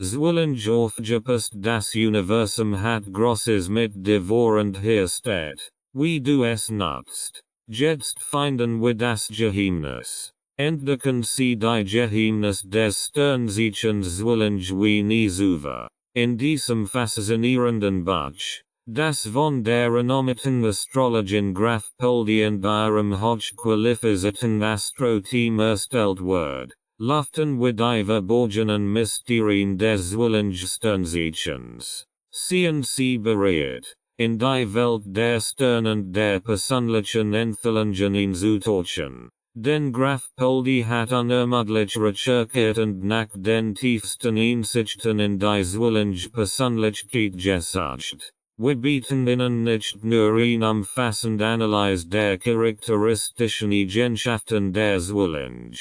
Zwillinge aufgepasst das Universum hat Grosses mit Devor und hier steht, wie du es nutzt. Jetzt finden wir das Geheimnis. Entdecken Sie die Geheimnis des Sternzeichens Zwillinge wie nie zuvor. In diesem faszinierenden Buch, das von der renommierten Astrologin Graf Poldi und ihrem hochqualifizierten Astro-Team erstellt wird, luften wir die verborgenen Mysterien des Zwillinge Sternzeichens. Seien Sie bereit, in die Welt der Sterne und der persönlichen Entwicklung hineinzutauchen. Den Graf Poldi hat unermüdlich recherchiert und nach den tiefsten Einsichten in die Zwillinge Persönlichkeit gesucht. Wir bieten Ihnen nicht nur eine umfassende Analyse der charakteristischen Eigenschaften der Zwillinge,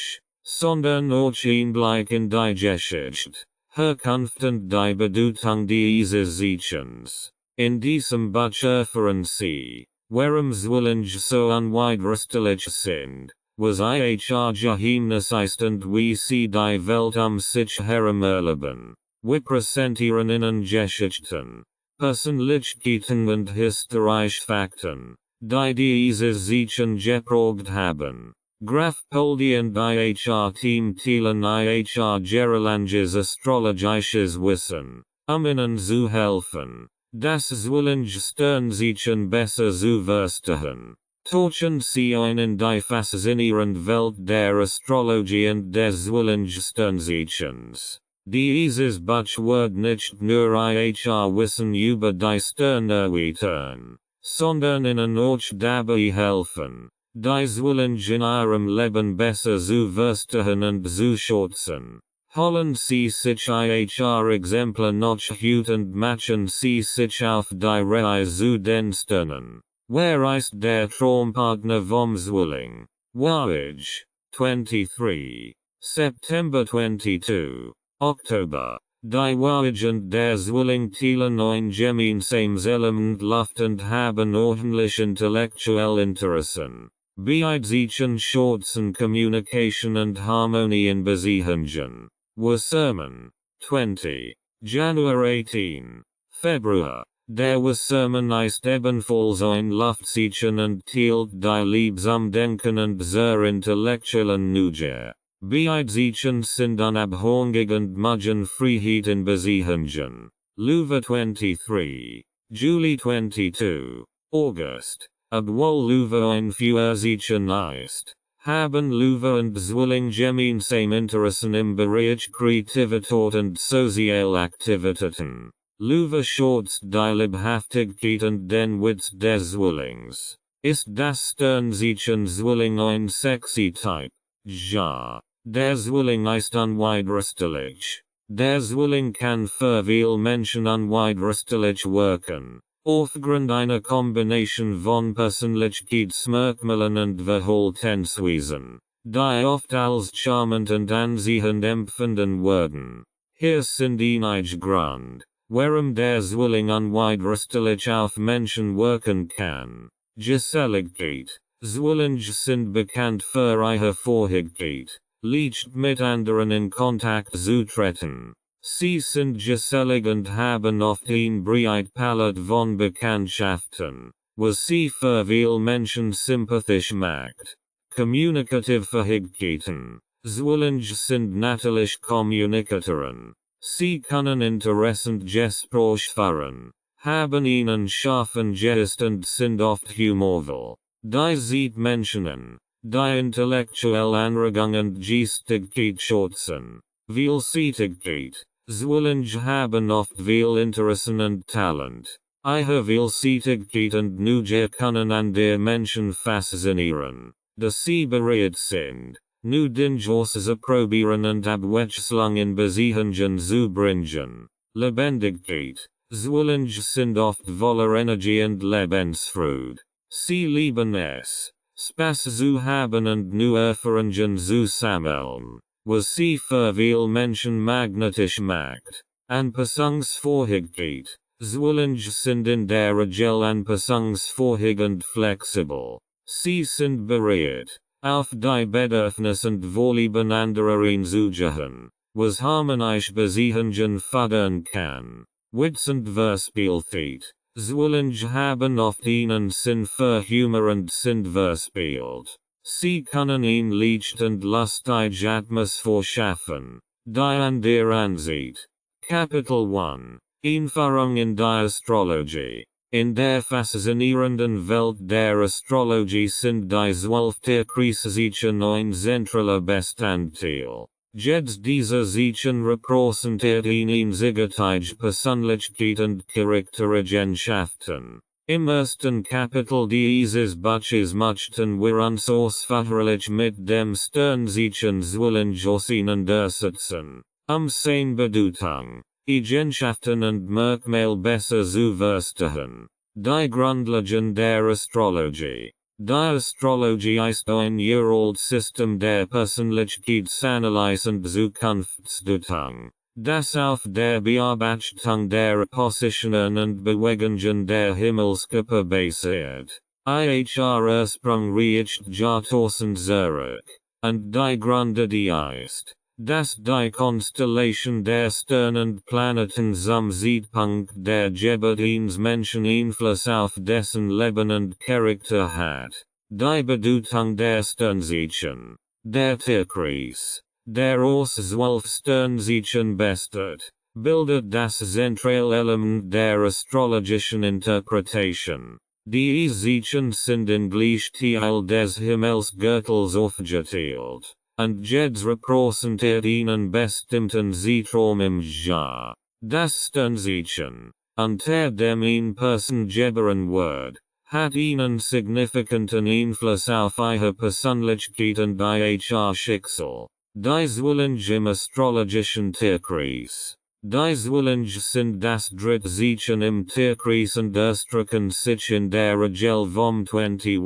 sondern auch Einblick in die Geschichte, Herkunft und die Bedeutung dieses Zeichens. In diesem Buch erfahren Sie, warum Zwillinge so unwiderstehlich sind, was ihr Geheimnis ist und wie Sie die Welt sich herum erleben. Wir präsentieren Ihnen Geschichten, Persönlichkeiten und historische Fakten, die dieses Zeichen geprägt haben. Graf Poldi und ihr Team teilen ihr jahrelanges astrologisches Wissen, Ihnen zu helfen, das Zwillinge Sternzeichen besser zu verstehen. Tauchen Sie ein in die faszinierende Welt der Astrologie und des Zwillinge Sternzeichens. Dieses Buch wird nicht nur ihr Wissen über die Sterne erweitern, sondern Ihnen auch dabei helfen, die Zwillinge in Ihrem Leben besser zu verstehen und zu schätzen. Holen Sie sich ihr Exemplar noch heute und machen Sie sich auf die Reise zu den Sternen. Wer ist der Traumpartner vom Zwilling? Voyage 23. September 22. Oktober. Die Voyage und der Zwilling teilen ein gemeinsames Element Luft und haben ordentlich intellektuell Interessen. Beidsetzen schätzen Kommunikation und Harmonie in Beziehungen. Sermon 20. January 18. Februar. Der Sermon ist ebenfalls ein Luftzeichen und teilt die Liebsumdenken und sehr intellektuellen Neugier. Beidsetzen sind unabhängig und mögen Freiheit in Beziehungen. Luva 23. Juli 22. August. Obwohl Luva ein Feuerzeichen ist, haben Luva und Zwilling gemeinsam Interessen im Bereich Kreativität und Sozialaktivitäten. Luva schätzt die Lebhaftigkeit und den Witz des Zwillings. Ist das Sternzeichen Zwilling ein sexy Type? Ja. Der Zwilling ist unwiderstehlich. Der Zwilling kann für viele Menschen unwiderstehlich wirken. Aufgrund einer Kombination von Persönlichkeitsmerkmalen und Verhaltensweisen, die oft als charmant und anziehend empfunden werden. Hier sind einige Gründe, warum der Zwilling unwiderstehlich auf Menschen wirken kann. Geselligkeit. Zwillinge sind bekannt für ihre Vorhigkeit, leicht mit anderen in Kontakt zu treten. Sie sind gesellig und haben oft ein breit Palette von Bekanntschaften, was sie für viele Menschen sympathisch macht. Kommunikative Fähigkeiten. Zwillinge sind natürlich Kommunikatoren. Sie können interessant Gespräche führen, haben einen scharfen Geist und sind oft humorvoll. Die sieht Menschen an, die intellektuell Anregung und Geistigkeit schätzen. Vielseitigkeit. Zwillinge haben oft viel Interessen und Talent. Ihre Vielseitigkeit und Neugier können an der Menschen faszinieren, dass sie bereit sind, new Dinge zu probieren und Abwechslung in Beziehungen zu bringen. Lebendigkeit. Zwillinge sind oft voller Energie und Lebensfreude. Sie lieben es, Spaß zu haben und neue Erfahrungen zu sammeln, was sie für viele Menschen magnetisch macht. Anpassungsfähigkeit. Zwillinge sind in der Regel anpassungsfähig und flexibel. Sie sind bereit, auf die Bedürfnisse und Vorlieben anderer einzugehen, was harmonisch besiegen fordern kann. Witsend verspielt. Zwillinge haben oft einen Sinn für Humor und sind verspielt. Sie können ihn leicht und lustig Atmosphäre schaffen, die an dir ansieht. Kapitel 1. Einführung in die Astrologie. In der faszinierenden Welt der Astrologie sind die 12 Tierkreiszeichen ein zentraler Bestandteil. Jedes dieser Zeichen repräsentiert eine einzigartige Persönlichkeit und Charaktereigenschaften. Im ersten Kapitel dieses Buches möchten wir uns ausführlich mit dem Sternzeichen Zwillinge auseinandersetzen, seine Bedeutung, Eigenschaften und Merkmale besser zu verstehen. Die Grundlagen der Astrologie. Die Astrologie ist ein uralt System der Persönlichkeitsanalyse und Zukunftsdeutung, das auf der Beobachtung der Positionen und Bewegungen der Himmelskörper basiert. Ursprung reicht Jahrtausend zurück, und die Gründe die ist, dass die Konstellation der Sterne und Planeten zum Zeitpunkt der Geburt eines Menschen Einfluss auf dessen Leben und Charakter hat. Die Bedeutung der Sternzeichen. Der Tierkreis, der aus 12 Sternzeichen besteht, bildet das zentrale Element der astrologischen Interpretation. Die Zeichen sind in Gleichteil des Himmelsgürtels aufgeteilt, und jedes repräsentiert einen bestimmten Zeitraum im Jahr. Das Sternzeichen, unter dem eine Person geboren wird, hat einen signifikanten Einfluss auf ihre Persönlichkeit und ihr Schicksal. Die Zwillinge im astrologischen Tierkreis. Die Zwillinge sind das Drittzeichen im Tierkreis und erstrecken sich in der Regel vom 21.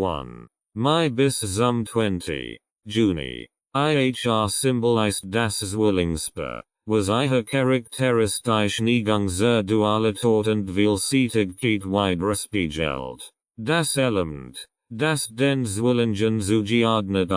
Mai bis zum 20. Juni. Ihr Symbol ist das Zwillingspaar, was ihre charakteristischen Eigung zur Dualität und Vielseitigkeit widerspiegelt. Das Element, das den Zwillingen zugeordnet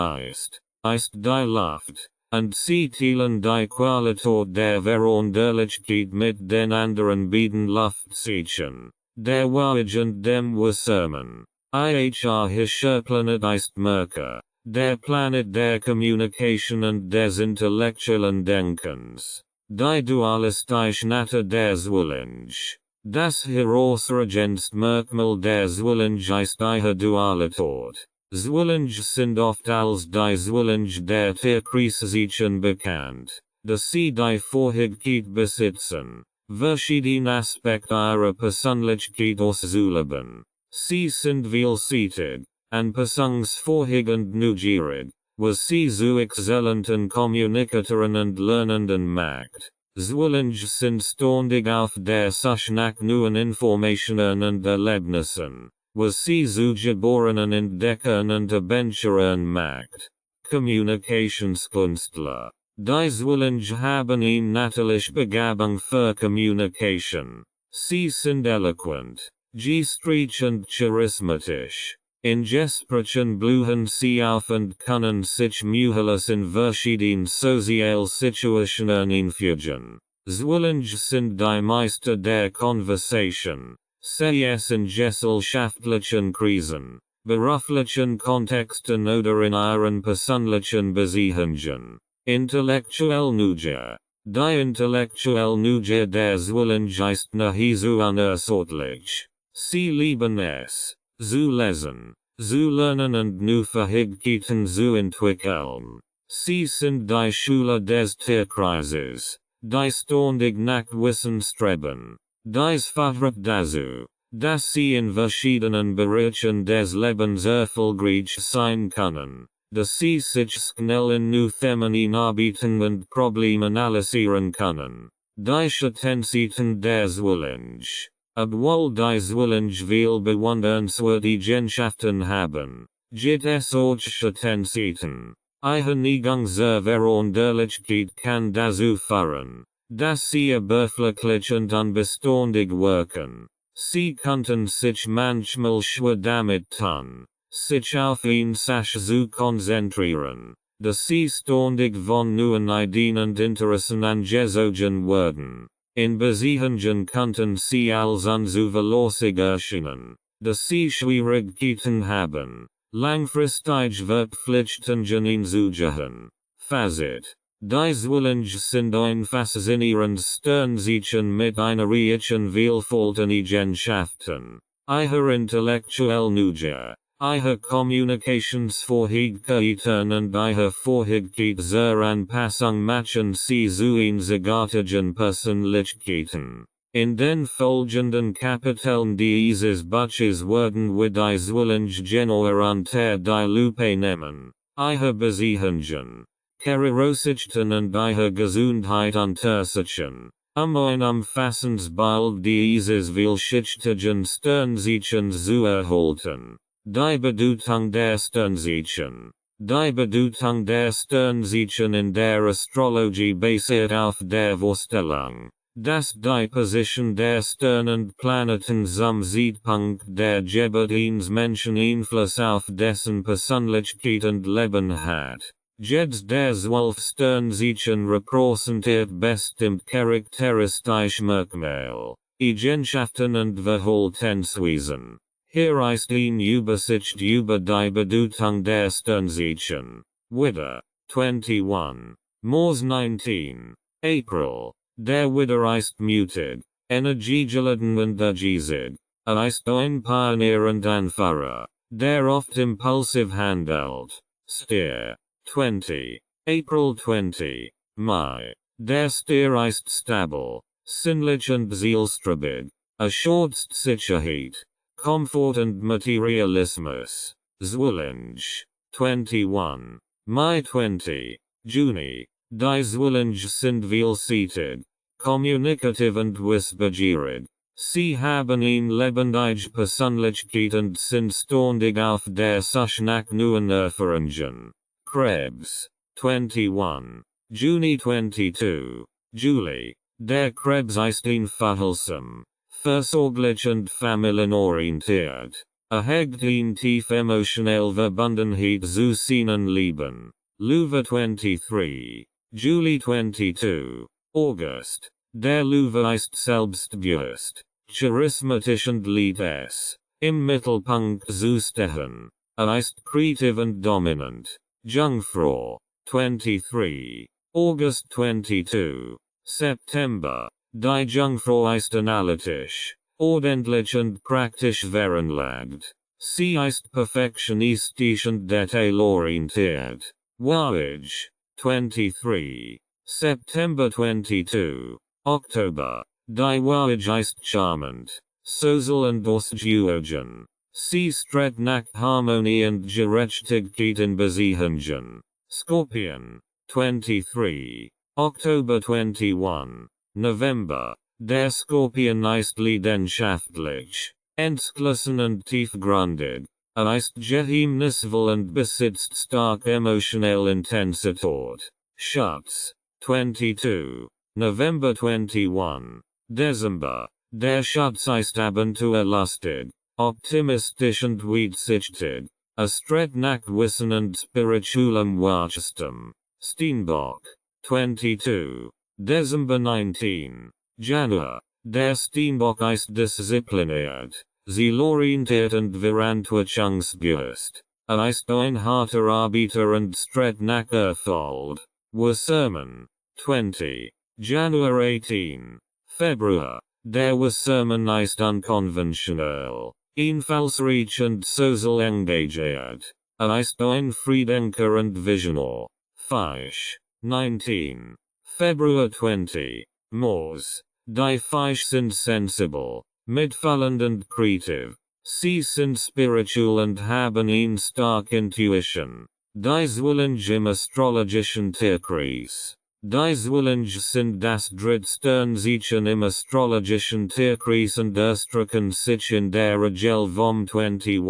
ist die Luft, und sie teilen die Qualität der Veränderlichkeit mit den anderen beiden Luftzeichen, der Waage und dem Wassermann. Ihr Planet ist Merkur, der Planet der Kommunikation und des intellektuellen Denkens. Die dualistische Natur der Zwillinge. Das herausragendste Merkmal der Zwillinge ist ihre Dualität. Zwillinge sind oft als die Zwillinge der Tierkreiszeichen bekannt, da sie die Fähigkeit besitzen, verschiedene Aspekte ihrer Persönlichkeit auszuleben. Sie sind vielseitig, anpassungsfähig und neugierig, was sie zu exzellenten Kommunikatoren und Lernenden macht. Zwillinge sind ständig auf der Suche nach neuen Informationen und Erlebnissen, was sie zu geborenen Entdeckern und Adventurern macht. Kommunikationskünstler. Die Zwillinge haben eine natürliche Begabung für Kommunikation. Sie sind eloquent, geistreich und charismatisch. In Gesprächen blühen sie auf und können sich mühelos in verschiedenen Sozialsituationen einfügen. Zwillinge sind die Meister der Konversation, sei es in gesellschaftlichen Krisen, beruflichen Kontexten oder in ihren persönlichen Beziehungen. Intellektuell Neugier. Die intellektuelle Neugier der Zwillinge ist nahezu unersättlich. Sie lieben es, zu lesen, zu lernen und neue Fähigkeiten zu entwickeln. Sie sind die Schüler des Tierkreises, die ständig nach Wissen streben. Dies führt dazu, dass sie in verschiedenen Bereichen des Lebens erfolgreich sein können, dass sie sich schnell in neue Themen einarbeiten und Probleme analysieren können. Die Schattenseiten der Zwillinge. Obwohl die Zwillinge viel bewundernswerte Eigenschaften haben, gibt es auch Schattenseiten. Ihre Neigung zur Veränderlichkeit kann dazu führen, dass sie oberflächlich und unbeständig wirken. Sie könnten sich manchmal schwer damit tun, sich auf eine Sache zu konzentrieren, De sie ständig von neuen Ideen und Interessen angezogen werden. In Beziehungen könnten sie als unzuverlässig erscheinen. De sie Schwierigkeiten haben, langfristig Verpflichtungen einzugehen. Fazit. Die Zwillinge sind ein faszinierend Sternsichen mit einer reichen Vielfalt an Eigenschaften. Ihre intellektuelle Neugier, ihre Kommunikationsfähigkeiten und ihre Fähigkeit zur Anpassung machen sie zu einzigartigen Persönlichkeiten. In den folgenden Kapiteln dieses Buches werden wir die Zwillinge genauer unter die Lupe nehmen, ihre Beziehungen, Charakteristiken und ihre Gesundheit untersuchen, ein umfassendes Bild dieses vielschichtigen Sternsichens zu erhalten. Die Bedeutung der Sternsichen. Die Bedeutung der Sternsichen in der Astrologie basiert auf der Vorstellung, dass die Position der Sterne und Planeten zum Zeitpunkt der Geburt eines Menschen Einfluss auf dessen Persönlichkeit und Leben hat. Jedes der 12 Sternsichen repräsentiert bestimmt charakteristische Merkmale, Eigenschaften und Verhaltensweisen. Hier ist eine Übersicht über die Bedeutung der Sternsichen. Widder, 21. Mars 19. April. Der Widder ist mutig, energiegeladen und agizig. Ist ein Pionier und Anführer, der oft impulsiv handelt. Stier. 20. April 20. Mai. Der Stier ist stabil, sinnlich und zielstrebig. Schätzt Sicherheit, Komfort und Materialismus. Zwillinge. 21. Mai 20. Juni. Die Zwillinge sind vielseitig, kommunikativ und wissbegierig. Sie haben eine lebendige Persönlichkeit und sind ständig auf der Suche nach neuen Erfahrungen. Krebs. 21. Juni 22. Juli. Der Krebs ist einfühlsam, versorglich und familienorientiert. Hegt eine tief emotionelle Verbundenheit zu seinen Lieben. Löwe 23. Juli 22. August. Der Löwe ist selbstbewusst, charismatisch und liebt es, im Mittelpunkt zu stehen. Ist kreativ und dominant. Jungfrau. 23. August 22. September. Die Jungfrau ist analytisch, ordentlich und praktisch veranlagt. Sie ist perfektionistisch und detailorientiert. Waage. 23. September 22. Oktober. Die Waage ist charmant, sozial und ausgewogen. Sie strebt nach Harmonie und Gerechtigkeit in Beziehungen. Scorpion. 23. Oktober 21. November. Der Scorpion ist leidenschaftlich, entschlossen und tiefgründig. Ist geheimnisvoll und besitzt stark emotionelle Intensität. Schütze. 22. November 21. Dezember. Der Schütze ist abenteuerlustig, optimistisch und weitsichtig. Strebt nach Wissen und spirituellem Wachstum. Steinbock. 22. Dezember 19. Januar. Der Steinbock ist diszipliniert, zielorientiert und verantwortungsbewusst. Ist ein harter Arbeiter und strebt nach Erfolg. Wassermann. 20. Januar 18. Februar. Der Wassermann ist unkonventionell, einfallsreich und sozial engagiert. Ist ein Friedenker und Visionär. Fisch. 19. Februar 20. Mars. Die Fisch sind sensibel, mitfühlend und kreativ. Sie sind spiritual und haben eine starke Intuition. Die Zwillinge im astrologischen Tierkreis. Die Zwillinge sind das Drittsternsichen im astrologischen Tierkreis und erstrecken sich in der Regel vom 21.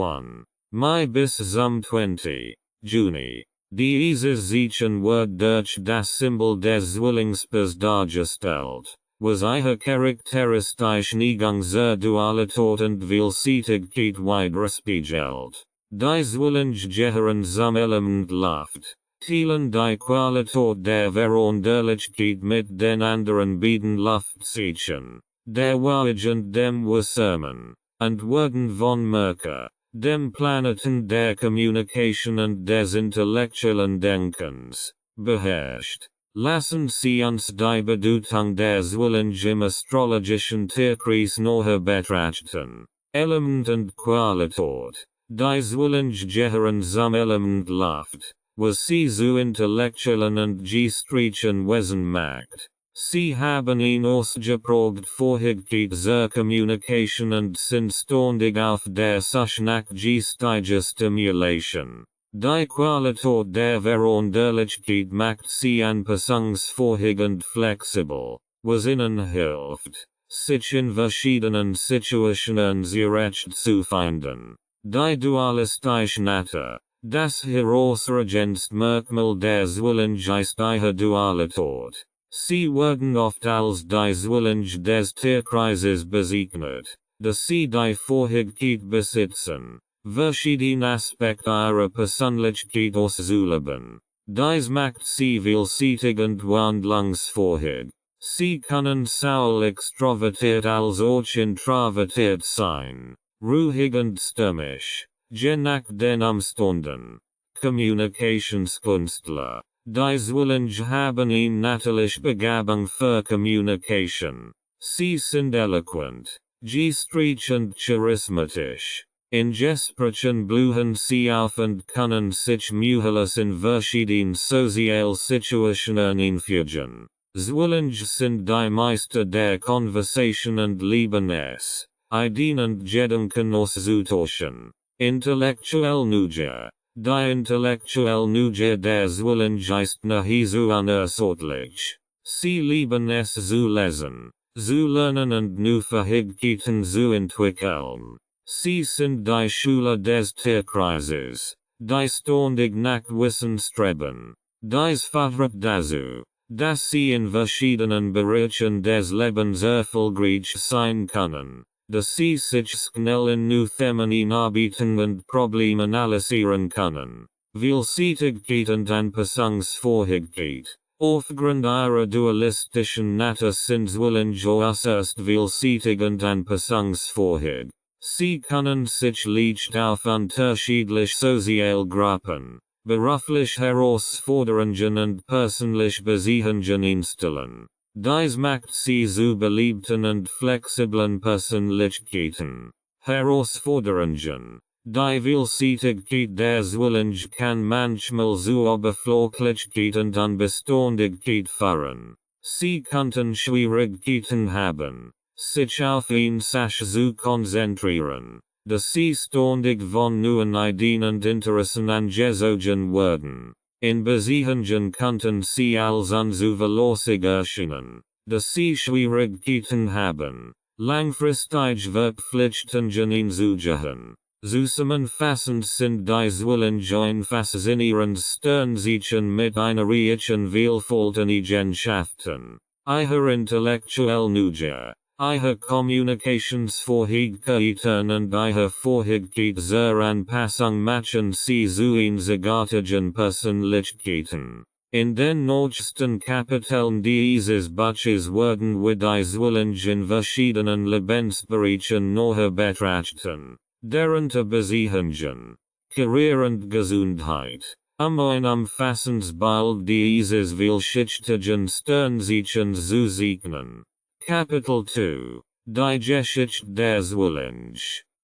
Mai bis zum 20. Juni. Dieses Zeichen wird durch das Symbol des Zwillingspaars dargestellt, was ihre charakteristischen Eigung zur Dualität und Vielseitigkeit widerspiegelt. Die Zwillinge gehören zum Element Luft, Thielen die Qualität der Veränderlichkeit mit den anderen beiden Luftzeichen, der Wahrheit und dem Wassermann, und werden von Merker, dem Planeten der Kommunikation und des intellektuellen Denkens, beherrscht. Lassen Sie uns die Bedeutung der Zwillinge im astrologischen Tierkreis näher betrachten. Element und Qualität. Die Zwillinge gehören zum Element Luft, was sie zu intellektuellen und geistreichen Wesen macht. Sie haben eine ausgeprägte Fähigkeit zur Kommunikation und sind ständig auf der Suche nach geistiger Stimulation. Die Qualität der Veränderlichkeit macht sie anpassungsfähig und flexibel, was ihnen hilft, sich in verschiedenen Situationen zurechtzufinden. Die dualistische Natur. Das herausragendste Merkmal der Zwillinge ist ihre Dualität. Sie werden oft als die Zwillinge des Tierkreises bezeichnet, da sie die Fähigkeit besitzen, verschiedene Aspekte ihrer Persönlichkeit auszuleben. Dies macht sie vielseitig und wandlungsfähig. Sie können sowohl extrovertiert als auch introvertiert sein, ruhig und stimmig, je nach den Umständen. Kommunikationskünstler. Die Zwillinge haben eine natürliche Begabung für Kommunikation. Sie sind eloquent, geistreich und charismatisch. In Gesprächen blühen sie auf und können sich mühelos in verschiedenen Sozialsituationen einfügen. Zwillinge sind die Meister der Konversation und lieben es, Ideen und Gedanken auszutauschen. Intellektuell Neugier. Die intellektuelle Neugier der Zwillinge ist nahezu unersättlich. Sie lieben es zu lesen, zu lernen und neue Fähigkeiten zu entwickeln. Sie sind die Schüler des Tierkreises, die ständig nach Wissen streben. Dies führt dazu, dass sie in verschiedenen Bereichen des Lebens erfolgreich sein können, dass sie sich schnell in neue Themen einarbeiten und Probleme analysieren können. Vielseitigkeit und Anpassungsfähigkeit. Aufgrund ihrer dualistischen Natur sind Zwillinge äußerst vielseitig und anpassungsfähig. Sie können sich leicht auf unterschiedliche Sozialgruppen, beruflich Herausforderungen und persönliche Beziehungen einstellen. Dies macht sie zu beliebten und flexiblen Persönlichkeiten. Herausforderungen. Die Vielseitigkeit der Zwillinge kann manchmal zu Oberflächlichkeit und Unbeständigkeit führen. Sie könnten Schwierigkeiten haben, sich auf eine Sache zu konzentrieren, da sie ständig von neuen Ideen und Interessen angezogen werden. In Beziehungen könnten sie als unzuverlässig erscheinen, da sie Schwierigkeiten haben, langfristig Verpflichtungen einzugehen. Zusammenfassend sind die Zwillinge ein faszinierend Sternzeichen mit einer reichen Vielfalt an Eigenschaften. Ihre intellektuelle Neugier, ihre Kommunikationsfähigkeiten und ihre Fähigkeit zur Anpassung machen sie zu einzigartigen Persönlichkeiten. In den nächsten Kapiteln dieses Buches werden wir die Zwillinge in verschiedenen Lebensbereichen näher betrachten, darunter Beziehungen, Karriere und Gesundheit. Ein umfassendes Bild dieses vielschichtigen Sternzeichens zu zeichnen. Kapitel 2. Die Geschichte der Zwillinge.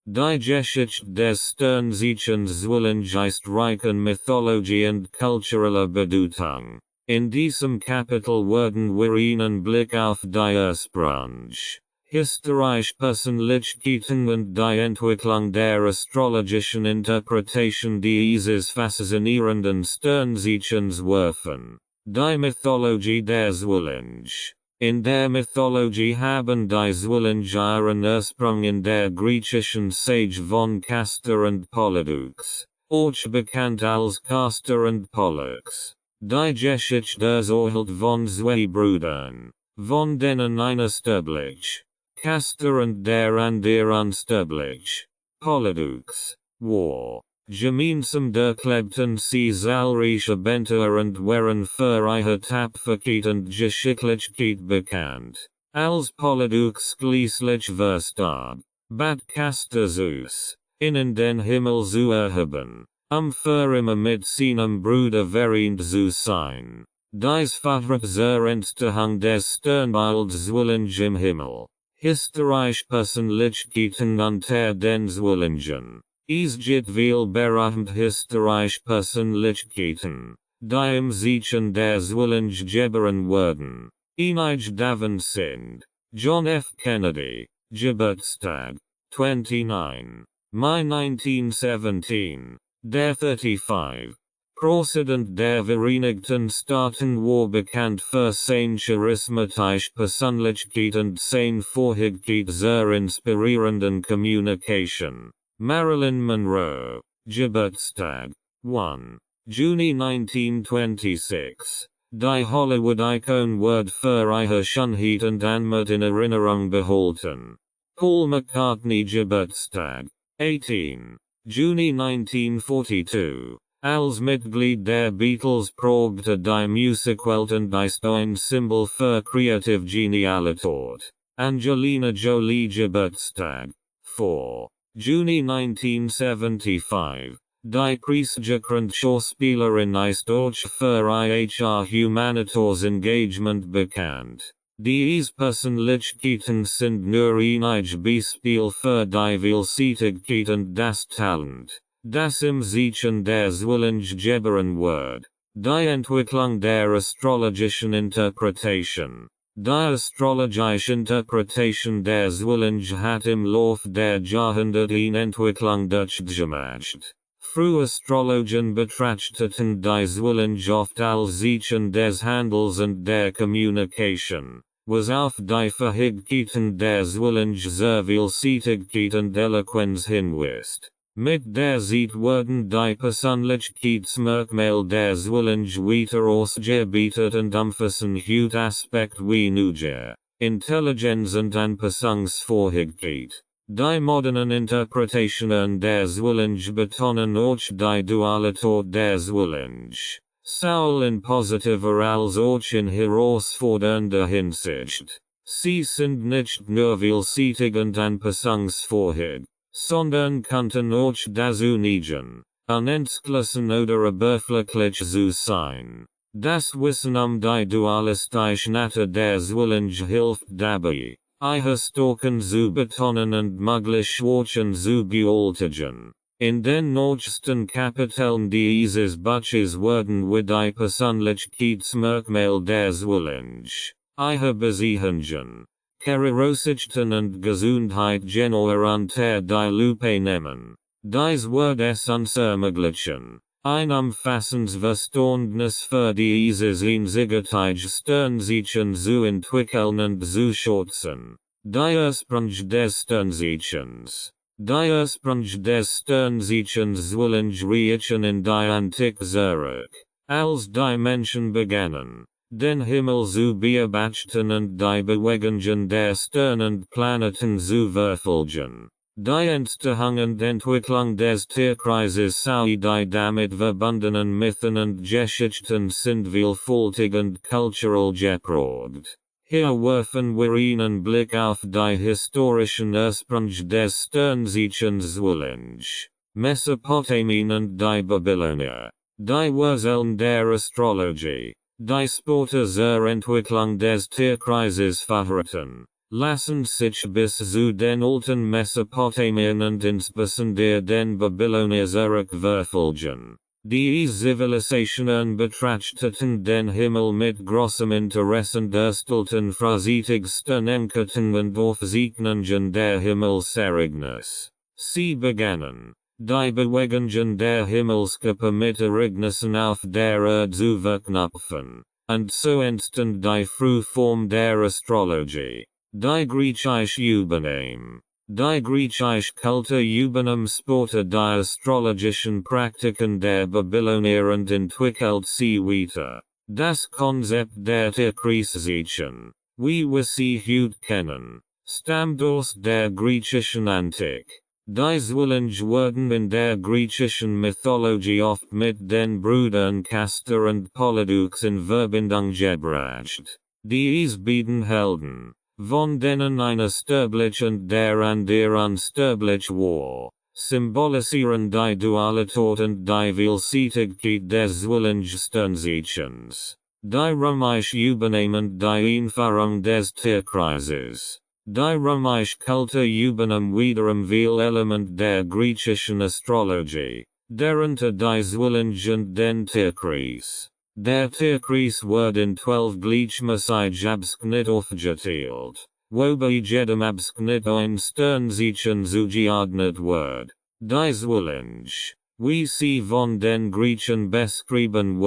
Die Geschichte des Sternzeichens Zwillinge ist reich an Mythologie und kultureller Bedeutung. In diesem Kapitel werden wir einen Blick auf die Ursprung, historische Persönlichkeiten und die Entwicklung der astrologischen Interpretation dieses faszinierenden Sternzeichens werfen. Die Mythologie der Zwillinge. In der Mythologie haben die Zwillinge ihren Ursprung in der griechischen Sage von Castor und Pollux, auch bekannt als Castor und Pollux. Die Geschichte erzählt von zwei Brüdern, von denen einer sterblich, Castor und der andere unsterblich, Pollux, war. Gemeinsam der Klebten sie zahlreiche Bände und waren für ihre Tapferkeit und Geschicklichkeit bekannt. Als Polyduk schließlich verstarb, bat Caster Zeus, in den Himmel zu erheben, für immer mit seinem Bruder vereint zu sein. Dies Vater zur Entstehung des Sternbilds Zwillinge im Himmel. Historisch Persönlichkeiten unter den Zwillingen. Es gibt viel berühmt historisch Persönlichkeiten, die im Zeichen der Zwillinge geboren wurden. Einige davon sind John F. Kennedy, Geburtstag, 29. Mai 1917, der 35. Präsident der Vereinigten Staaten war bekannt für seine charismatische Persönlichkeit und seine Fähigkeit zur inspirierenden Kommunikation. Marilyn Monroe, Geburtstag, 1. Juni 1926. Die Hollywood-Icon wird für ihre Schönheit und Anmut in Erinnerung behalten. Paul McCartney, Geburtstag, 18. Juni 1942. Als Mitglied der Beatles prägte die Musikwelt und ist ein Symbol für Creative Genialität. Angelina Jolie, Geburtstag, 4. Juni 1975. Die preisgekrönte Schauspielerin ist auch für ihr Humanitäres Engagement bekannt. Diese Persönlichkeiten sind nur einige Beispiele für die Vielseitigkeit und das Talent, das im Zeichen der Zwillinge geboren wird. Die Entwicklung der astrologischen Interpretation. Die astrologische Interpretation der Zwillinge hat im Lauf der Jahrhunderte eine Entwicklung durchgemacht. Frühe Astrologen betrachteten die Zwillinge oft als Zeichen des Handels und der Kommunikation, was auf die Fähigkeiten der Zwillinge zur Vielseitigkeit und Eloquenz hinweist. Mit der Zeit wurden die Persönlichkeitsmerkmale der Zwillinge weiter ausgebreitet und umfassen heute Aspekte wie Neugier, Intelligenz und Anpassungsfähigkeit. Die modernen Interpretationen der Zwillinge betonen auch die Dualität der Zwillinge, sowohl in positiver als auch in herausfordernder Hinsicht. Sie sind nicht nur vielseitig und anpassungsfähig, sondern könnten auch dazu neigen, unentschlossen oder oberflächlich zu sein. Das Wissen die dualistische Natur der Zwillinge hilft dabei, ihre Stärken zu betonen und mögliche Schwächen zu beseitigen. In den nächsten Kapiteln dieses Buches werden wir die Persönlichkeitsmerkmale der Zwillinge, ihre Besiegelungen, Charakteristiken und Gesundheit genauer unter die Lupe nehmen. Dies wird es uns ermöglichen, ein umfassendes Verständnis für dieses einzigartige Sternzeichen zu entwickeln und zu schätzen. Der Ursprung des Sternzeichens. Der Ursprung des Sternzeichens Zwillinge reichen in die Antike zurück, als die Menschen begannen, den Himmel zu beobachten und die Bewegungen der Sterne und Planeten zu verfolgen. Die Entstehung und Entwicklung des Tierkreises sowie die damit verbundenen Mythen und Geschichten sind vielfältig und kulturell geprägt. Hier werfen wir einen Blick auf die historischen Ursprung des Sternzeichens Zwillinge, Mesopotamien und die Babylonier, die Wurzeln der Astrologie, die später zur Entwicklung des Tierkreises verraten, lassen sich bis zu den alten Mesopotamien und insbesondere den Babylonier zurückverfolgen. Die Zivilisationen betrachteten den Himmel mit großem Interesse und erstellten vorsichtigsten Enqueten und Aufzeichnungen der Himmelsereignis. Sie begannen, die Bewegungen der Himmelskörper mit Ereignissen auf der Erde zu verknüpfen, und so entstand die Frühform der Astrologie. Die griechische Übernahme. Die griechische Kultur übernahm später die astrologischen Praktiken der Babylonier und entwickelt sie weiter. Das Konzept der Tierkreiszeichen, wie wir sie heute kennen, stammt aus der griechischen Antike. Die Zwillinge werden in der griechischen Mythologie oft mit den Brüdern Castor und Polyeuctes in Verbindung gebracht. Dies beiden Helden, von denen einer sterblich und der andere unsterblich war, symbolisieren die Dualität und die Vielseitigkeit des Zwillinge-Sternzeichens. Die römische Übernehmend die Einfahrung des Tierkreises. Die römische Kulte übernahm wiederum viel Element der griechischen Astrologie, darunter die Zwillinge und den Tierkreis. Der Tierkreis wird in 12 gleichmäßig Abschnitt aufgeteilt, wobei jedem Abschnitt ein Sternzeichen zugeordnet wird. Die Zwillinge, wie sie von den Griechen beschrieben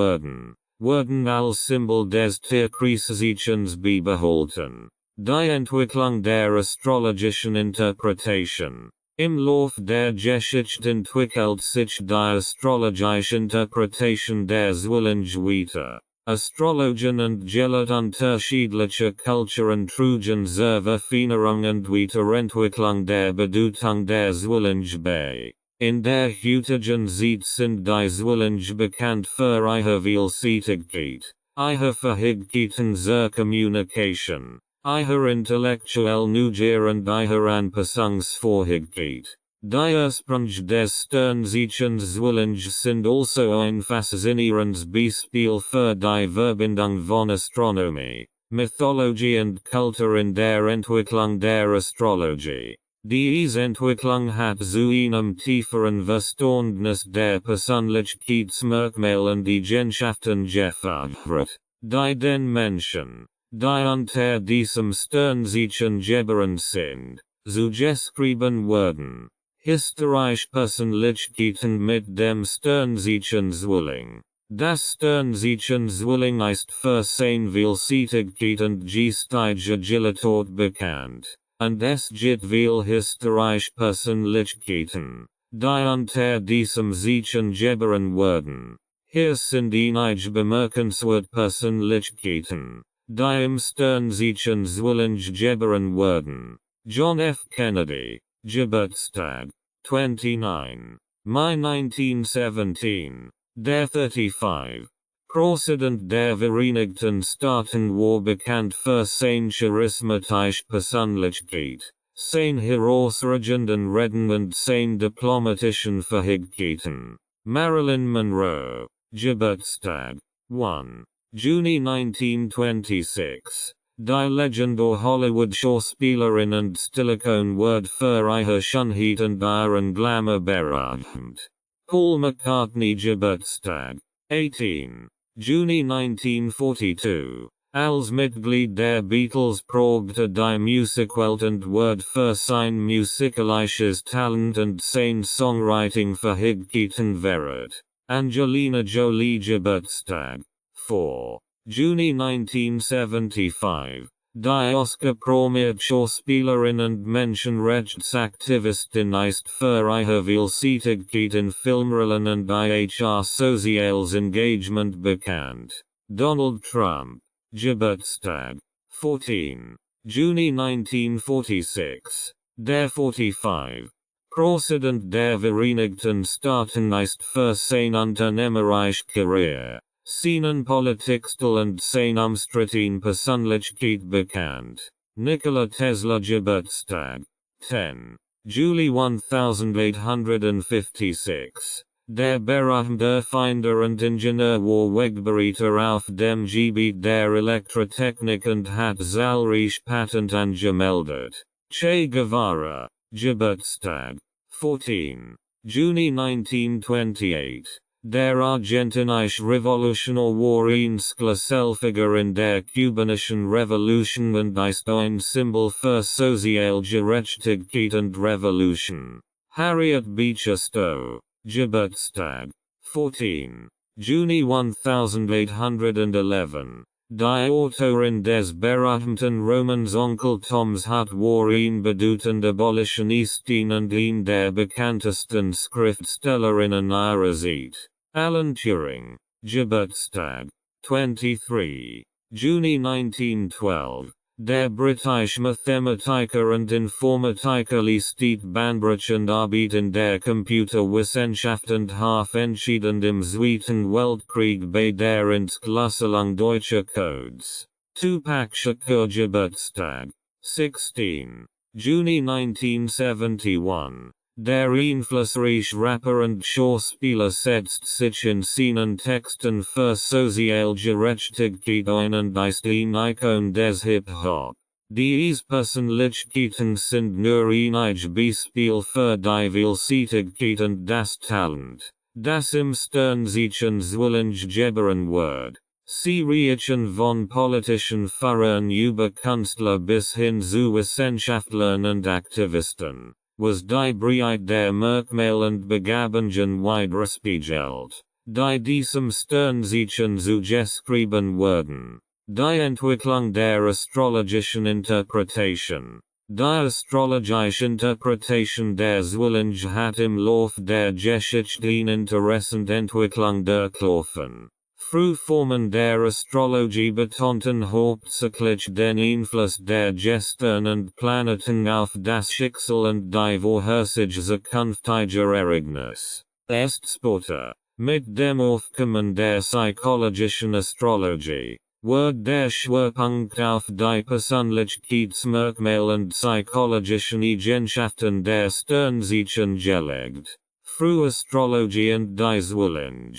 werden als Symbol des Tierkreiszeichens beibehalten. Die Entwicklung der astrologischen Interpretation. Im Lauf der Geschichte entwickelt sich die astrologische Interpretation der Zwillinge weiter. Astrologen und Gellet unterschiedliche Kulturen trugen zur Verfeinerung und Weiterentwicklung der Bedeutung der Zwillinge bei. In der heutigen Zeit sind die Zwillinge bekannt für ihre Vielseitigkeit, ihre Fähigkeiten zur Kommunikation, ihre intellektuelle Neugier und ihre Anpassungsfähigkeit. Die Ursprünge des Sternzeichens Zwillinge sind also ein faszinierendes Beispiel für die Verbindung von Astronomie, Mythologie und Kultur in der Entwicklung der Astrologie. Diese Entwicklung hat zu einem tieferen Verständnis der Persönlichkeitsmerkmale und Eigenschaften geführt, die den Menschen, die unter diesem Sternzeichen geboren sind, zugeschrieben werden. Historische Persönlichkeiten mit dem Sternzeichen Zwilling. Das Sternzeichen Zwilling ist für seine Vielseitigkeit und geistige Agilität bekannt, und es gibt viele historische Persönlichkeiten, die unter diesem Zeichen geboren werden. Hier sind einige bemerkenswerte Persönlichkeiten, die im Sternzeichen Zwillinge geboren werden. John F. Kennedy, Geburtstag, 29. Mai 1917, der 35. Präsident der Vereinigten Staaten war bekannt für seine charismatische Persönlichkeit, seine herausragenden Reden und seine diplomatischen Fähigkeiten. Marilyn Monroe, Geburtstag, 1. Juni 1926. Die legendäre Hollywood-Schauspielerin und Stillikon wird für ihre Schönheit und ihren Glamour berühmt. Paul McCartney Geburtstag, 18. Juni 1942. Als Mitglied der Beatles prägte die Musikwelt und wird für sein musikalisches Talent und sein Songwriting-Fähigkeiten verehrt. Angelina Jolie Geburtstag, 4. Juni 1975. Die Oscar-prämierte Schauspielerin und Menschenrechtsaktivistin ist für ihre Vielseitigkeit in Filmrollen und ihr soziales Engagement bekannt. Donald Trump, Geburtstag, 14. Juni 1946. Der 45. Präsident der Vereinigten Staaten ist für seine unternehmerische Karriere, seinen Politikstil und seine umstrittene Persönlichkeit bekannt. Nikola Tesla Geburtstag, 10. Juli 1856. Der berühmte Erfinder und Ingenieur war Wegbereiter auf dem Gebiet der Elektrotechnik und hat zahlreiche Patente angemeldet. Che Guevara, Geburtstag, 14. Juni 1928. Der argentinische Revolutionär war ein Schlüsselfigur in der kubanischen Revolution und ist ein Symbol für soziale Gerechtigkeit und Revolution. Harriet Beecher Stowe, Geburtstag, 14. Juni 1811. Die Autorin des berühmten Romans Onkel Toms hat war ein bedeutender Abolitionistin und ein der bekanntesten Schriftstellerinnen ihrer Zeit. Alan Turing, Geburtstag, 23. Juni 1912. Der Britische Mathematiker und Informatiker ließ die Bahnbrüche und Arbeit in der Computerwissenschaft und half entscheidend im Zweiten Weltkrieg bei der Entschlüsselung deutscher Codes. Tupac'scher Geburtstag. 16. Juni 1971. Der einflussreiche Rapper und Schauspieler setzt sich in seinen Texten für Sozialgerechtigkeit ein und ist ein Ikon des Hip-Hop. Diese Persönlichkeiten sind nur einige Beispiel für die Vielseitigkeit und das Talent, das im Stern sich in Zwillinge geboren wird. Sie reichen von politischen Führern über Künstler bis hin zu Wissenschaftlern und Aktivisten. Was die Breite der Merkmale und Begabungen widerspiegelt, die diesem Stern Zeichen zugeschrieben wurden. Die Entwicklung der astrologischen Interpretation. Die astrologische Interpretation der Zwillinge hat im Lauf der Geschichte eine interessante Entwicklung durchlaufen. Frühformen der Astrologie betonten hauptsächlich den Einfluss der Gestern und Planeten auf das Schicksal und die Vorhersage zukünftiger Ereignisse. Erst später, mit dem Aufkommen der psychologischen Astrologie, wird der Schwerpunkt auf die Persönlichkeitsmerkmale und psychologischen Eigenschaften der Sternzeichen gelegt. Frühastrologie und die Zwillinge.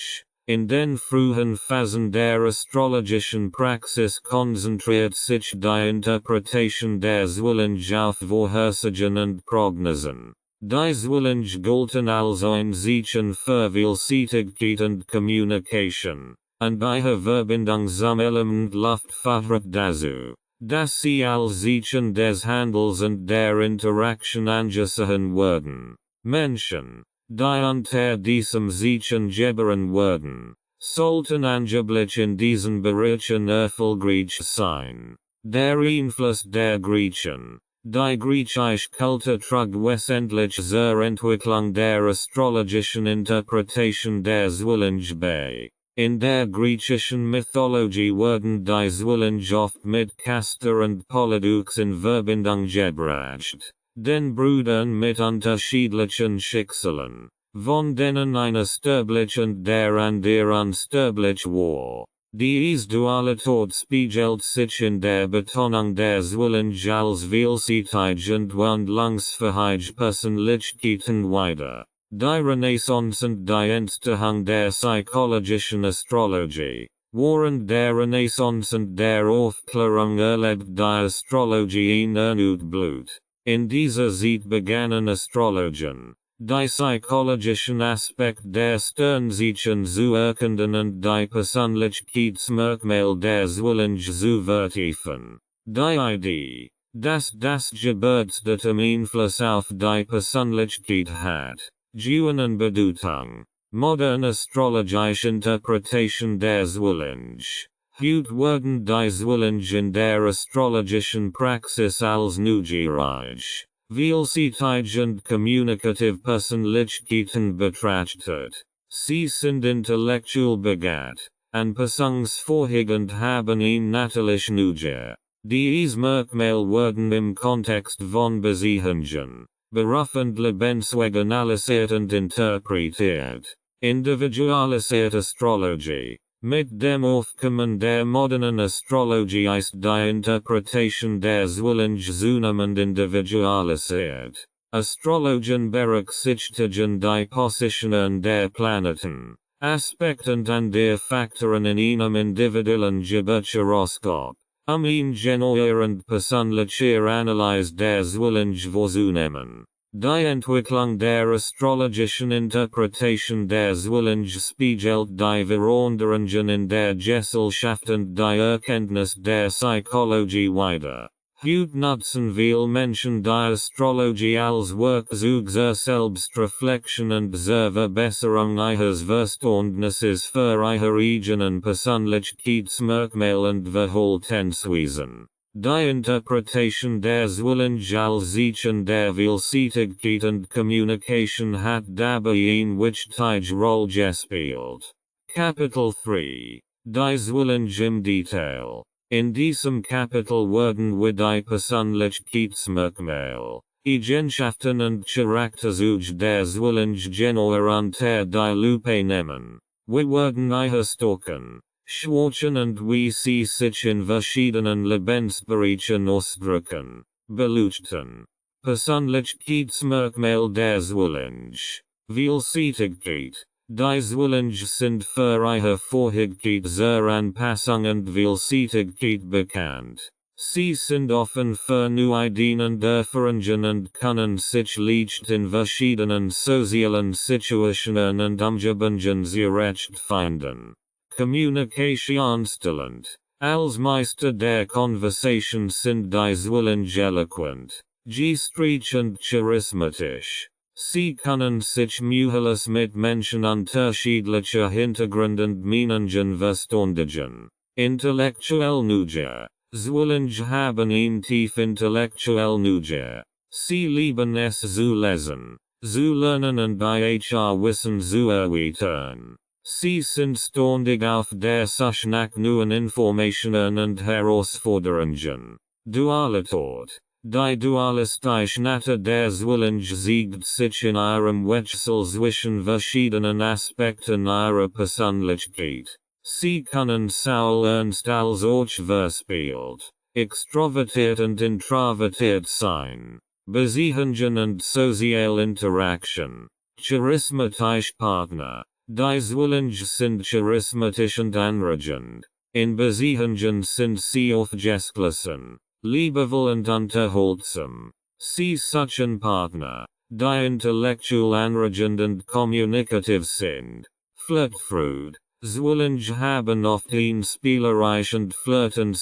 In den frühen Phasen der astrologischen Praxis konzentriert sich die Interpretation der Zwillinge auf Vorhersagen und Prognosen. Die Zwillinge gelten als ein Zeichen für Vielseitigkeit und Kommunikation, und ihre Verbindung zum Element Luft führt dazu, dass sie als Zeichen des Handels und der Interaktion angesehen werden. Menschen, die unter diesem Zeichen geboren wurden, sollten angeblich in diesen Bereichen erfolgreich sein. Der Einfluss der Griechen. Die griechische Kultur trug wesentlich zur Entwicklung der astrologischen Interpretation der Zwillinge bei. In der griechischen Mythologie wurden die Zwillinge oft mit Castor und Polydeus in Verbindung gebracht. Den Brüdern mit unterschiedlichen Schicksalen, von denen einer sterblich und der andere unsterblich war. Diese Dualität spiegelt sich in der Betonung der Zwillinge als vielseitig und wandlungsfähige Persönlichkeiten wider. Die Renaissance und die Entstehung der psychologischen Astrologie. Während der Renaissance und der Aufklärung erlebt die Astrologie ein erneut Blut. In dieser Zeit begannen Astrologen, die psychologischen Aspekt der Sternzeichen zu erkennen und die Persönlichkeitsmerkmale der Zwillinge zu vertiefen. Die Idee, dass das Geburtsdatum Einfluss auf die Persönlichkeit hat, gewinnen Bedeutung. Moderne astrologische Interpretation der Zwillinge. Heute werden die Zwillinge in der astrologischen Praxis als neugierig, vielseitig und kommunikativ Persönlichkeiten betrachtet. Sie sind intellektuell begabt, anpassungsfähig und haben ein natürlich Neugier. Diese Merkmale werden im Kontext von Beziehungen, Beruf und Lebensweg analysiert und interpretiert. Individualisierte Astrologie. Mit dem Aufkommen der modernen Astrologie ist die Interpretation der Zwillinge zunehmend individualisiert. Astrologen berücksichtigen die Positionen der Planeten, Aspekten und der Faktoren in einem individuellen Geburtshoroskop, ein genauer und persönlicher Analyse der Zwillinge vorzunehmen. Die Entwicklung der astrologischen Interpretation der Zwillinge spiegelt die Veränderungen in der Gesellschaft und die Erkenntnis der Psychologie wider. Heute nutzen viele Menschen die Astrologie als Werkzeug zur Selbstreflexion und zur Verbesserung ihres Verständnisses für ihre eigenen Persönlichkeitsmerkmale und Verhaltensweisen. Die Interpretation der Zwillinge als Zeichen der Vielseitigkeit und Kommunikation hat dabei eine wichtige Rolle gespielt. Kapitel 3. Die Zwillinge im Detail. In diesem Kapitel werden wir die Persönlichkeitsmerkmale, Eigenschaften und Charakterzüge der Zwillinge genauer unter die Lupe nehmen. Wir werden ihre Stärken, Schwächen und wie sie sich in verschiedenen Lebensbereichen ausdrücken, beleuchten. Persönlichkeitsmerkmal der Zwillinge. Vielseitigkeit. Die Zwillinge sind für ihre Vorherigkeit sehr Anpassung und Vielseitigkeit bekannt. Sie sind offen für neue Ideen und Erfahrungen und können sich leicht in verschiedenen sozialen Situationen und Umgebungen zurechtfinden. Kommunikationstalent. Als Meister der Konversation sind die Zwillinge eloquent, geistreich und charismatisch. Sie können sich mühelos mit Menschen unterschiedlicher Hintergrund und Meinungen verständigen. Intellektuell Neugier. Zwillinge haben ein tief intellektuell Neugier. Sie lieben es zu lesen, zu lernen und bei Wissen zu erweitern. Sie sind ständig auf der Suche nach neuen Informationen und Herausforderungen. Dualität. Die dualistische Natur der Zwillinge zeigt sich in ihrem Wechsel zwischen verschiedenen Aspekten ihrer Persönlichkeit. Sie können sowohl ernst als auch verspielt, extrovertiert und introvertiert sein. Beziehungen und Social Interaction. Charismatische Partner. Die Zwillinge sind charismatisch und anregend. In Beziehungen sind sie aufgeschlossen, liebevoll und unterhaltsam. Sie suchen Partner, die intellektuell anregend und kommunikativ sind. Flirtfreude. Zwillinge haben oft ein spielerisch und flirtend.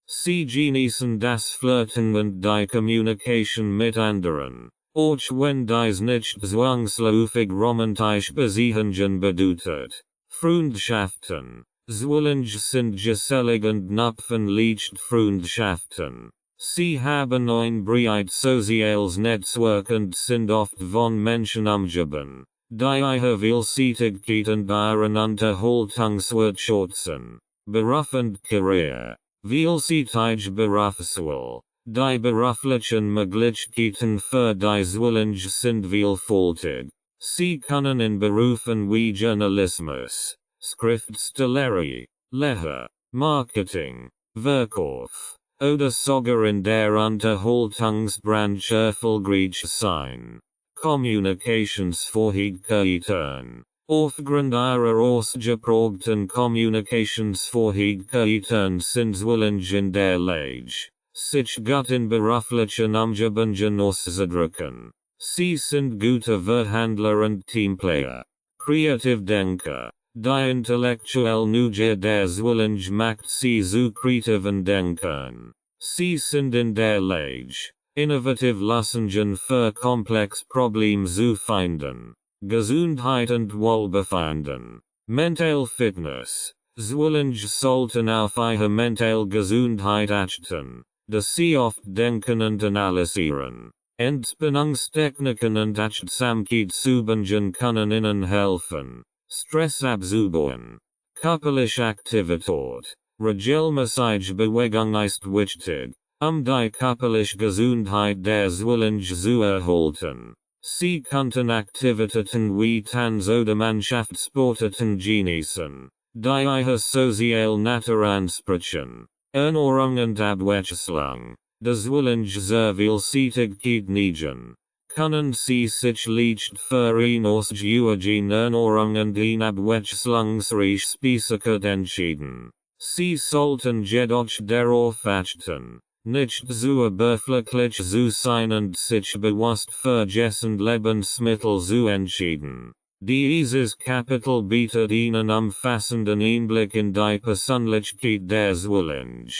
Sie genießen das Flirten und die Kommunikation mit anderen, auch wenn dies nicht zwangsläufig romantische Beziehungen bedeutet. Freundschaften. Zwillinge sind gesellig und knüpfen leicht Freundschaften. Sie haben ein breites soziales Netzwerk und sind oft von Menschen umgeben, die ihre Vielseitigkeit und ihren Unterhaltungswert schätzen. Beruf und Karriere. Vielseitige Berufswahl. Die beruflichen Möglichkeiten für die Zwillinge sind vielfältig. Sie können in Berufen wie Journalismus, Schriftstellerei, Lehre, Marketing, Verkauf, oder sogar in der Unterhaltungsbranche erfolgreich sein. Kommunikationsfähigkeiten. Aufgrund ihrer ausgeprägten Kommunikationsfähigkeiten sind Zwillinge in der Lage, sich gut in beruflichen Umgebungen auszudrücken. Sie sind gute Verhandler und Teamplayer. Kreativ Denker. Die intellektuelle Neugier der Zwillinge macht sie zu kreativen Denkern. Sie sind in der Lage, innovative Lösungen für komplexe Probleme zu finden. Gesundheit und Wohlbefinden. Mental Fitness. Zwillinge sollten auf ihre mentale Gesundheit achten, da sie oft denken und analysieren. Entspannungstechniken und Achtsamkeitsübungen können ihnen helfen, Stress abzubauen. Körperliche Aktivität. Regelmäßige Bewegung ist wichtig, die körperliche Gesundheit der Zwillinge zu erhalten. Sie könnten Aktivitäten wie Tanz oder Mannschaftssportarten genießen, die ihre soziale Natur ansprechen. Ernährung und Abwechslung. Die Zwillinge sehr Vielseitigkeit neigen, können sie sich leicht für eine ausgewogene Ernährung und eine abwechslungsreiche Speisigkeit entscheiden. Sie sollten jedoch darauf achten, nicht zu oberflächlich zu sein und sich bewusst für gesunde Lebensmittel zu entscheiden. Dieses Kapitel bietet einen umfassenden Einblick in die Persönlichkeit der Zwillinge,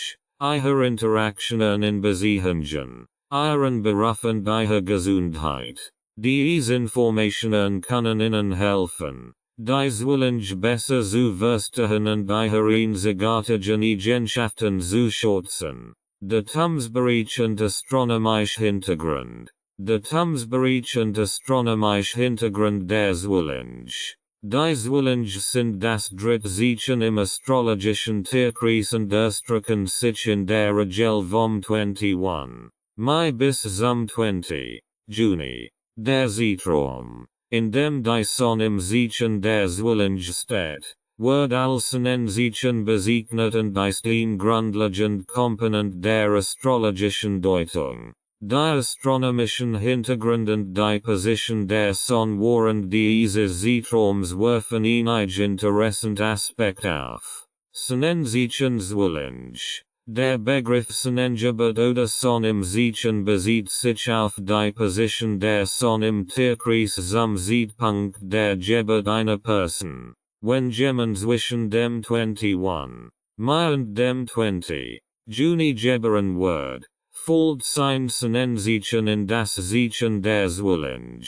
ihre Interaktionen in Beziehungen, ihren Beruf und ihre Gesundheit. Diese Informationen können Ihnen helfen, die Zwillinge besser zu verstehen und ihre einzigartigen Eigenschaften zu schätzen. Der Thumbsbereich und astronomische Hintergrund. Der Thumbsbereich und astronomische Hintergrund der Zwillinge. Die Zwillinge sind das Drittzeichen im astrologischen Tierkreis und erstrecken sich in der Regel vom 21. Mai bis zum 20. Juni. Der Zeitraum, in dem die Sonne im Zeichen der Zwillinge steht, wird als Sonnenzeichen bezeichnet und ist ein grundlegend Komponent der astrologischen Deutung. Die astronomischen Hintergrund und die Position der Sonne während dieses Zeitraums werfen einige interessant Aspekt auf. Sonnenzeichen Zwillinge. Der Begriff Sonnengeburt oder Sonne im Zeichen bezieht sich auf die Position der Sonne im Tierkreis zum Zeitpunkt der Geburt einer Person. Wenn jemand zwischen dem 21. Mai und dem 20. Juni geboren wird, fällt sein Sonnenzeichen in das Zeichen der Zwillinge.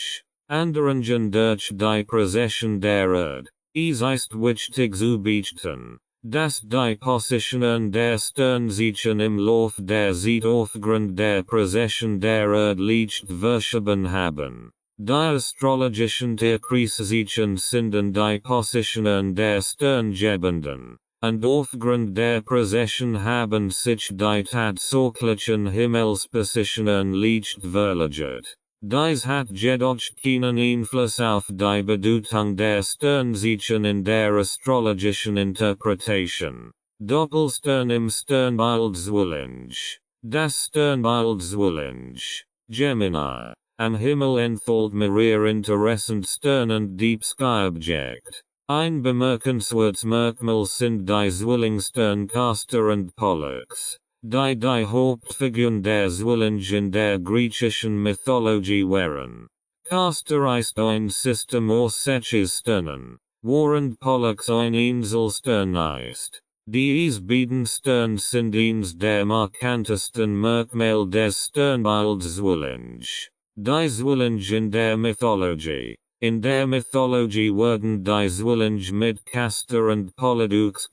Anderen durch die Präzession der Erde, es ist wichtig zu beachten, dass die Positionen der Sternzeichen im Lauf der Zeit aufgrund der Präzession der Erde leicht verschoben haben. Die astrologischen Tierkreiszeichen sind die Positionen der Sterngebenden, und aufgrund der Präzession haben sich die tatsächlichen Himmelspositionen leicht verlagert. Dies hat jedoch keinen Einfluss auf die Bedeutung der Sternzeichen in der astrologischen Interpretation. Doppelstern im Sternbild Zwillinge. Das Sternbild Zwillinge, Gemini. Am Himmel entfällt mehr interessant Stern und Deep Sky Objekt. Ein bemerkenswertes Merkmal sind die Zwillingsstern Castor und Pollux, die Hauptfiguren der Zwillinge in der griechischen Mythologie waren. Castor ist ein System aus 6 Sternen, während Pollux ein Einzelstern ist. Diese beiden Sterne sind eines der markantesten Merkmale des Sternbilds Zwillinge. Die Zwillinge in der Mythologie. In der Mythologie werden die Zwillinge mit Castor und Pollux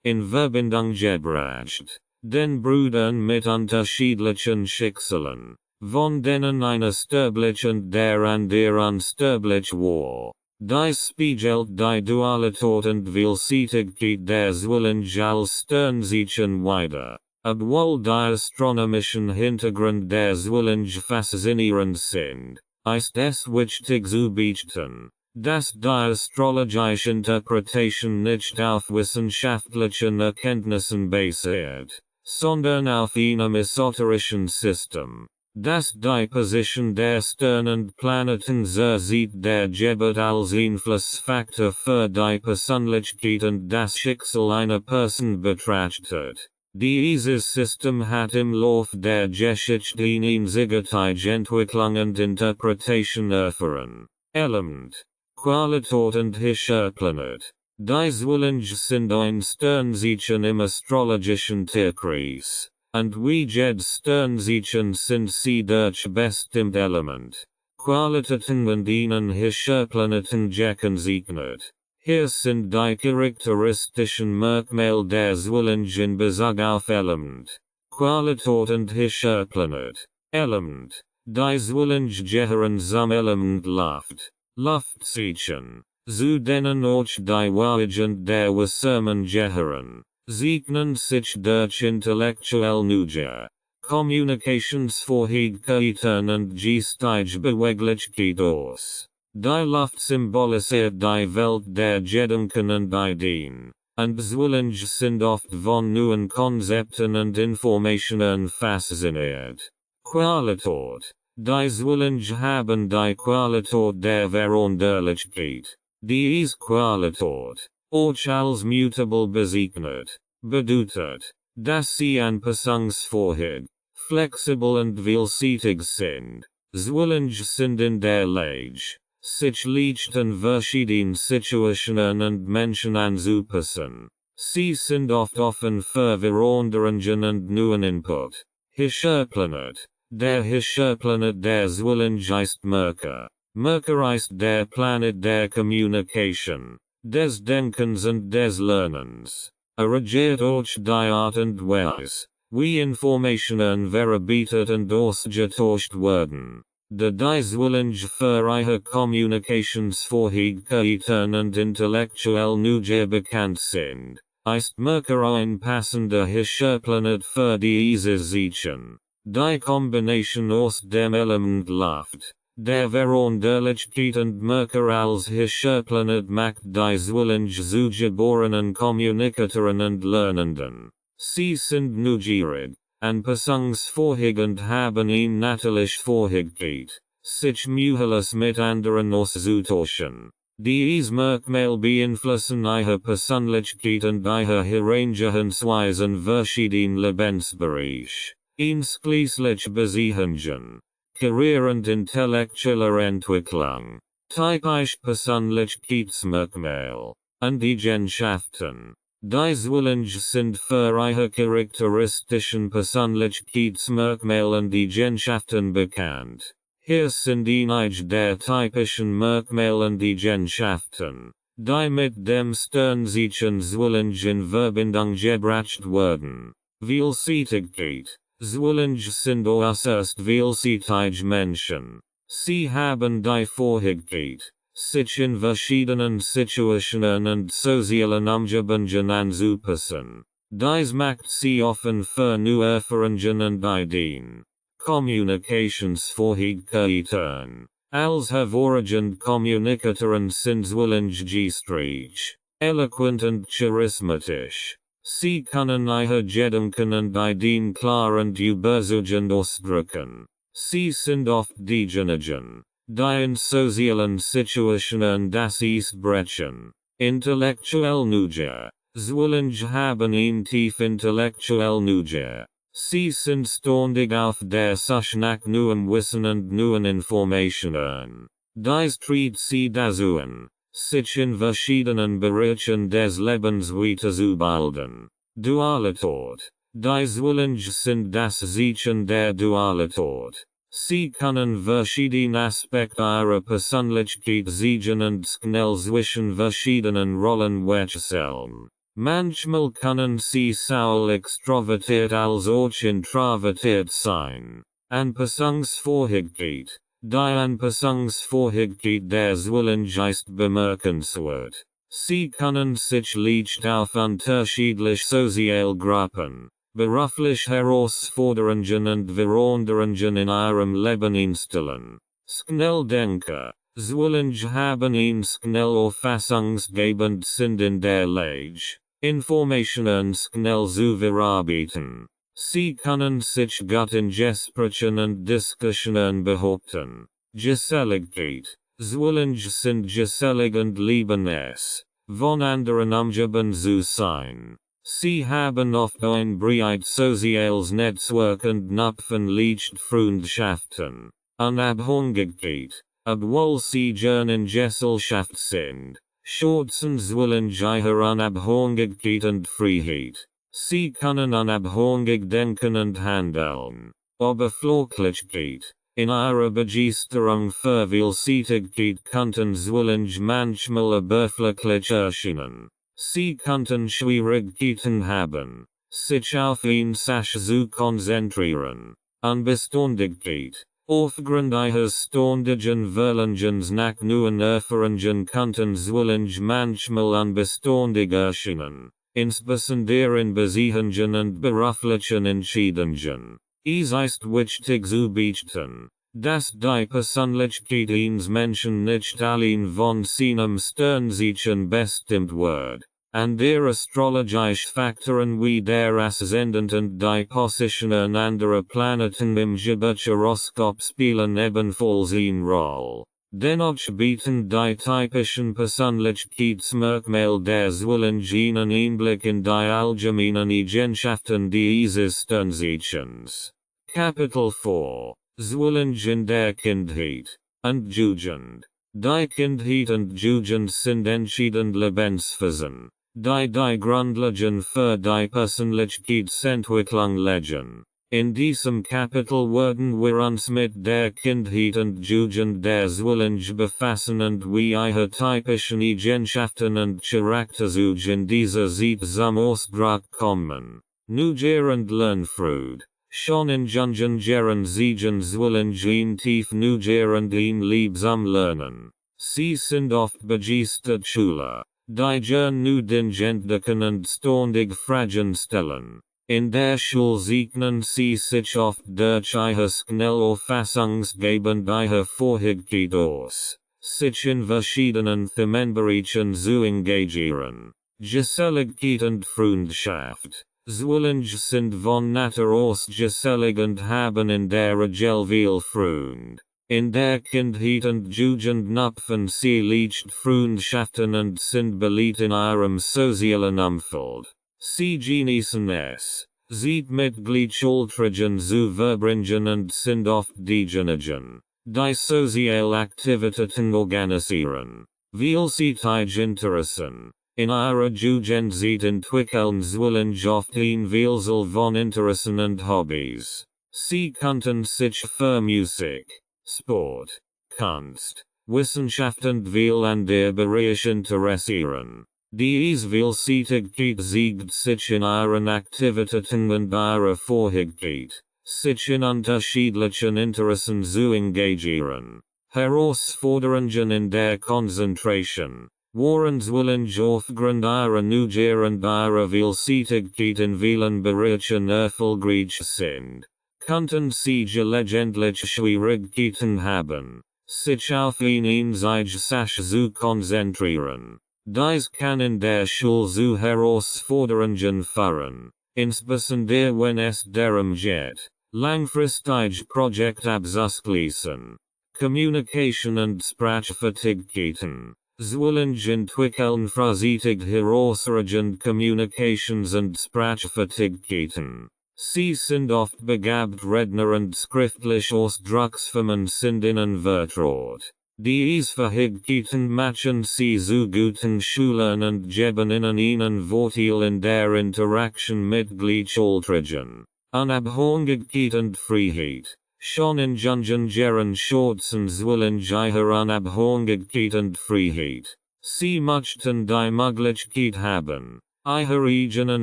in Verbindung gebracht, den Brüdern mit unterschiedlichen Schicksalen, von denen einer sterblich und der andere unsterblich war. Dies spiegelt die Dualität und Vielseitigkeit der Zwillinge als Sternzeichen wider. Obwohl die astronomischen Hintergrund der Zwillinge faszinierend sind, ist es wichtig zu beachten, dass die astrologische Interpretation nicht auf wissenschaftlichen Erkenntnissen basiert, sondern auf einem esoterischen System, das die Position der Sterne und Planeten zur Zeit der Geburt als Einflussfaktor für die Persönlichkeit und das Schicksal einer Person betrachtet. Dieses System hat im Lauf der Geschichte eine einzigartige Entwicklung und Interpretation erfahren. Element, Qualität und Hischerplanet. Die Zwillinge sind ein Sternzeichen im astrologischen Tierkreis, und wie jedes Sternzeichen sind sie durch bestimmt Element, Qualitäten und einen Hischerplaneten gekennzeichnet. Hier sind die charakteristischen Merkmale der Zwillinge in Bezug auf Element, Qualität und Hischerplanet. Element, die Zwillinge gehören zum Element Luft, Luftzeichen, zu denen auch die Wahrheit und der Wassermann gehören, zeichnen sich durch intellektuelle Neugier, Kommunikationsfähigkeiten und geistige Beweglichkeit aus. Die Luft symbolisiert die Welt der Gedanken und Ideen, und Zwillinge sind oft von neuen Konzepten und Informationen fasziniert. Qualität. Die Zwillinge haben die Qualität der Veränderlichkeit. Diese Qualität, auch als mutable bezeichnet, bedeutet, dass sie anpassungsfähig, flexibel und vielseitig sind. Zwillinge sind in der Lage, sich leicht in verschiedenen Situationen und Menschen anzupassen. Sie sind oft offen für Veränderungen und neuen Input. Hischerplanet. Der Hischerplanet der Zwillinge ist Merkur. Merkur ist der Planet der Kommunikation, des Denkens und des Lernens. Regiert auch die Art und Weise, wie Informationen verarbeitet und ausgetauscht werden. Die Zwillinge für ihre Kommunikationsfähigkeiten und intellektuell Neugier bekannt sind, ist Merker ein passender Hirschplanet für diese Zeichen. Die Kombination aus dem Element Luft, der Veränderlichkeit und Merker als Hirschplanet macht die Zwillinge zu geborenen Kommunikatoren und Lernenden. Sie sind neugierig, anpassungsfähig und haben eine natürliche Fähigkeit, sich mühelos mit anderen auszutauschen. Diese Merkmale beeinflussen ihre Persönlichkeit und ihre Herangehensweise in verschiedenen Lebensbereichen, einschließlich Beziehungen, Karriere und intellektueller Entwicklung. Typische Persönlichkeitsmerkmale und Eigenschaften. Die Zwillinge sind für ihre charakteristischen Persönlichkeitsmerkmale und Eigenschaften bekannt. Hier sind einige der typischen Merkmale und Eigenschaften, die mit dem Sternzeichen Zwillinge in Verbindung gebracht werden. Vielseitigkeit. Zwillinge sind äußerst vielseitige Menschen. Sie haben die Fähigkeit, sich in verschiedenen Situationen und sozialen Umgebungen anzupassen. Dies macht sie offen für neue Erfahrungen und Ideen. Kommunikationsfähigkeiten. Als hervorragend Kommunikatoren sind Zwillinge geistreich, eloquent und charismatisch. Sie können ihre Gedanken und Ideen klar und überzeugend ausdrücken. Sie sind oft diejenigen, die in sozialen Situationen das Eis brechen. Intellektuell Neugier. Zwillinge haben eine tief intellektuell Neugier. Sie sind ständig auf der Suche nach neuem Wissen und neuen Informationen. Dies treibt sie dazu an, sich in verschiedenen Bereichen des Lebens weiterzubilden. Dualität. Die Zwillinge sind das Zeichen der Dualität. Sie können verschiedene Aspekte ihrer Persönlichkeit sehen und schnell zwischen verschiedenen Rollen wechseln. Manchmal können sie sowohl extrovertiert als auch introvertiert sein. Anpassungsfähigkeit. Die Anpassungsfähigkeit der Zwillinge ist bemerkenswert. Sie können sich leicht auf unterschiedliche Sozialgruppen, berufliche Herausforderungen und Veränderungen in ihrem Leben einstellen. Schnelldenker. Zwillinge haben ein schnell auffassungsgebend sind in der Lage, Informationen schnell zu verarbeiten. Sie können sich gut in Gesprächen und Diskussionen behaupten. Geselligkeit. Zwillinge sind gesellig und lieben es, von anderen umgeben zu sein. Sie haben oft ein breites soziales Netzwerk und knüpfen leicht Freundschaften. Unabhängigkeit. Obwohl sie gern in Gesellschaft sind, schätzen Zwillinge ihre Unabhängigkeit und Freiheit. Sie können unabhängig denken und handeln. Oberflächlichkeit. In ihrer Begeisterung für Vielseitigkeit könnten Zwillinge manchmal oberflächlich erscheinen. Sie könnten Schwierigkeiten haben, sich auf eine Sache zu konzentrieren. Unbeständigkeit. Aufgrund ihres ständigen Verlangens nach neuen Erfahrungen könnten Zwillinge manchmal unbeständig erscheinen, insbesondere in Beziehungen und beruflichen Entscheidungen. Es ist wichtig zu beachten, dass die Persönlichkeit eines Menschen nicht allein von seinem Sternzeichen bestimmt wird. Andere astrologische Faktoren wie der Aszendent und die Positionen anderer Planeten im Geburtshoroskop spielen ebenfalls eine Rolle. Dennoch bieten die typischen Persönlichkeitsmerkmale der Zwillinge einen Einblick in die allgemeinen Eigenschaften dieses Sternzeichens. Kapitel 4. Zwillinge in der Kindheit und Jugend. Die Kindheit und Jugend sind entscheidend Lebensphasen, die Grundlagen für die Persönlichkeitsentwicklung legen. In diesem Kapitel werden wir uns mit der Kindheit und Jugend der Zwillinge befassen und wie ihre typischen Eigenschaften und Charakterzüge in dieser Zeit zum Ausdruck kommen. Neugier und Lernfreude. Schon in Jungen Geren Siegen Zwillinge tief nu Gerend Lieb lernen. Sie sind oft begeistert Schüler, die gern nu Dingentdecken und ständig Fragen stellen. In der Schule zeichnen sie sich oft durch ihre Schnellauffassungsgebend ihre Vorhigkeit aus, sich in verschiedenen Themenbereichen zu engagieren. Geselligkeit und Freundschaft. Zwillinge sind von Natur aus gesellig und haben in der Regel viel Freund. In der Kindheit und Jugend knüpfen sie leicht Freundschaften und sind beliebt in ihrem sozialen Umfeld. Sie genießen es, sich mit Gleichaltrigen zu verbringen und sind oft diejenigen, die soziale Aktivitäten organisieren. Vielseitig Interessen. In ihrer Jugendzeit entwickeln Zwillinge oft ein Vielzahl von Interessen und Hobbys. Sie könnten sich für Musik, Sport, Kunst, Wissenschaft und viel andere Bereiche interessieren. Diese Vielseitigkeit zeigt sich in ihren Aktivitäten und ihrer Vorhigkeit, sich in unterschiedlichen Interessen zu engagieren. Herausforderungen in der Konzentration. Waren Zwillinge aufgrund ihrer Neugier und ihrer Vielseitigkeit in vielen Bereichen erfolgreich sind, könnten sie gelegentlich Schwierigkeiten haben, sich auf eine einzige Sache zu konzentrieren. Dies kann in der Schule zu Herausforderungen führen, insbesondere wenn es darum geht, langfristig Projekte abzuschließen. Communication und Sprachfertigkeiten. Zwillinge entwickeln frühzeitig herausragend Communications- und Sprachfertigkeiten. Sie sind oft begabt Redner und schriftlich ausdrucksfähig sind ihnen vertraut. Diese Fähigkeiten machen sie zu guten Schülern und geben ihnen Vorteil in der Interaktion mit Gleichaltrigen. Unabhängigkeit und Freiheit. Schon in Jungen Geren schätzen Zwillinge ihre Unabhängigkeit und Freiheit. Sie möchten die Möglichkeit haben, ihre eigenen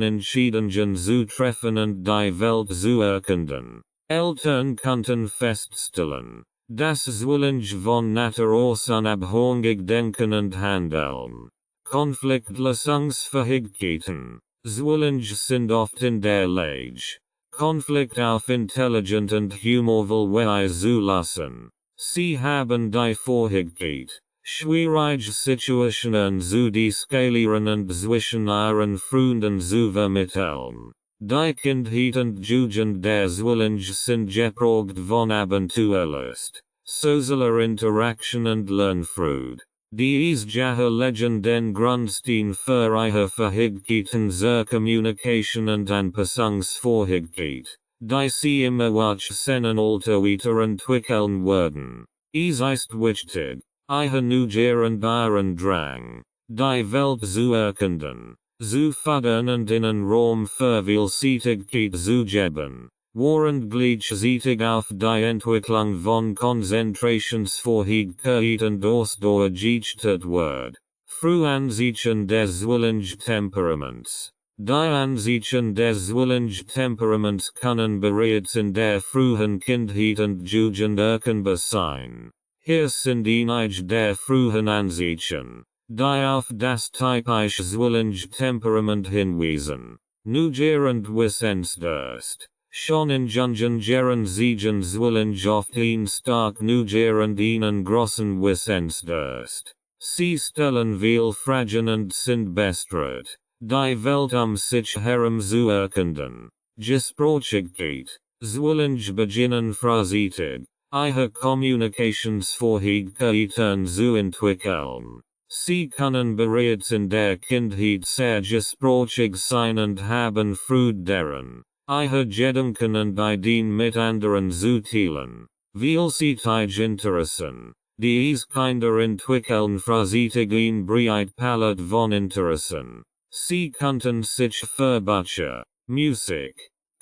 Entscheidungen zu treffen und die Welt zu erkunden. Eltern könnten feststellen, dass Zwillinge von Natur aus unabhängig denken und handeln. Konfliktlösungsfähigkeiten. Zwillinge sind oft in der Lage, Konflikt auf intelligent und humorvoll Weise zu lassen. Sie haben die Fähigkeit, schwierige Situationen zu deeskalieren und zwischen ihren Freunden zu vermitteln. Die Kindheit und Jugend der Zwillinge sind geprägt von Abenteuerlust, sozialer Interaktion und Lernfreude. Diese legen den Grundstein für ihre Fähigkeiten zur Kommunikation und Anpassungsfähigkeit, die sie im Erwachsenenalter weiterentwickeln werden. Es ist wichtig, ihre Neugier und ihren Drang, die Welt zu erkunden, zu fördern und ihnen Raum für Vielseitigkeit zu geben, während gleichzeitig auf die Entwicklung von Konzentrationsfähigkeit und Ausdauer geachtet wird. Frühansichten des Zwillinge Temperaments. Die Ansichten des Zwillinge Temperaments können bereits in der frühen Kindheit und Jugend erkennbar sein. Hier sind einige der frühen Ansichten, die auf das typische Zwillinge Temperament hinweisen. Neugier und Wissensdurst. Schon in Jungen Geren zeigen Zwillinge oft ein stark Neugier und einen großen Wissensdurst. Sie stellen viel Fragen und sind bestreut, die Welt sich herum zu erkunden. Gesprochigkeit. Zwillinge beginnen frühzeitig, ihre Kommunikationsfähigkeiten zu entwickeln. Sie können bereits in der Kindheit sehr gesprochig sein und haben Freude daran, ihre Gedanken und Ideen mit anderen zu teilen. Vielseitige Interessen. Diese Kinder entwickeln frühzeitig ein breit Palette von Interessen. Sie könnten sich für Bücher, Musik,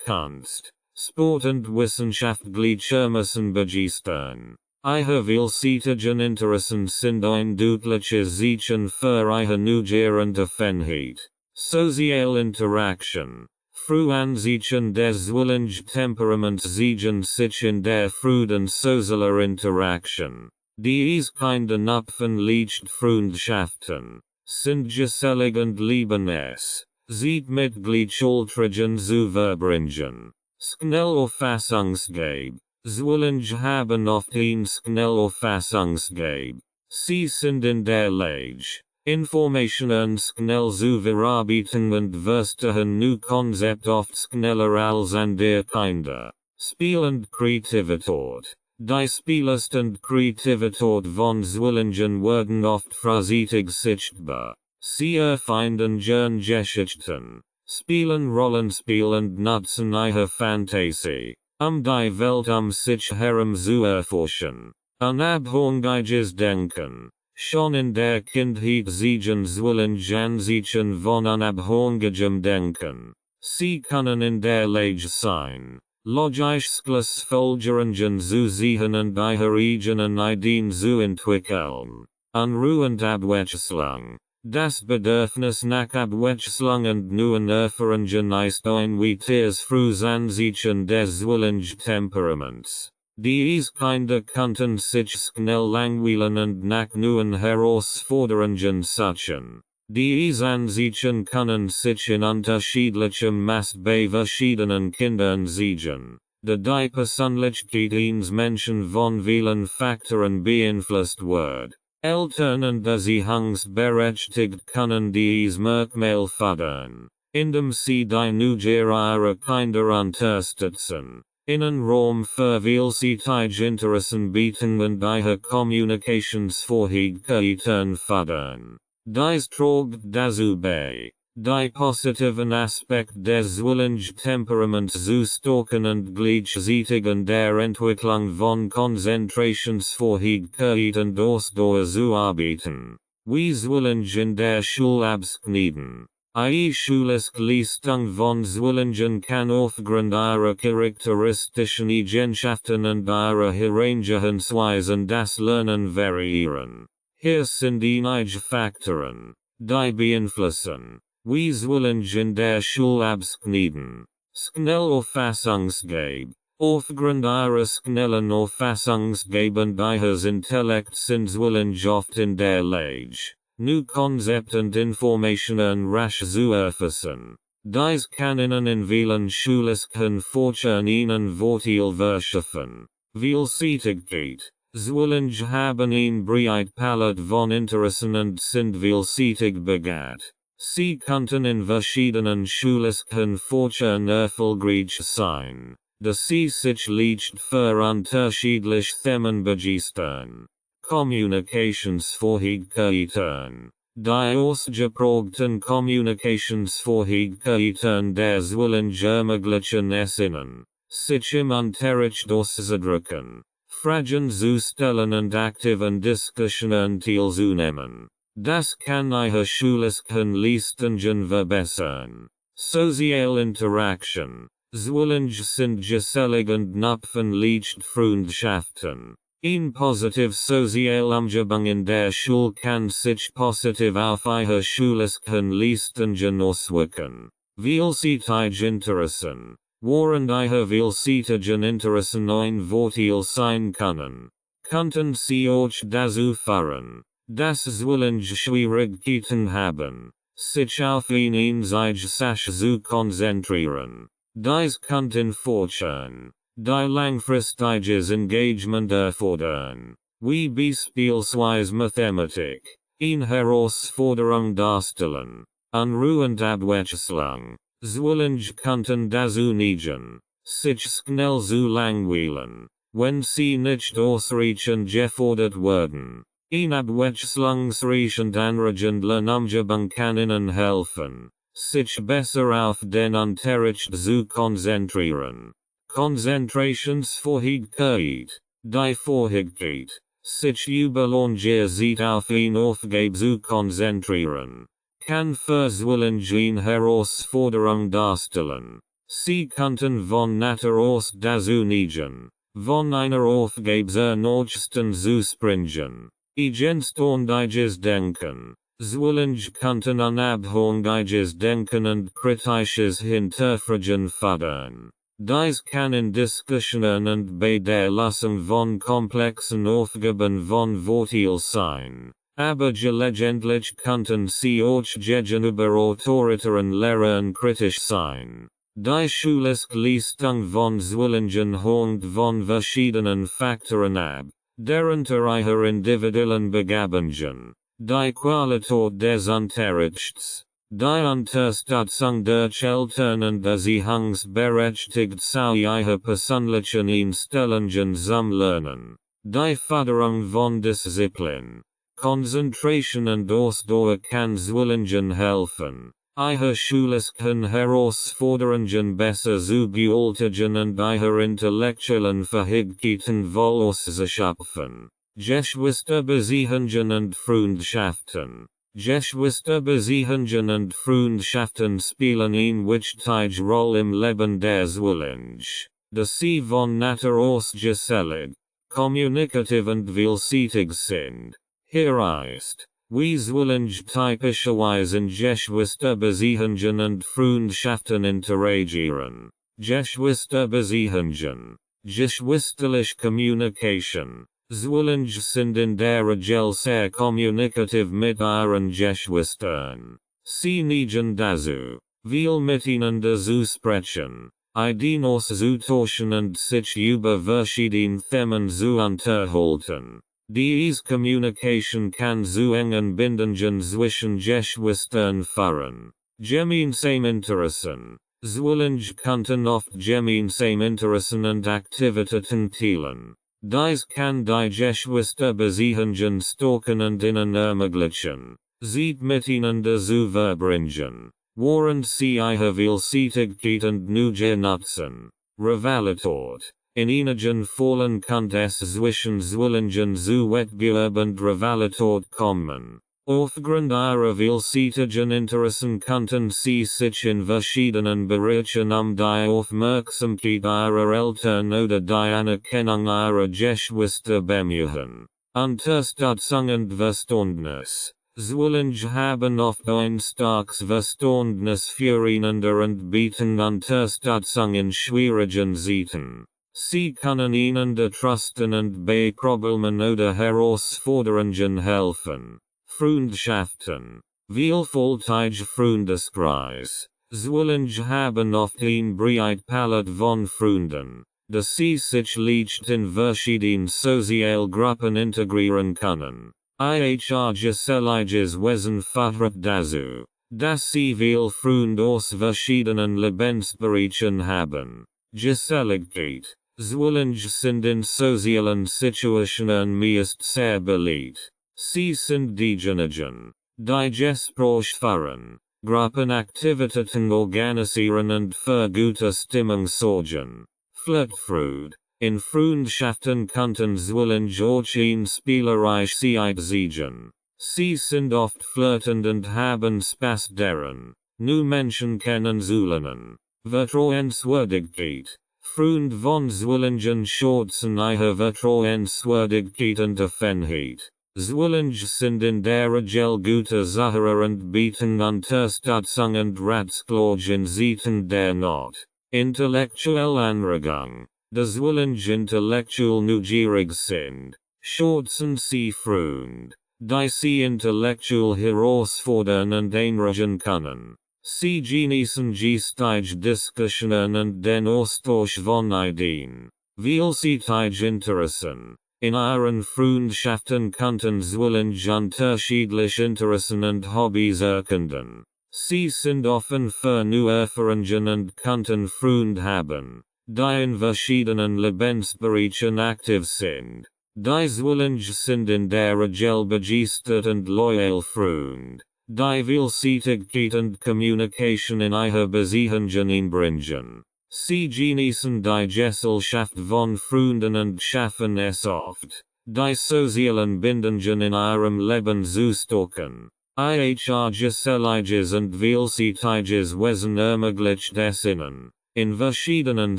Kunst, Sport und Wissenschaft gleichermaßen begeistern. Ihre vielseitigen Interessen sind ein deutliches Zeichen für ihre Neugier und Offenheit. Soziale Interaktion. Fru Ansichen des Zwillinge Temperaments siegen sich in der Fruden sozialer Interaktion. Dies keine Napfen leicht Freundschaften, sind gesellig und lieben es, sieht Mitgliedschultrigen zu verbringen. Schnell-Auffassungsgabe. Zwillinge haben oft ein Schnell-Auffassungsgabe. Sie sind in der Lage, Informationen schnell zu verarbeiten und verstehen new Konzept oft schneller als andere Kinder. Spiel und Kreativität. Die Spielest und Kreativität von Zwillingen werden oft vorsichtig sichtbar. Sie erfinden gern Geschichten, spielen Rollenspiel und nutzen ihre Fantasie, die Welt sich herum zu erforschen. Unabhängiges Denken. Schon in der Kindheit siegen Zwillinge Ansichten von unabhängigem Denken. Sie können in der Lage sein, logisch Schlussfolgerungen zu ziehen und ihre eigenen Ideen zu entwickeln. Unruhend Abwechslung. Das Bedürfnis nach Abwechslung und neuen Erfahrungen ist ein weiteres Ansichten des Zwillinge Temperaments. Dies Kinder könnten sich schnell langweilen und nach neuen Herausforderungen suchen. Diese Ansichten können sich in unterschiedlichem Maß bei verschiedenen Kindern zeigen, da die Persönlichkeit eines Menschen von vielen Faktoren beeinflusst wird. Eltern und Erziehungsberechtigte können dies Merkmal fördern, indem sie die Neugier ihrer Kinder unterstützen. Raum für vielseitige Interessen bieten und ihre Kommunikationsfähigkeiten fördern. Dies trägt dazu bei, die positiven Aspekte des Zwillinge Temperaments zu stärken und gleichzeitig an der Entwicklung von Konzentrationsfähigkeit und Ausdauer zu arbeiten. Wie Zwillinge in der Schule abschneiden. Die schulische Leistung von Zwillingen kann aufgrund ihrer charakteristischen Eigenschaften und ihrer Herangehensweisen das Lernen variieren. Hier sind einige Faktoren, die beeinflussen, wie Zwillinge in der Schule abschneiden. Schnellauffassungsgabe. Aufgrund ihrer schnellen Auffassungsgabe und ihres Intellekts sind Zwillinge oft in der Lage, new Konzepte und Informationen rasch zu erfassen. Dies kann ihnen in vielen schulischen Fächern einen Vorteil verschaffen. Vielseitigkeit. Zwillinge haben ein breit Palette von Interessen und sind vielseitig begabt. Sie könnten in verschiedenen schulischen Fächern erfolgreich sein, da sie sich leicht für unterschiedliche Themen begeistern. Kommunikationsfähigkeiten. Die ausgeprägten Kommunikationsfähigkeiten der Zwillinge ermöglichen es ihnen, sich im Unterricht auszudrücken, Fragen zu stellen und aktiven Diskussionen teilzunehmen. Das kann ihre schulischen Leistungen verbessern. Soziale Interaktion. Zwillinge sind gesellig und knüpfen leicht Freundschaften. Ein positiv Sozialumgebung in der Schule kann sich positiv auf ihre schulischen Leistungen auswirken. Vielseitige Interessen. Während ihre vielseitigen Interessen ein Vorteil sein können, könnten sie auch dazu führen, dass Zwillinge Schwierigkeiten haben, sich auf ein einzige Sache zu konzentrieren. Dies könnten Fächern, die langfristiges Engagement erfordern, wie beispielsweise Mathematik, eine Herausforderung darstellen. Unruhend Abwechslung. Zwillinge könnten dazu neigen, sich schnell zu langweilen, wenn sie nicht ausreichend gefordert werden. Ein abwechslungsreich und anregender Umgebung kann ihnen helfen, sich besser auf den Unterricht zu konzentrieren. Konzentrationsfähigkeit. Die Fähigkeit, sich über lange Zeit auf eine Aufgabe zu konzentrieren, kann für Zwillinge eine Herausforderung darstellen. Sie könnten von Natur aus dazu neigen, von einer Aufgabe zur nächsten zu springen. Eigenständiges Denken. Zwillinge könnten unabhängiges Denken und kritisches Hinterfragen fördern. Dies kann in Diskussionen und bei der Lösung von komplexen Aufgaben von Vorteil sein. Aber gelegentlich könnten sie auch gegenüber autoritären Lehrern kritisch sein. Die schulische Leistung von Zwillingen hängt von verschiedenen Faktoren ab, darunter ihre individuellen Begabungen, die Qualität des Unterrichts, die Unterstützung durch Eltern und Erziehungsberechtigte zu ihrer persönlichen Einstellungen zum Lernen, die Förderung von Disziplin, Konzentration und Ausdauer kann Zwillingen helfen, ihre schulischen Herausforderungen besser zu bewältigen und ihre intellektuellen Fähigkeiten voll auszuschöpfen. Geschwisterbeziehungen und Freundschaften. Geschwisterbeziehungen und Freundschaften spielen eine wichtige Rolle im Leben der Zwillinge, da sie von Natur aus gesellig, kommunikativ und vielseitig sind. Hier ist, wie Zwillinge typischerweise in Geschwisterbeziehungen und Freundschaften interagieren. Geschwisterbeziehungen. Geschwisterliche Kommunikation. Zwillinge sind in der Regel sehr kommunikativ mit ihren Geschwistern. Sie neigen dazu, viel miteinander zu sprechen, Ideen auszutauschen und sich über verschiedene Themen zu unterhalten. Diese Kommunikation kann zu engen Bindungen zwischen Geschwistern führen. Gemeinsame Interessen. Zwillinge könnten oft gemeinsame Interessen und Aktivitäten teilen. Dies kann die Geschwisterbeziehungen stärken und ihnen ermöglichen, sie miteinander zu verbringen, während sie ihre Vielseitigkeit und Neugier nutzen. Rivalität. In einigen Fällen kann es zwischen Zwillingen zu Wettbewerb und Rivalität kommen. Aufgrund ihrer vielseitigen Interessen könnten sie sich in verschiedenen Bereichen die Aufmerksamkeit ihrer Eltern oder die Anerkennung ihrer Geschwister bemühen. Unterstützung und Verständnis. Zwillinge haben oft ein starkes Verständnis füreinander und bieten Unterstützung in schwierigen Zeiten. Sie können einander trusten und bei Problemen oder Herausforderungen helfen. Freundschaften. Vielfältige Freundeskreis. Zwillinge haben oft ein breit Palette von Freunden, da sie sich leicht in verschiedene Sozialgruppen integrieren können. Ihr geselliges Wesen fördert dazu, dass sie viel Freunde aus verschiedenen Lebensbereichen haben. Geselligkeit. Zwillinge sind in sozialen Situationen meist sehr beliebt. Sie sind diejenigen, die Gespräche führen, Gruppenaktivitäten organisieren und für gute Stimmung sorgen. Flirtfreude. In Freundschaften könnten Zwillinge auch ein spielereich sein. Sie sind oft flirtend und haben Spaß daran, neue Menschen kennenzulernen. Vertrauenswürdigkeit. Freund von Zwillingen schätzen ihre Vertrauenswürdigkeit und Offenheit. Zwillinge sind in der Regel gute Zuhörer und bieten Unterstützung und Ratschläge in Zeiten der Not. Intellektuelle Anregung. Da Zwillinge intellektuell neugierig sind, schätzen sie Freund, die sie intellektuell herausfordern und einregen können. Sie genießen geistige Diskussionen und den Austausch von Ideen. Vielseitige Interessen. In ihren Freundschaften könnten Zwillinge unterschiedliche Interessen und Hobbys erkunden. Sie sind offen für neue Erfahrungen und könnten Freunde haben, die in verschiedenen Lebensbereichen aktiv sind. Die Zwillinge sind in der Regel begeistert und loyal Freund, die Vielseitigkeit und Kommunikation in ihre Beziehungen einbringen. Sie genießen die Gesellschaft von Freunden und schaffen es oft, die sozialen Bindungen in ihrem Leben zu stärken. Ihr geselliges und vielseitiges Wesen ermöglicht es ihnen, in verschiedenen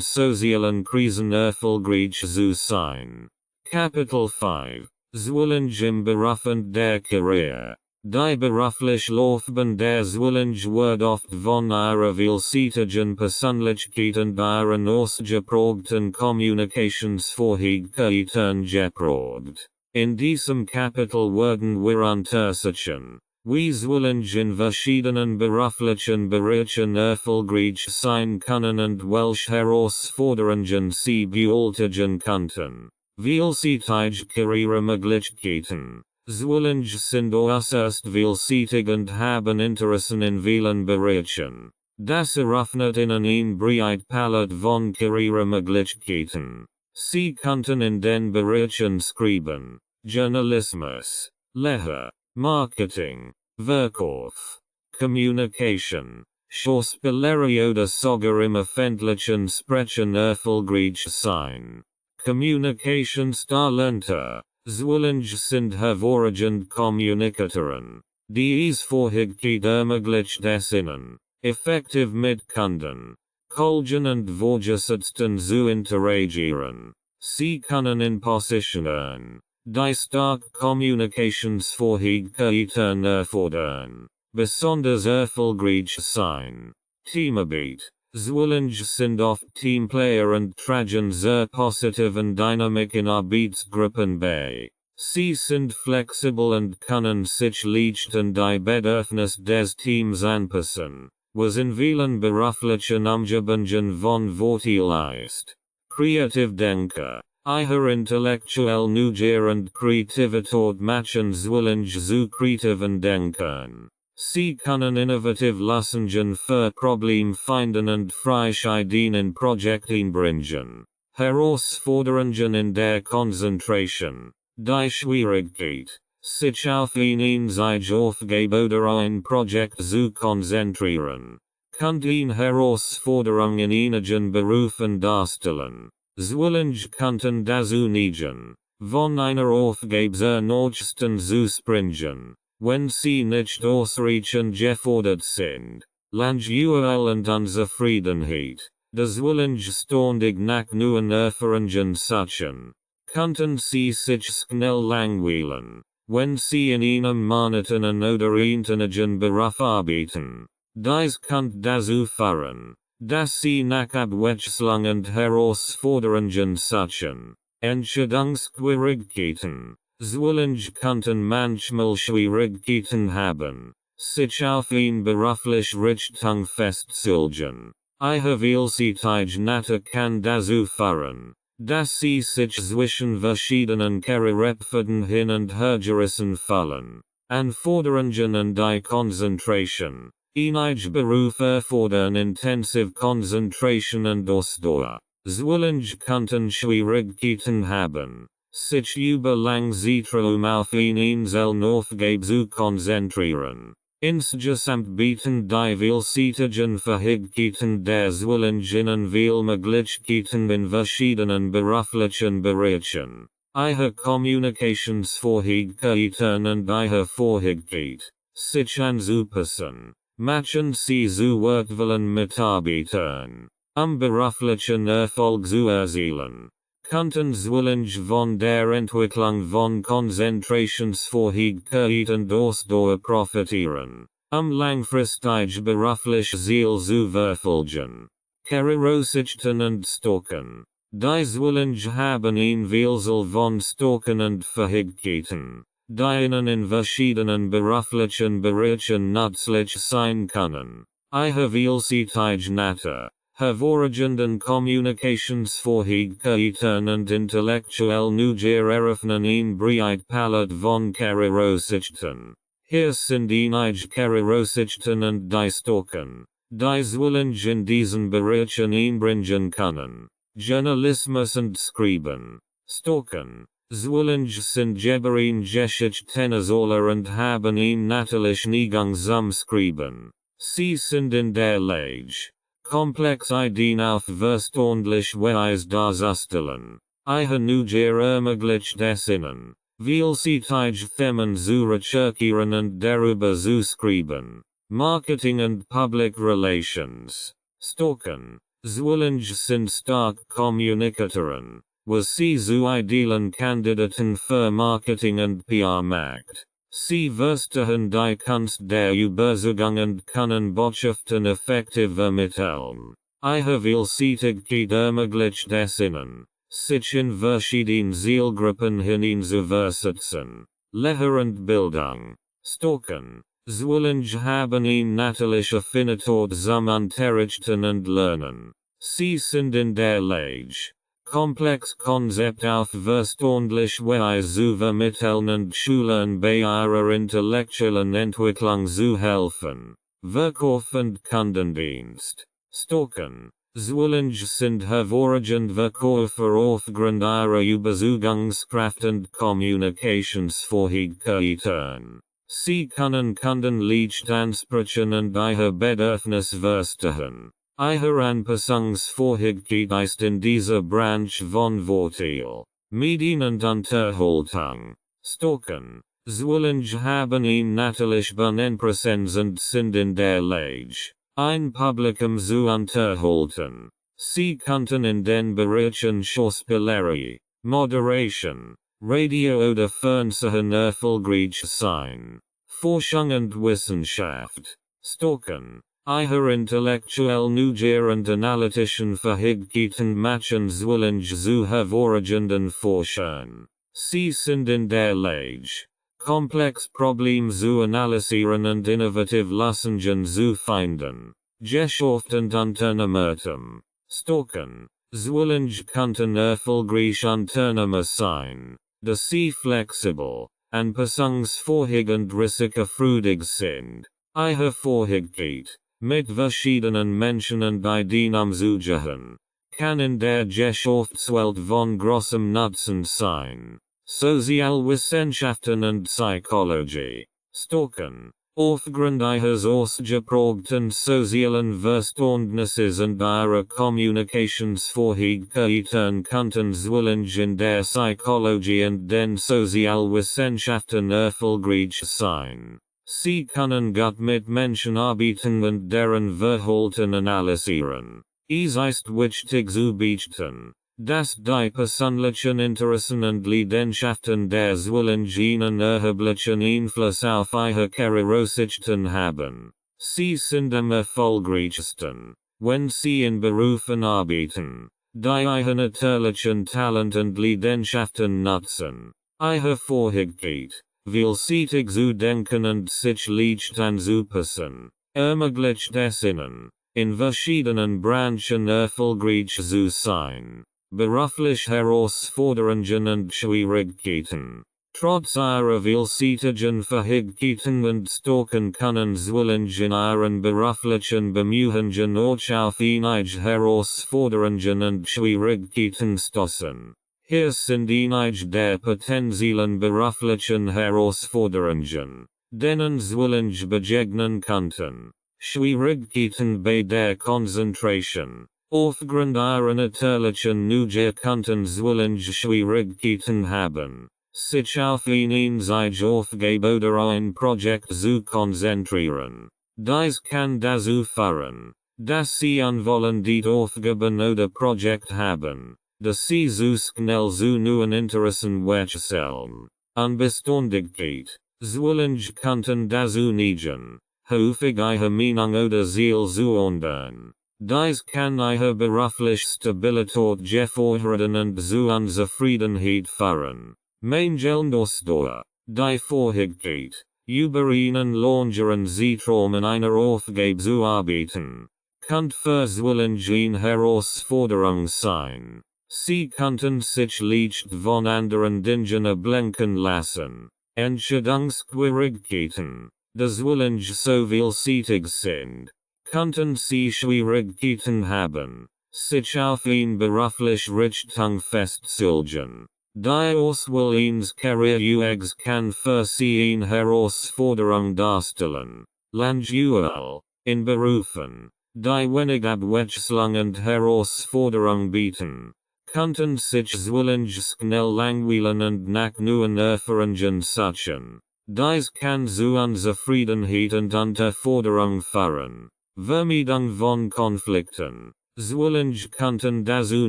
sozialen Krisen erfolgreich zu sein. Kapitel 5. Zwillinge im Beruf und der Karriere. Die beruflich Laufbahn der Zwillinge wird oft von ihrer vielseitigen Persönlichkeit ihren ausgeprägten Kommunikationsfähigkeiten geprägt. In diesem Kapitel werden wir untersuchen, wie Zwillinge in verschiedenen beruflichen Bereichen erfolgreich sein können und welche Herausforderungen sie bewältigen könnten. Vielseitige Karrieremöglichkeiten. Zwillinge sind äußerst vielseitig und haben Interessen in vielen Bereichen. Das eröffnet ihnen ein breit Palette von Karrieremöglichkeiten. Sie könnten in den Bereichen schreiben, Journalismus, Lehre, Marketing, Verkauf, Communication, Schauspielerei oder sogar im öffentlichen Sprechen erfolgreich sein. Kommunikationstalente. Zwillinge sind hervorragend Kommunikatoren. Dies Fähigkeit ermöglicht es ihnen, effektiv mit Kunden, Kollegen und Vorgesetzten zu interagieren. Sie können in Positionen, die stark Kommunikationsfähigkeiten erfordern, besonders erfolgreich sein. Teamarbeit. Zwillinge sind oft Teamplayer und tragen sehr positiven Dynamik in Arbeitsgruppen bei. Sie sind flexibel und können sich leicht an die Bedürfnisse des Teams anpassen, was in vielen beruflichen Umgebungen von Vorteil ist. Kreativ Denker. Ihre intellektuelle Neugier und Kreativität machen Zwillinge zu kreativen Denkern. Sie können innovativ Lösungen für Probleme finden und frische Ideen in Projekten bringen. Herausforderungen in der Konzentration. Die Schwierigkeit, sich auf eine einzige Aufgabe oder ein Projekt zu konzentrieren, kann eine Herausforderung in einigen Berufen darstellen. Zwillinge könnten dazu neigen, von einer Aufgabe sehr nächsten zu springen, wenn sie nicht ausreichend gefordert sind. Langeweile und Unzufriedenheit. Das Zwillinge ständig nach neuen Erfahrungen suchen, könnten sie sich schnell langweilen, wenn sie in einem monotonen oder eintönigen Beruf arbeiten. Dies könnte dazu führen, dass sie nach Abwechslung und Herausforderungen suchen. Entscheidungsschwierigkeiten. Zwillinge könnten manchmal Schwierigkeiten haben, sich auf eine berufliche Richtung festzulegen. Ihre vielseitige Natur kann dazu führen, dass sie sich zwischen verschiedenen Karrierepfaden hin und her gerissen fühlen. Anforderungen an die Konzentration. Einige Berufe erfordern intensive Konzentration und Ausdauer. Zwillinge könnten Schwierigkeiten haben, sich über lange Zeitraum auf eine einzelne Aufgabe zu konzentrieren. Insgesamt bieten die vielseitigen Fähigkeiten der Zwillinge ihnen viele Möglichkeiten in verschiedenen beruflichen Bereichen. Ihre Kommunikationsfähigkeiten und ihre Fähigkeit, sich anzupassen, machen sie zu wertvollen Mitarbeitern. Beruflichen Erfolg zu erzielen, könnten Zwillinge von der Entwicklung von Konzentrationsfähigkeit und Ausdauer profitieren, langfristig berufliche Ziele zu verfolgen. Karriereaussichten und Stärken. Die Zwillinge haben eine Vielzahl von Stärken und Fähigkeiten, die ihnen in verschiedenen beruflichen Bereichen nützlich sein können. Ihre vielseitige Natur, hervorragenden Kommunikationsfähigkeiten und intellektuelle Neugier eröffnen ein breit Palette von Karriereaussichten. Hier sind einige Karriereaussichten und die Stärken, die Zwillinge in diesen Bereichen einbringen können. Journalismus und Schreiben. Stärken. Zwillinge sind Geberin Geschichtenoerzähler und haben einen natürlichen Eingang zum Schreiben. Sie sind in der Lage, komplex Ideen auf verständliche Weise darzustellen. Ihre Neugier ermöglicht es ihnen, vielseitige Themen zu recherchieren und darüber zu schreiben. Marketing und Public Relations. Stärken. Zwillinge sind stark Kommunikatoren, was sie zu idealen Kandidaten für Marketing und PR macht. Sie verstehen die Kunst der Überzeugung und können Botschaften effektiv vermitteln. Ihre Vielseitigkeit ermöglicht es ihnen, sich in verschiedenen Zielgruppen hineinzuversetzen. Lehre und Bildung. Stocken. Zwillinge haben eine natürliche Affinität zum Unterrichten und Lernen. Sie sind in der Lage, komplex Konzept auf verständliche Weise zu vermitteln und Schülern bei ihrer intellektuellen Entwicklung zu helfen. Verkauf und Kundendienst. Stocken. Zwillinge sind hervorragend Verkäufer aufgrund ihrer Überzeugungskraft und Kommunikationsfähigkeiten. Sie können Kunden leicht ansprechen und ihre Bedürfnisse verstehen. Ihre Anpassungsfähigkeit ist in dieser Branche von Vorteil. Medien und Unterhaltung. Stocken. Zwillinge haben ein natürliches Interesse und sind in der Lage, ein Publikum zu unterhalten. Sie könnten in den Bereichen Schauspielerei, Moderation, Radio oder Fernsehen erfolgreich sein. Forschung und Wissenschaft. Stocken. Ihre intellektuell Neugier und analytischen Fähigkeiten machen Zwillinge zu hervorragenden Forschern. Sie sind in der Lage, komplex Probleme zu analysieren und innovative Lösungen zu finden. Geschäft und Unternehmertum. Stocken. Zwillinge könnten erfolgreich Unternehmer sein, da sie flexibel, anpassungsfähig und risikofreudig sind. Ihre Fähigkeit, mit verschiedenen Menschen und Ideen umzugehen, kann in der Geschäftswelt von großem Nutzen sein. Sozialwissenschaften und Psychologie. Stocken. Aufgrund ihres ausgeprägten sozialen Verständnisses und ihrer Kommunikationsfähigkeiten könnten Zwillinge in der Psychologie und den Sozialwissenschaften erfolgreich sein. Sie können gut mit Menschen arbeiten und deren Verhalten analysieren. Es ist wichtig zu beachten, dass die persönlichen Interessen und Leidenschaften der Zwillinge einen erheblichen Einfluss auf ihre Karrieresichten haben. Sie sind am erfolgreichsten, wenn sie in Berufen arbeiten, die ihre natürlichen Talent und Leidenschaften nutzen. Ihre Fähigkeit, vielseitig zu denken und sich leicht anzupassen, ermöglicht es ihnen, in verschiedenen Branchen erfolgreich zu sein. Beruflich Herausforderungen und Schwierigkeiten. Trotz ihrer vielseitigen Fähigkeiten und Stärken können Zwillinge in ihren beruflichen Bemühungen auch auf einige Herausforderungen und Schwierigkeiten stoßen. Hier sind einige der potenziellen beruflichen Herausforderungen, denen Zwillinge begegnen könnten. Schwierigkeiten bei der Konzentration. Aufgrund ihrer natürlichen Neugier könnten Zwillinge Schwierigkeiten haben, sich auf eine einzige Aufgabe oder ein Projekt zu konzentrieren. Dies kann dazu führen, dass sie unvollendet Aufgaben oder Projekt haben, dass sie zu schnell zu neuen Interessen wechseln. Unbeständigkeit. Zwillinge könnten dazu neigen, häufig ihre Meinung oder Ziel zu ändern. Dies kann ihre berufliche Stabilität gefährden und zu Unzufriedenheit führen. Mangelndes Dauer. Die Fähigkeit, über einen längeren Zeitraum an einer Aufgabe zu arbeiten, könnte für Zwillinge eine Herausforderung sein. Sie könnten sich leicht von anderen Dingen ablenken lassen. Entscheidungsschwierigkeiten. Da Zwillinge so vielseitig sind, könnten sie Schwierigkeiten haben, sich auf eine berufliche Richtung festzulegen. Die Auswahl eines Karrierewegs kann für sie eine Herausforderung darstellen. Langual, in Berufen, die wenig Abwechslung und Herausforderung bieten, könnten sich Zwillinge schnell langweilen und nach neuen Erfahrungen suchen. Dies kann zu Unzufriedenheit und Unterforderung führen. Vermeidung von Konflikten. Zwillinge könnten dazu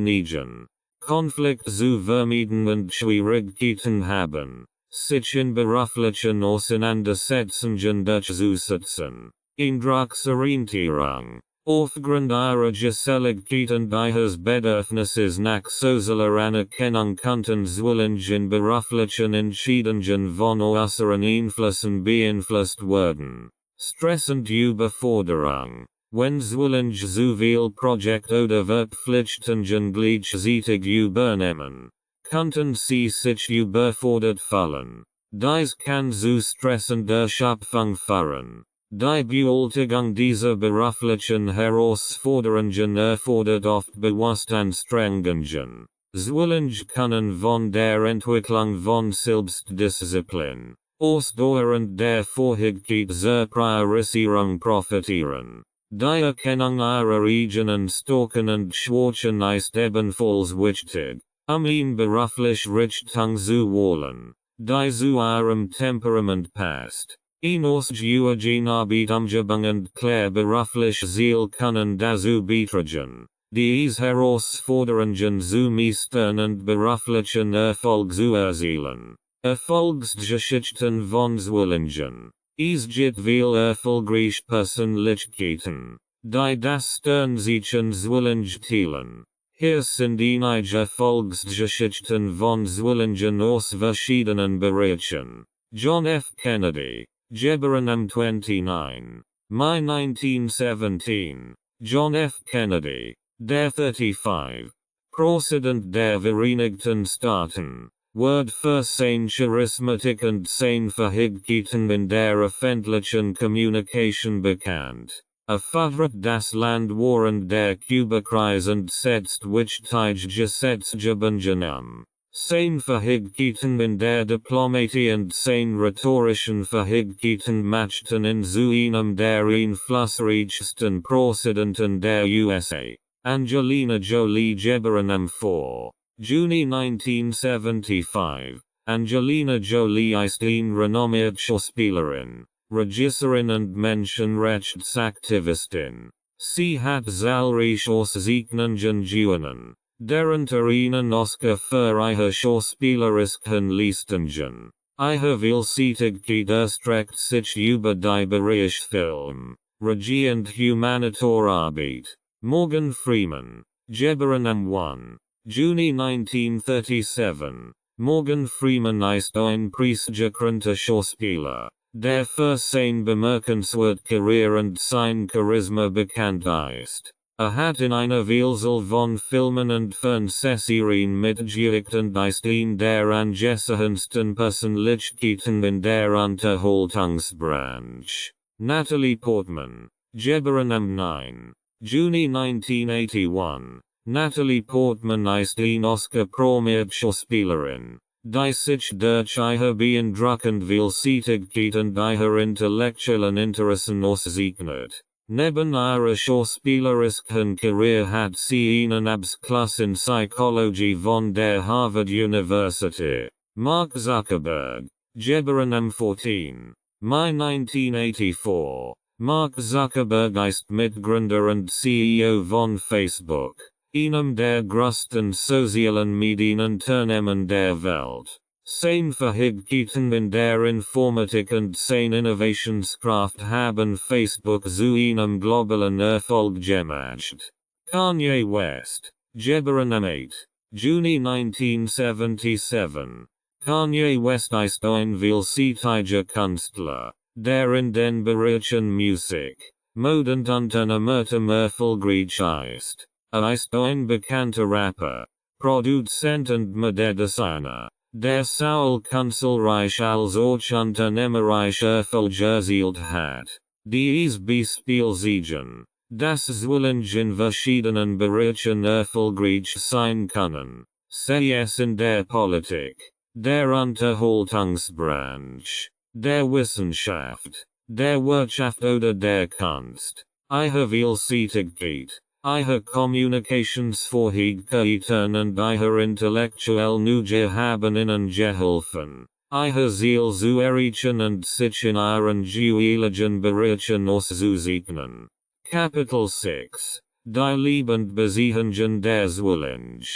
neigen, Konflikt zu vermeiden und Schwierigkeiten haben, sich in beruflichen Auseinandersetzungen durchzusetzen. In Drucksorientierung. Aufgrund ihrer Geselligkeiten ihres Bedürfnisses nach sozialer Anerkennung konnten Zwillinge in beruflichen Entscheidungen von äußeren Einflüssen beeinflusst werden. Stress und Überforderung. Wenn Zwillinge zu viel Projekt oder Verpflichtungen gleichzeitig übernehmen, konnten sie sich überfordert fühlen. Dies kann zu Stress und Erschöpfung führen. Die Bewältigung dieser beruflichen Herausforderungen erfordert oft bewusste Anstrengungen. Zwillinge können von der Entwicklung von Selbstdisziplin, Ausdauer und der Fähigkeit zur Priorisierung profitieren. Die Erkennung ihrer eigenen Stärken und Schwächen ist ebenfalls wichtig, in beruflich Richtung zu wählen, die zu ihrem Temperament passt. In ausgewogener Arbeitumgebung und klar beruflich Ziel können dazu beitragen, diese Herausforderungen zu meistern und beruflichen Erfolg zu erzielen. Erfolgsgeschichten von Zwillingen. Es gibt viel erfolgreiche Persönlichkeiten, die das Sternzeichen Zwillinge teilen. Hier sind einige Erfolgsgeschichten von Zwillingen aus verschiedenen Bereichen. John F. Kennedy, geboren am 29. Mai 1917. John F. Kennedy, der 35. Präsident der Vereinigten Staaten, wird für seine Charismatik und seine Fähigkeiten in der öffentlichen Kommunikation bekannt. Vertritt das Land während der Kubakrise und setzt wichtige Gesetzgebungen. Seine Fähigkeiten in der Diplomatie und seine rhetorischen Fähigkeiten machten ihn zu einem der einflussreichsten Präsidenten der USA. Angelina Jolie, geboren am 4. Juni 1975. Angelina Jolie ist eine renommierte Schauspielerin, Regisseurin und Menschenrechtsaktivistin. Sie hat zahlreiche Auszeichnungen gewonnen, darunter einen Oscar für ihre schauspielerischen Leistungen. Ihre Vielseitigkeit erstreckt sich über die Bereiche Film, Regie und Humanitararbeit. Morgan Freeman, geboren am 1. Juni 1937. Morgan Freeman ist ein preisgekrönter Schauspieler, der für seine bemerkenswerte Karriere und sein Charisma bekannt ist. Hat in einer Vielzahl von Filmen und Fernsehserien mitgewirkt und ist eine der angesehensten Persönlichkeiten in der Unterhaltungsbranche. Natalie Portman, geboren am 9. Juni 1981. Natalie Portman ist eine Oscar-prämierte Schauspielerin, die sich durch ihre beeindruckende Vielseitigkeit und ihre intellektuellen Interessen auszeichnet. Neben ihrer schauspielerischen Karriere hat sie einen Abschluss in Psychologie von der Harvard University. Mark Zuckerberg, geboren am 14. Mai 1984. Mark Zuckerberg ist Mitgründer und CEO von Facebook, einem der größten sozialen Medienunternehmen der Welt. Seine Fähigkeiten in der Informatik und seine Innovationskraft haben Facebook zu einem globalen Erfolg gemacht. Kanye West, geboren am 8. Juni 1977. Kanye West ist ein vielseitiger Künstler, der in den Bereichen Musik, Mode und Unternehmertum erfolgreich ist. Ist ein bekannter Rapper, Produzent und Modedesigner, der zahlreiche als auch unternehmerische Erfolge erzielt hat. Dies bespielt, dass Zwillinge in verschiedenen Bereichen erfolgreich sein können, sei es in der Politik, der Unterhaltungsbranche, der Wissenschaft, der Wirtschaft oder der Kunst. Ihre Vielseitigkeit, ihre Kommunikationsfähigkeiten und ihre intellektuelle Neugier haben ihnen geholfen, ihr Ziel zu erreichen und sich in ihren jeweiligen Bereichen auszuzeichnen. Kapitel 6. Die Lebensbeziehungen der Zwillinge.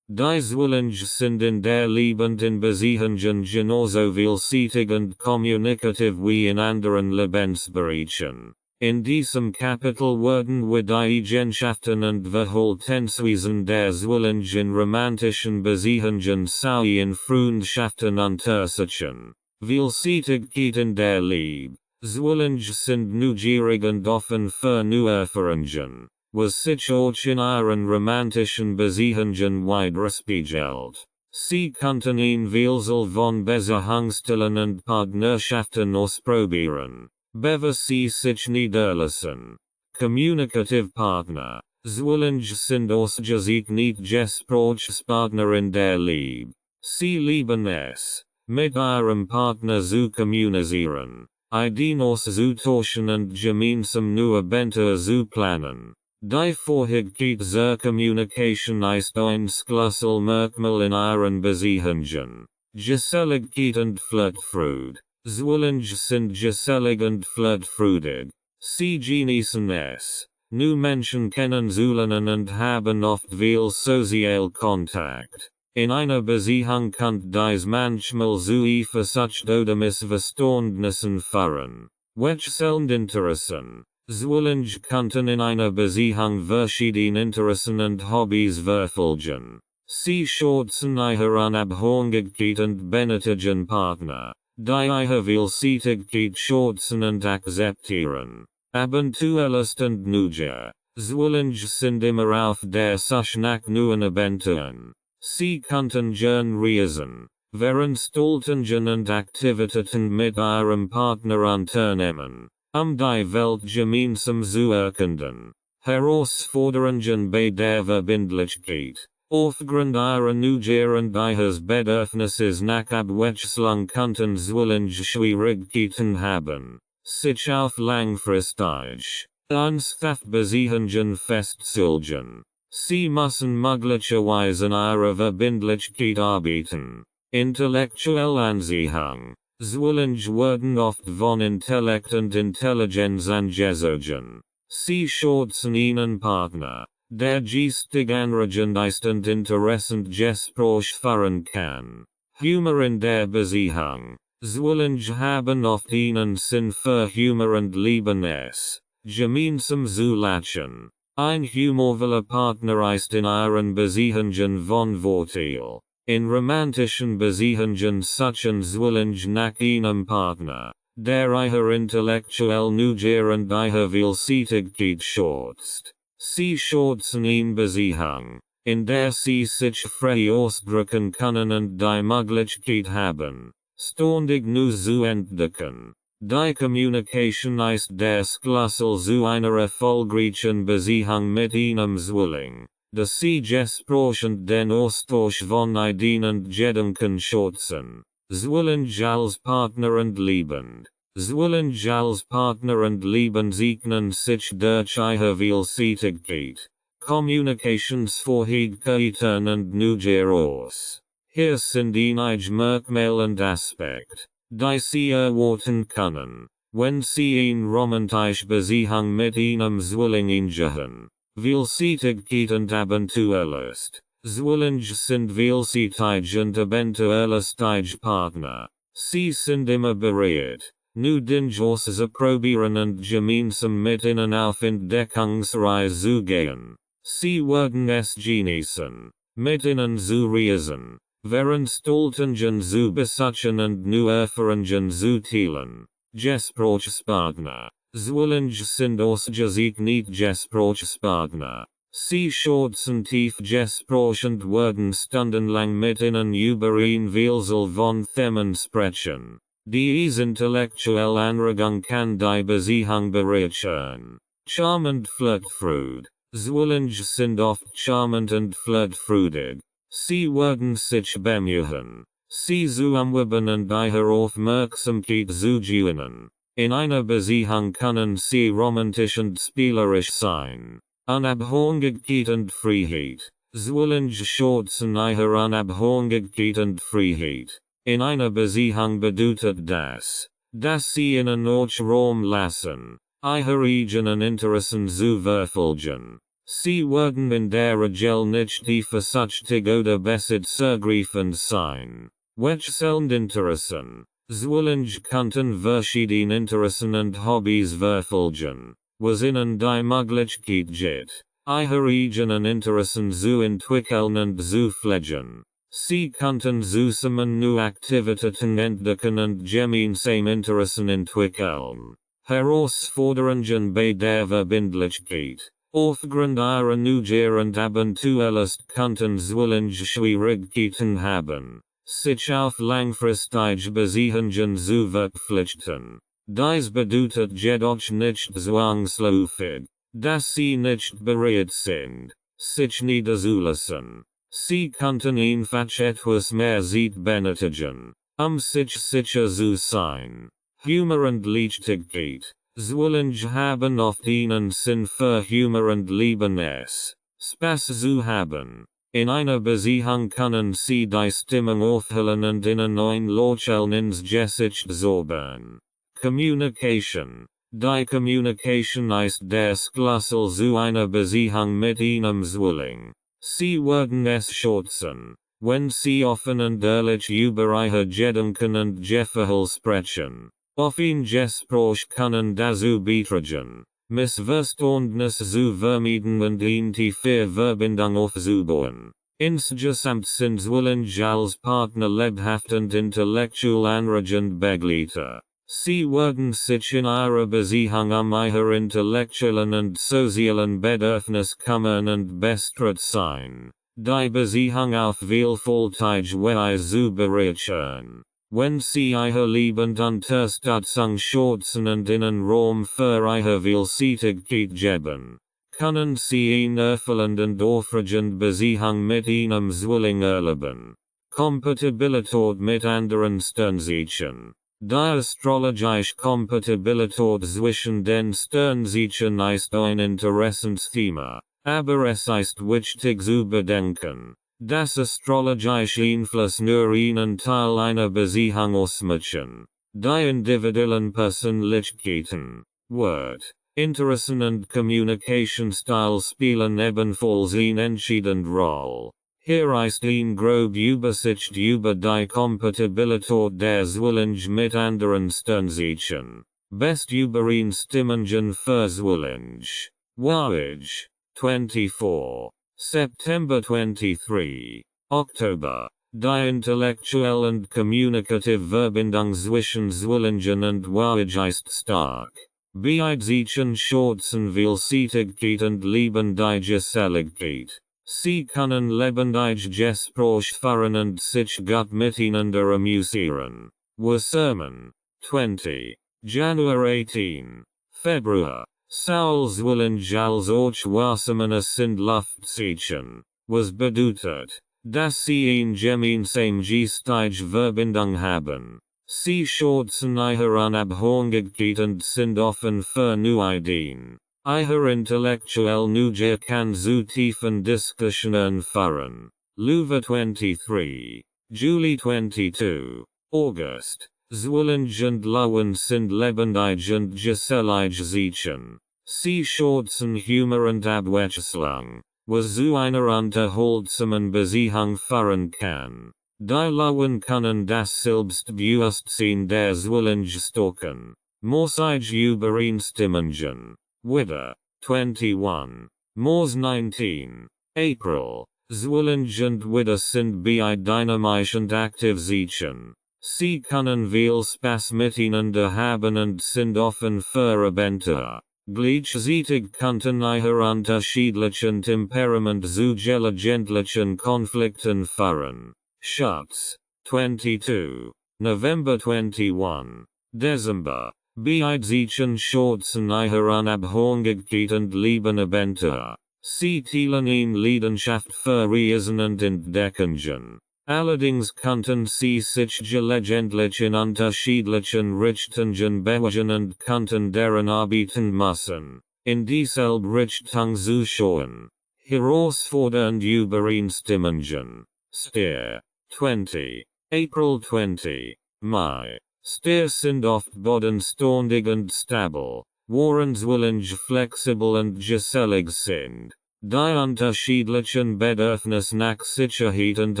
Die Zwillinge sind in der liebenden Beziehungen genauso vielseitig und kommunikativ wie in anderen Lebensbereichen. In diesem Kapitel werden wir die Eigenschaften und Verhaltensweisen der Zwillinge in romantischen Beziehungen sowie in Freundschaften untersuchen. Vielseitigkeit in der Liebe. Zwillinge sind neugierig und offen für neue Erfahrungen, was sich auch in ihren romantischen Beziehungen widerspiegelt. Sie könnten ein Vielzahl von Beziehungsstilen und Partnerschaften ausprobieren, bevor sie sich niederlassen. Kommunikativ Partner. Zwillinge sind ausschließlich nicht Gesprächspartner in der Liebe. Sie lieben es, mit ihrem Partner zu kommunizieren, Ideen auszutauschen und gemeinsam neue Abenteuer zu planen. Die Vorhängigkeit zur Kommunikation ist ein Schlüsselmerkmal in ihren Beziehungen. Geselligkeit und Flirtfreude. Zwillinge sind gesellig und flirtfreudig. Sie genießen es, neue Menschen kennenzulernen und haben oft viel Sozialkontakt. In einer Beziehung kann dies manchmal zu Eifersucht oder Missverständnissen führen. Wechselnde Interessen. Zwillinge könnten in einer Beziehung verschiedene Interessen und Hobbys verfolgen. Sie schätzen ihre Unabhängigkeit und benötigen Partner, die ihre Vielseitigkeit schätzen und akzeptieren. Abenteuerlust und Neugier. Zwillinge sind immer auf der Suche nach neuen Abenteuern. Sie könnten gern reisen, Veranstaltungen und Aktivitäten mit ihrem Partner unternehmen, die Welt gemeinsam zu erkunden. Herausforderungen bei der Verbindlichkeit. Aufgrund ihrer Neugier und ihres Bedürfnisses nach Abwechslung könnten Zwillinge Schwierigkeiten haben, sich auf langfristig, ernsthaft Beziehungen festzulegen. Sie müssen möglicherweise in ihrer Verbindlichkeit arbeiten. Intellektuelle Anziehung. Zwillinge werden oft von Intellekt und Intelligenz angezogen. Sie schätzen einen Partner, der geistig anregend ist und interessant Gespräch führen kann. Humor in der Beziehung. Zwillinge haben oft einen Sinn für Humor und lieben es, gemeinsam zu lachen. Ein humorvoller Partner ist in ihren Beziehungen von Vorteil. In romantischen Beziehungen suchen Zwillinge nach einem Partner, der ihre intellektuelle Neugier und ihre Vielseitigkeit schätzt. Sie schätzen eine Beziehung, in der sie sich frei ausdrücken können und die Möglichkeit haben, ständig Neues zu entdecken. Die Kommunikation ist der Schlüssel zu einer erfolgreichen Beziehung mit einem Zwilling. Das sie Gespräch und den Austausch von Ideen und Gedanken schätzen. Zwillinge als Partner und liebend. Zwillinge als Partner und liebend zeichnen sich durch ihre Vielseitigkeit, Kommunikationsfähigkeiten und Neugier aus. Hier sind einige Merkmale und Aspekte, die sie erwarten können, wenn sie eine romantische Beziehung mit einem Zwilling eingehen. Vielseitigkeit und Abenteuerlust. Zwillinge sind vielseitig und abenteuerlustige Partner. Sie sind immer bereit, neue Dinge auszuprobieren und gemeinsam mit ihnen auf Entdeckungsreise zu gehen. Sie werden es genießen, mit ihnen zu reisen, Veranstaltungen zu besuchen und neue Erfahrungen zu teilen. Gesprächspartner. Zwillinge sind ausschließlich nicht Gesprächspartner. Sie schätzen tief Gespräch und werden stundenlang mit ihnen über ein Vielzahl von Themen sprechen. Diese intellektuelle Anregung kann die Beziehung bereichern. Charmant Flirtfreude. Zwillinge sind oft charmant und flirtfreudig. Sie werden sich bemühen, sie zu umwerben und ihre Aufmerksamkeit zu gewinnen. In einer Beziehung können sie romantisch und spielerisch sein. Unabhängigkeit und Freiheit. Zwillinge schätzen ihre Unabhängigkeit und Freiheit. In einer Beziehung bedeutet das, dass sie ihnen auch Raum lassen, ihre eigenen Interessen zu verfolgen. Sie werden in der Regel nicht die versachtig oder besset Zergriefen sein. Wechselnd Interessen. Zwillinge könnten verschiedene Interessen und Hobbys verfolgen, was ihnen die Möglichkeit gibt, ihre eigenen Interessen zu entwickeln und zu pflegen. Sie könnten zusammen neue Aktivitäten entdecken und gemeinsame Interessen entwickeln. Herausforderungen bei der Verbindlichkeit. Aufgrund ihrer Neugier und Abenteuerlust könnten Zwillinge Schwierigkeiten haben, sich auf langfristige Beziehungen zu verpflichten. Dies bedeutet jedoch nicht zwangsläufig, dass sie nicht bereit sind, sich niederzulassen. Sie könnten einfach etwas mehr Zeit benötigen, sich sicher zu sein. Humor und Leichtigkeit. Zwillinge haben oft einen Sinn für Humor und lieben es, Spaß zu haben. In einer Beziehung können sie die Stimmung aufhellen und in ein Lächeln ins Gesicht zaubern. Communication. Die Communication ist der Schlüssel zu einer Beziehung mit einem Zwilling. Sie werden es schätzen, wenn sie offen und ehrlich über ihre Gedanken und Gefühle sprechen. Offen Gespräch können dazu beitragen, Missverständnisse zu vermeiden und eine tiefe Verbindung aufzubauen. Insgesamt sind Zwillinge als Partner lebhaft und intellektuell anregend Begleiter. Sie werden sich in ihrer Beziehung ihre intellektuellen und sozialen Bedürfnisse kümmern und bestret sein. Die Beziehung auf vielfältige Weise zu bereichern. Wenn sie ihre liebend Unterstützung schätzen und ihnen Raum für ihre Vielseitigkeit geben, können sie eine erfüllende und aufregende Beziehung mit einem Zwilling erleben. Kompatibilität mit anderen Sternzeichen. Die astrologische Kompatibilität zwischen den Sternzeichen ist ein interessantes Thema, aber es ist wichtig zu bedenken, dass astrologische Einfluss nur einen Teil einer Beziehung ausmachen. Die individuellen Persönlichkeiten, Wort, Interessen und Communication-Style spielen ebenfalls eine entscheidende Rolle. Hier ist eine grobe Übersicht über die Kompatibilität der Zwillinge mit anderen Sternzeichen. Best Übereinstimmungen für Zwillinge. Wage, 24. September 23. Oktober. Die intellektuelle und communicative Verbindung zwischen Zwillingen und Wage ist stark. Beide Zeichen schätzen Vielseitigkeit und lieben die Geselligkeit. Sie können lebendig Gespräch führen und sich gut miteinander amüsieren. Wassermann, 20. January 18. Februar. Saul Zwillinge als Wassermänner sind Luftzeichen, was bedeutet, dass sie eine gemeinsame geistige Verbindung haben. Sie schätzen ihre Unabhängigkeit und sind offen für neue Ideen. Ihre intellektuelle Neugier kann zu tiefen Diskussionen führen. Luva 23. Juli 22. August. Zwillinge und Löwen sind lebendig und gesellig Zeichen. Sie schätzen Humor und Abwechslung, was zu einer unterhaltsamen Beziehung führen kann. Die Löwen können das Selbstbewusstsein der Zwillinge stärken. Morsige Übereinstimmungen. Widder, 21. Mors 19. April. Zwillinge und Widder sind beide dynamisch und aktiv Zeichen. Sie können viel Spaß miteinander haben und sind offen für Abenteuer. Gleichzeitig könnten ihre unterschiedlichen Temperament zu gelegentlichen Konflikten führen. Schatz, 22. November 21. December. Beide Zeichen schätzen ihre Unabhängigkeit und lieben Abenteuer. Sie teilen eine Leidenschaft für Reisen und Entdeckungen. Allerdings könnten sie sich gelegentlich in unterschiedlichen Richtungen bewegen und könnten deren arbeiten müssen, in dieselbe Richtung zu schauen. Herausfordernd Übereinstimmungen. Stier, 20. April 20. Mai. Stier sind oft bodenständig und stabil, während Zwillinge flexibel und gesellig sind. Die unterschiedlichen Bedürfnisse nach Sicherheit und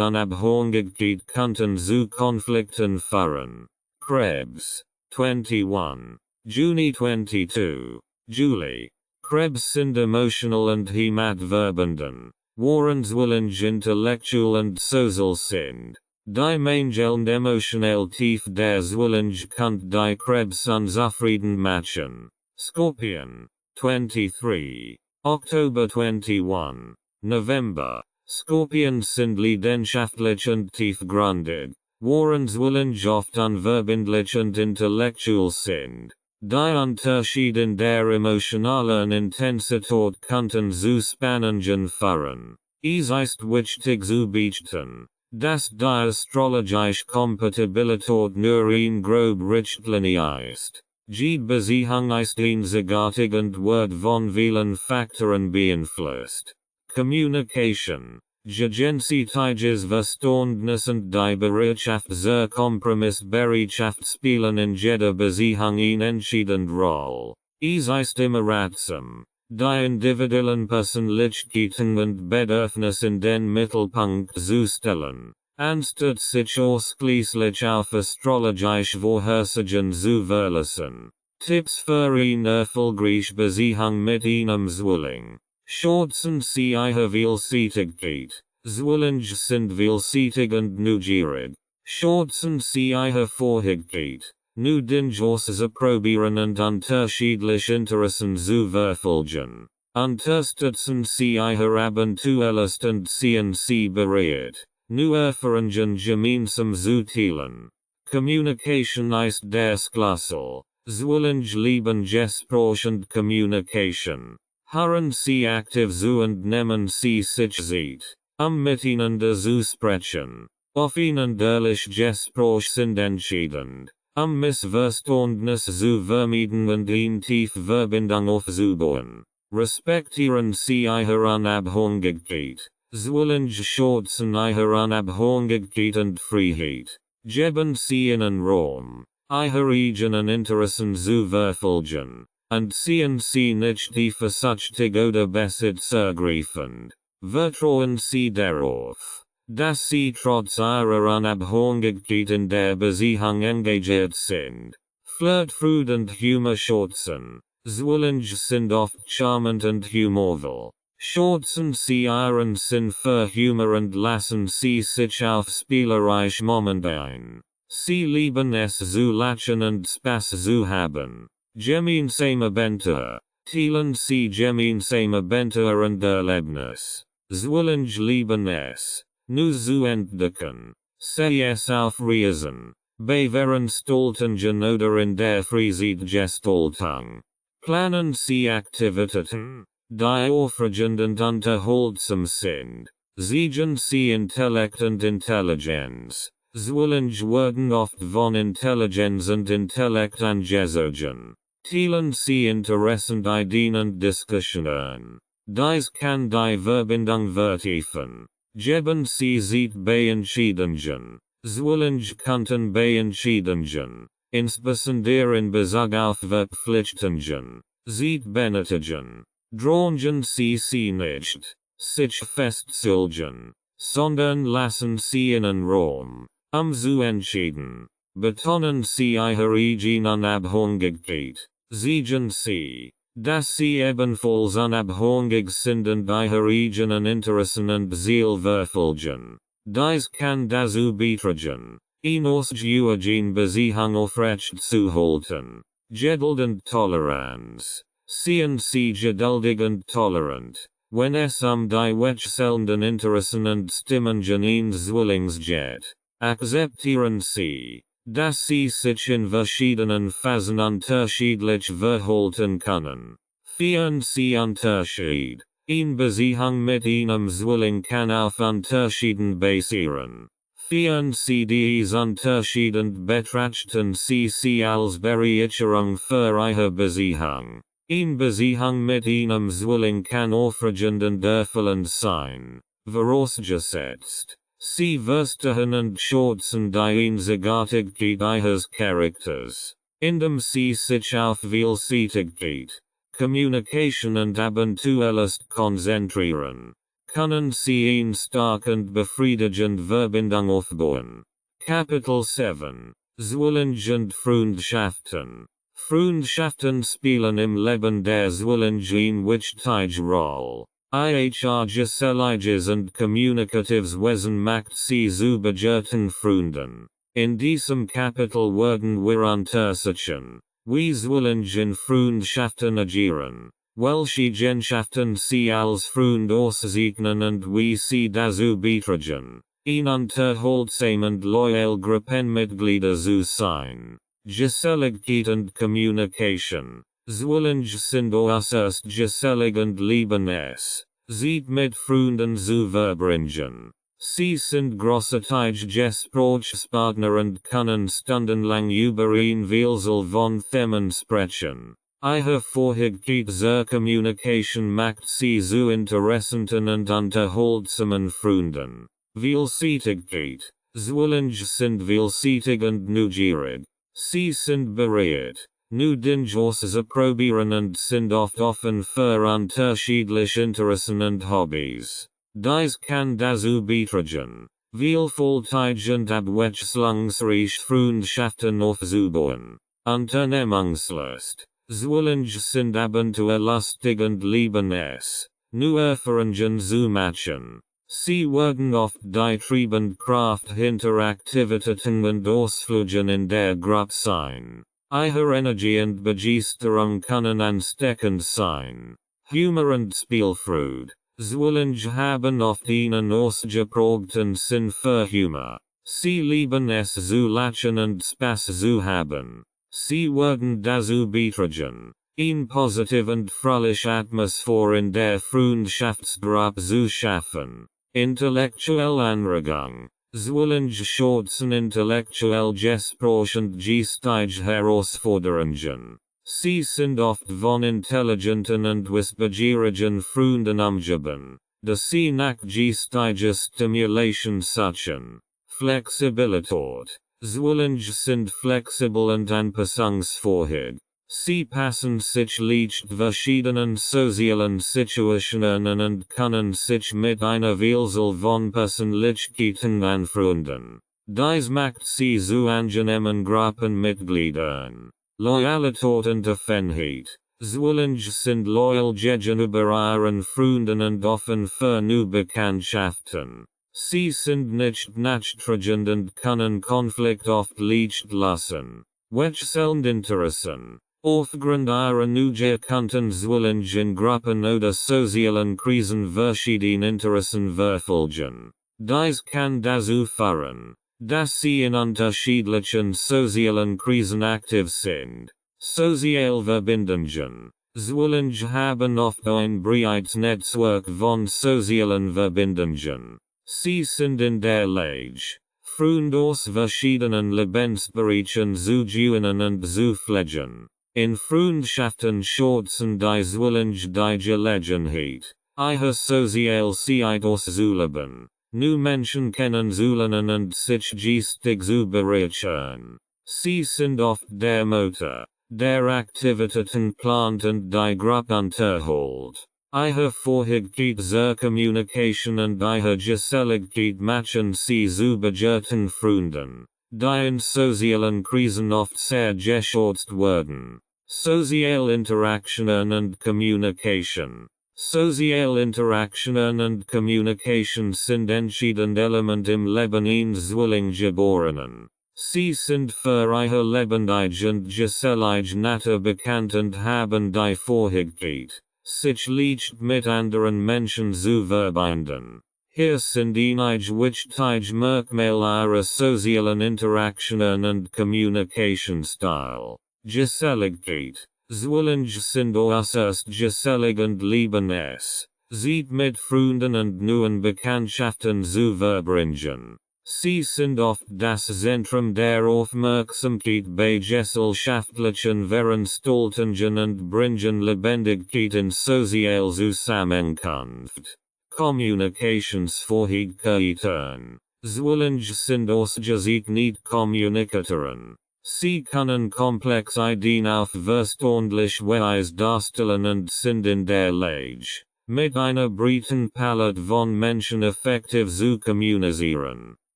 Unabhängigkeit könnten zu Konflikten führen. Krebs. 21. Juni 22. Julie. Krebs sind emotional und heimat verbenden. Waren Zwillinge intellektuell und sozial sind. Die Mangeln emotionell tief der Zwillinge könnt die Krebs unzufrieden machen. Scorpion. 23. October 21. November. Scorpions sind leidenschaftlich und tiefgründig. Waren Zwillinge oft unverbindlich und intellektuell sind. Die Unterschied in der emotionalen Intensität könnten zu Spannungen führen. Es ist wichtig zu beachten, dass die astrologische Kompatibilität nur ein grob Richtlinie ist. Die Beziehung ist einzigartig und wird von vielen Faktoren beeinflusst. Communication. Gegenseitige Verständnis und die Bereitschaft zur Kompromissbereitschaft spielen in jeder Beziehung eine entscheidende Rolle. Es ist immer ratsam, die individuellen Persönlichkeiten und Bedürfnisse in den Mittelpunkt zu stellen, anstatt sich ausschließlich auf astrologische Vorhersagen zu verlassen. Tipps für eine erfolgreiche Beziehung mit einem Zwilling. Chancen sie ihre Vielseitigkeit. Zwillinge sind vielseitig und neugierig. Chancen sie ihre Vorhigkeit. Nu Dinges probieren und unterschiedliche Interessen zu verfolgen. Unterstützen sie ihre Abenteuerlust und ziehen sie bereit, nu Erfahrungen gemeinsam zu teilen. Communication ist der Schlüssel. Zwillinge lieben Gespräch und Communication. Hören sie aktiv zu und nehmen sie sich Zeit, miteinander zu sprechen. Offen und ehrlich Gespräch sind entscheidend, Missverständnisse zu vermeiden und eine tiefe Verbindung aufzubauen. Respektieren sie ihre Unabhängigkeit. Zwillinge schätzen ihre Unabhängigkeit und Freiheit. Geben sie ihnen Raum, ihre eigenen Interessen zu verfolgen. Und ziehen sie nicht die Versuchung oder Besitz ergreifend. Vertrauen sie darauf, dass sie trotz ihrer Unabhängigkeit in der Beziehung engagiert sind. Flirt, Freude und Humor schätzen. Zwillinge sind oft charmant und humorvoll. Schätzen sie ihren Sinn für Humor und lassen sie sich auf spielerische Momente ein. Sie lieben es zu lachen und Spaß zu haben. Gemeinsame Abenteuer. Teilen sie gemeinsame Abenteuer und Erlebnis. Zwillinge lieben es, nu zu entdecken. Sei es auf Reisen, bei Veranstaltungen oder in der Freizeitgestaltung. Planen sie Aktivitäten, die aufregend und unterhaltsam sind. Siegen sie Intellekt und Intelligenz. Zwillinge werden oft von Intelligenz und Intellekt angezogen. Teilen sie interessant Ideen und Diskussionen. Dies kann die Verbindung vertiefen. Geben sie Zeit bei Entscheidungen. Zwillinge könnten bei Entscheidungen, insbesondere in Bezug auf Verpflichtungen, Zeit benötigen. Drängen sie nicht, sich festzulegen, sondern lassen sie ihnen Raum, zu entscheiden. Betonen sie ihre eigene Unabhängigkeit. Siegen sie, dass sie ebenfalls unabhängig sind und ihre eigenen Interessen und Ziele verfolgen. Dies kann dazu beitragen, eine ausgewogen Beziehung aufrecht zu halten. Geduld und Toleranz. Seien sie geduldig und tolerant, wenn es die wechselnden Interessen und Stimmungen eines Zwillings geht. Akzeptieren sie, dass sie sich in verschiedenen Phasen unterschiedlich verhalten können. Führen sie Unterschied. Eine Beziehung mit einem Zwilling kann auf Unterschieden basieren. Führen sie dies Unterschieden betrachten sie als Bereicherung für ihre Beziehung. Eine Beziehung mit einem Zwilling kann aufregend und erfüllend sein, vorausgesetzt. Sie verstehen und schätzen die Einzigartigkeit ihres Charakters, indem sie sich auf Vielseitigkeit, Communication und Abenteuerlust konzentrieren. Können Sie ihn stark und befriedigend Verbindung aufbauen. Kapitel 7. Zwillinge und Freundschaften. Freundschaften spielen im Leben der Zwillinge eine wichtige Rolle. Ihr geselliges und kommunikatives Wesen macht sie zu begehrten Freunden. In diesem Kapitel werden wir untersuchen, wie Zwillinge in Freundschaften agieren, welche Eigenschaften sie als Freund auszeichnen und wie sie dazu beitragen, ein unterhaltsam und loyal Gruppenmitglieder zu sein. Geselligkeit und Kommunikation. Zwillinge sind äußerst gesellig und lieben es, sich mit Freunden zu verbringen. Sie sind großartige Gesprächspartner und können stundenlang über ein Vielzahl von Themen sprechen. Ihre Vorhigkeit zur Kommunikation macht sie zu interessanten und unterhaltsamen Freunden. Vielseitigkeit. Zwillinge sind vielseitig und neugierig. Sie sind bereit, neue Dinge auszuprobieren und sind oft offen für unterschiedliche Interessen und Hobbys. Dies kann dazu beitragen, vielfältige und abwechslungsreiche Freundschaften aufzubauen. Unternehmungslust. Zwillinge sind abenteuerlustig und lieben es, neue Erfahrungen zu machen. Sie werden oft die treibende Kraft hinter Aktivitäten und Ausflügen in der Gruppe sein. Ihre Energie und Begeisterung können ansteckend sein. Humor und Spielfreude. Zwillinge haben oft einen ausgeprägten Sinn für Humor. Sie lieben es zu lachen und Spaß zu haben. Sie werden dazu beitragen, eine positive und fröhliche Atmosphäre in der Freundschaftsgruppe zu schaffen. Intellektuelle Anregung. Zwillinge schätzen intellektuell Gespräche und geistige Herausforderungen. Sie sind oft von intelligenten und wissbegierigen Freunden umgeben, da sie nach geistiger Stimulation suchen. Flexibilität. Zwillinge sind flexibel und anpassungsfähig. Sie passen sich leicht verschiedenen sozialen Situationen und können sich mit einer Vielzahl von Persönlichkeiten anfreunden. Dies macht sie zu angenehmen Gruppenmitgliedern. Loyalität und Offenheit. Zwillinge sind loyal gegenüber ihren Freunden und offen für neue Bekanntschaften. Sie sind nicht nachtragend und können Konflikt oft leicht lassen. Wechselnd Interessen. Aufgrund ihrer Neugier Zwillinge in Gruppen oder sozialen Krisen verschiedene Interessen verfolgen. Dies kann dazu führen, dass sie in unterschiedlichen sozialen Krisen aktiv sind. Soziale Verbindungen. Zwillinge haben oft ein breites Netzwerk von sozialen Verbindungen. Sie sind in der Lage, Freunde aus verschiedenen Lebensbereichen zu gewinnen und zu pflegen. In Freundschaften schätzen die Zwillinge die Gelegenheit, ihre Sozialität auszuleben, neue Menschen kennenzulernen und sich geistig zu bereichern. Sie sind oft der Motor, der Aktivitäten plant und die Gruppe unterhält. Ihre Vorhigkeit zur Kommunikation und ihre Geselligkeit machen sie zu begehrten Freunden, die in sozialen Krisen oft sehr geschätzt werden. Soziale Interaktionen und Kommunikation. Soziale Interaktionen und Kommunikation sind entscheidend Element im Leben eines Zwillingegeborenen. Sie sind für ihre lebendige und gesellige Natur bekannt und haben die Vorhigkeit, sich leicht mit anderen Menschen zu verbinden. Hier sind einige wichtige Merkmale ihrer sozialen Interaktionen und Kommunikationsstil. Geselligkeit. Zwillinge sind äußerst gesellig und lieben es, sich mit Freunden und neuen Bekanntschaften zu verbringen. Sie sind oft das Zentrum der Aufmerksamkeit bei gesellschaftlichen Veranstaltungen und bringen Lebendigkeit in soziale Zusammenkunft. Kommunikationsfähigkeiten. Zwillinge sind ausgezeichnet Kommunikatoren. Sie können komplex Ideen auf verständliche Weise darstellen und sind in der Lage, mit einer breiten Palette von Menschen effektiv zu kommunizieren.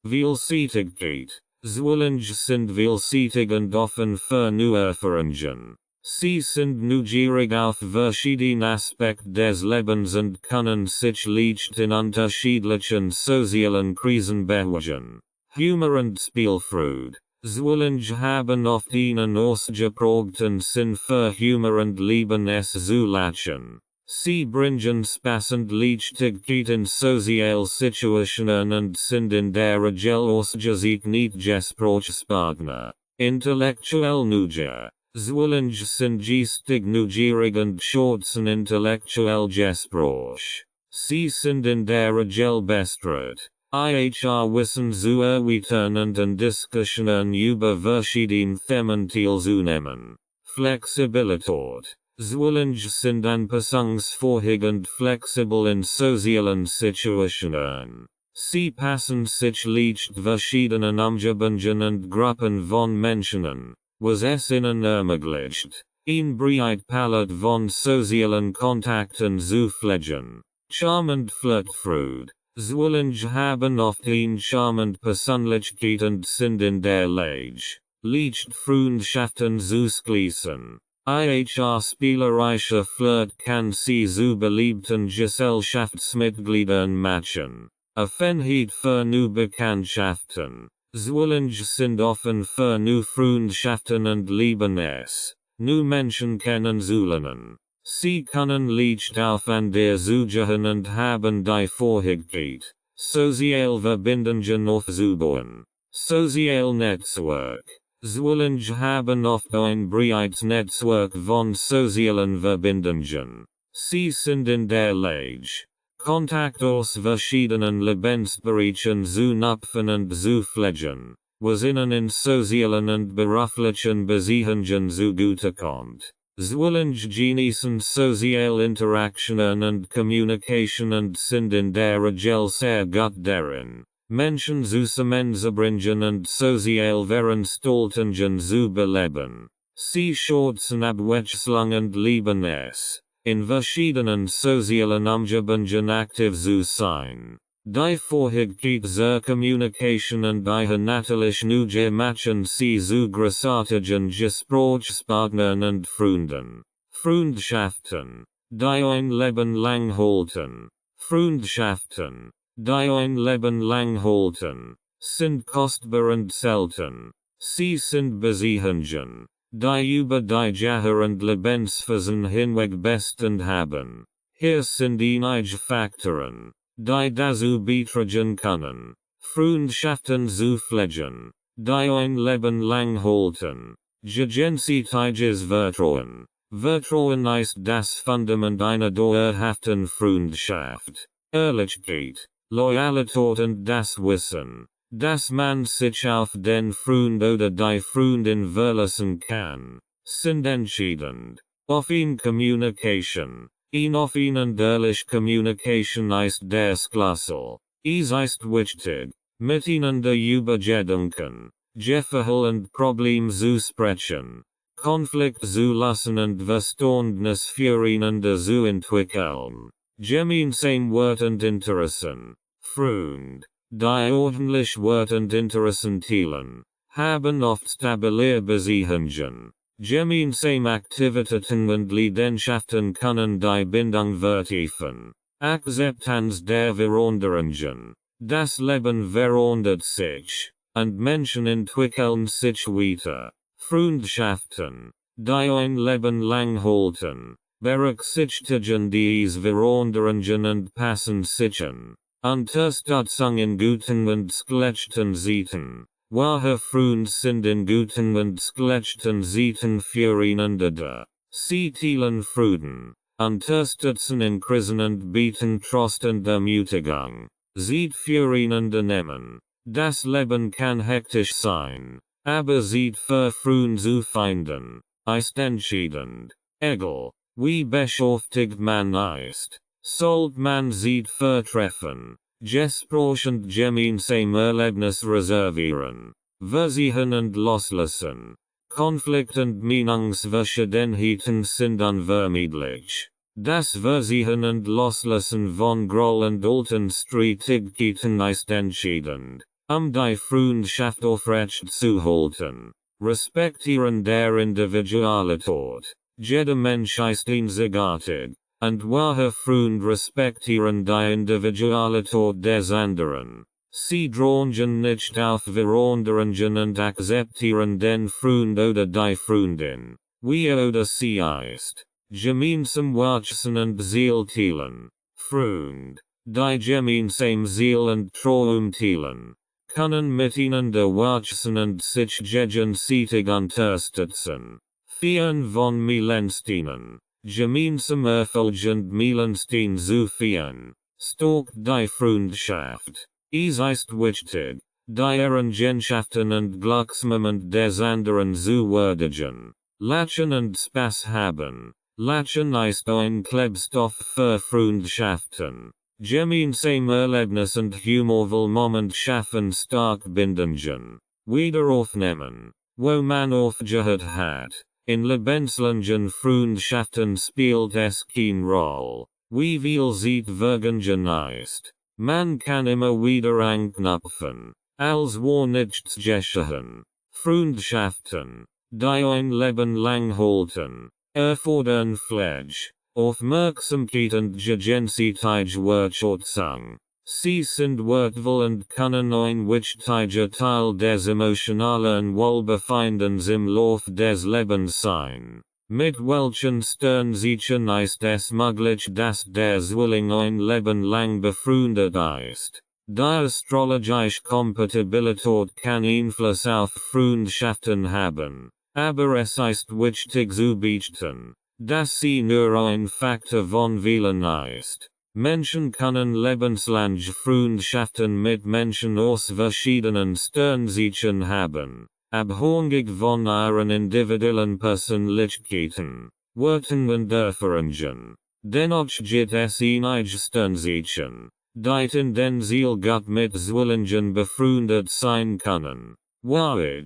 Vielseitigkeit. Zwillinge sind vielseitig und offen für neue Erfahrungen. Sie sind neugierig auf verschiedene Aspekte des Lebens und können sich leicht in unterschiedlichen sozialen Krisen bewegen. Humor und Spielfreude. Zwillinge haben oft einen ausgeprägten Sinn für Humor und lieben es zu lachen. Sie bringen Spaß und Leichtigkeit in soziale Situationen und sind in der Regel ausgezeichnet Gesprächspartner. Intellektuell neugier. Zwillinge sind geistig neugierig und schätzen intellektuell Gespräch. Sie sind in der Regel bestreut, Wissen zu erweitern und in Diskussionen über verschiedene Themen teilzunehmen. Flexibilität. Zwillinge sind anpassungsfähig und flexibel in sozialen Situationen. Sie passen sich leicht verschiedenen Umgebungen und Gruppen von Menschen an, was es ihnen ermöglicht, eine breite Palette von sozialen Kontakten zu pflegen. Charme und Flirtfreude. Zwillinge haben oft eine charmante Persönlichkeit und sind in der Lage, leicht Freundschaften zu schließen. Spielerischer Flirt kann sie zu beliebten Gesellschaftsmitgliedern machen. Offenheit für neue Bekanntschaften. Zwillinge sind offen für neue Freundschaften und lieben es, neue Menschen kennenzulernen. Sie können leicht auf andere zugehen und haben die Fähigkeit, soziale Verbindungen aufzubauen. Sozial Netzwerk. Zwillinge haben oft ein breites Netzwerk von sozialen Verbindungen. Sie sind in der Lage, Kontakt aus verschiedenen Lebensbereichen zu knüpfen und zu pflegen, was ihnen in sozialen und beruflichen Beziehungen zugutekommt. Zwillinge genießen soziale Interaktionen und Kommunikation und sind in der Regel sehr gut darin, Menschen zusammenzubringen und sozial Veranstaltungen zu beleben. Sie schätzen Abwechslung und lieben es, in verschiedenen sozialen Umgebungen aktiv zu sein. Die Fähigkeit zur Kommunikation und einheitlich Neugier machen sie zu großartigen Gesprächspartnern und Freunden. Freundschaften, die ein Leben lang halten. Freundschaften, die ein Leben lang halten, sind kostbar und selten. Sie sind Beziehungen, die über die Jahre und Lebensphasen hinweg Bestand haben. Hier sind einige Faktoren, die dazu beitragen können, Freundschaften zu pflegen, die ein Leben lang halten. Gegenseitiges Vertrauen. Vertrauen ist das Fundament einer dauerhaften Freundschaft. Ehrlichkeit, Loyalität und das Wissen, dass man sich auf den Freund oder die Freundin verlassen kann, sind entscheidend. Offene Kommunikation. In offen und ehrlich Kommunikation ist der Schlüssel. Es ist wichtig, miteinander über Gedanken, Gefühle und Probleme zu sprechen, Konflikt zu lassen und Verständnis füreinander zu entwickeln. Gemeinsam Wert und Interessen. Freund, die ordentlich Wert und Interessen teilen, haben oft stabile Beziehungen. Gemeinsame Aktivitäten und Leidenschaften können die Bindung vertiefen. Akzeptanz der Veränderungen. Das Leben verändert sich, und Menschen entwickeln sich weiter. Freundschaften, die ein Leben lang halten, berücksichtigen diese Veränderungen und passen sich an. Unterstützung in guten und schlechten Zeiten. Wahre Freunde sind in guten und schlechten Zeiten füreinander da. Sie teilen Freuden, unterstützen in Krisen und bieten Trost und Ermutigung. Sie füreinander nehmen. Das Leben kann hektisch sein, aber sie für Freunde zu finden, ist entscheidend. Egal, wie beschäftigt man ist, sollte man sie vertreffen. Gespräch und gemeinsam Erlebnis reservieren. Versichern und loslassen. Konflikt und Meinungsverschiedenheiten sind unvermeidlich. Das Versichern und Loslassen von Groll und alten Streitigkeiten ist entscheidend, die Freundschaft aufrecht zu halten. Respektieren der Individualität. Jeder Mensch ist einzigartig, und wahre Freund respektieren die Individualität des anderen. Sie drangen nicht auf Veränderungen und akzeptieren den Freund oder die Freundin, wie oder sie ist. Gemeinsam wachsen und Ziel teilen. Freund, die gemeinsam Ziel und Traum teilen, können miteinander wachsen und sich gegenseitig unterstützen. Feiern von Meilensteinen. Gemeinsam Erfolg und Meilenstein zu feiern, stärkt die Freundschaft. Es ist wichtig, die Errungenschaften und Glücksmoment des anderen zu würdigen. Lachen und Spaß haben. Lachen ist ein Klebstoff für Freundschaften. Gemeinsam Erlebnis und humorvoll Moment schaffen stark Bindungen. Wiederaufnehmen, wo man aufgehört hat. In lebenslangen Freundschaften spielt es keine Rolle, wie viel Zeit vergangen ist. Man kann immer wieder anknüpfen, als war nichts geschehen. Freundschaften, die ein Leben lang halten, erfordern Pflege, Aufmerksamkeit und gegenseitige Wertschätzung. Sie sind wertvoll und können ein wichtiger Teil des emotionalen Wohlbefindens im Lauf des Lebens sein. Mit welchen Sternzeichen ist es möglich, dass der Zwilling ein Leben lang befreundet ist? Die astrologische Kompatibilität kann Einfluss auf Freundschaften haben, aber es ist wichtig zu beachten, dass sie nur ein Faktor von vielen ist. Menschen können lebenslang Freundschaften mit Menschen aus verschiedenen Sternzeichen haben, abhängig von ihren individuellen Persönlichkeiten, Werten und Erfahrungen. Dennoch gibt es einige Sternzeichen, die tendenziell gut mit Zwillingen befreundet sein können. Waage,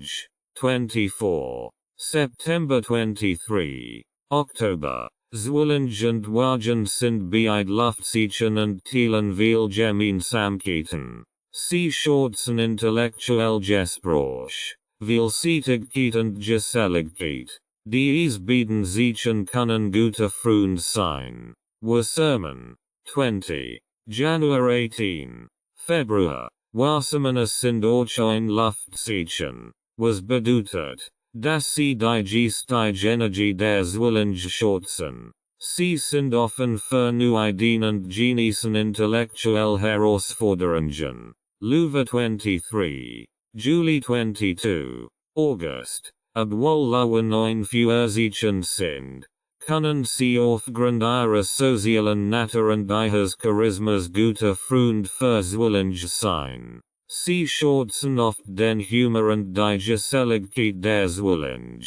24. September 23. Oktober. Zwillinge und Wagen sind beide Luftzeichen und teilen viel Gemeinsamkeiten. Sie schätzen intellektuell Gespräch, Vielseitigkeit und Geselligkeit. Diese beiden Zeichen können gute Freunde sein. Wassermann, 20. January 18. Februar. Wassermänner sind auch ein Luftzeichen, was bedeutet, dass sie die geistige Energie der Zwillinge schätzen. Sie sind offen für neue Ideen und genießen intellektuelle Herausforderungen. Louva 23. July 22. August. Obwohl Lowen ein Feuerzeichen sind, können sie aufgrund ihrer sozialen Natur und ihres Charismas gute Freund für Zwillinge sein. Sie schätzen oft den Humor und die Geselligkeit der Zwillinge.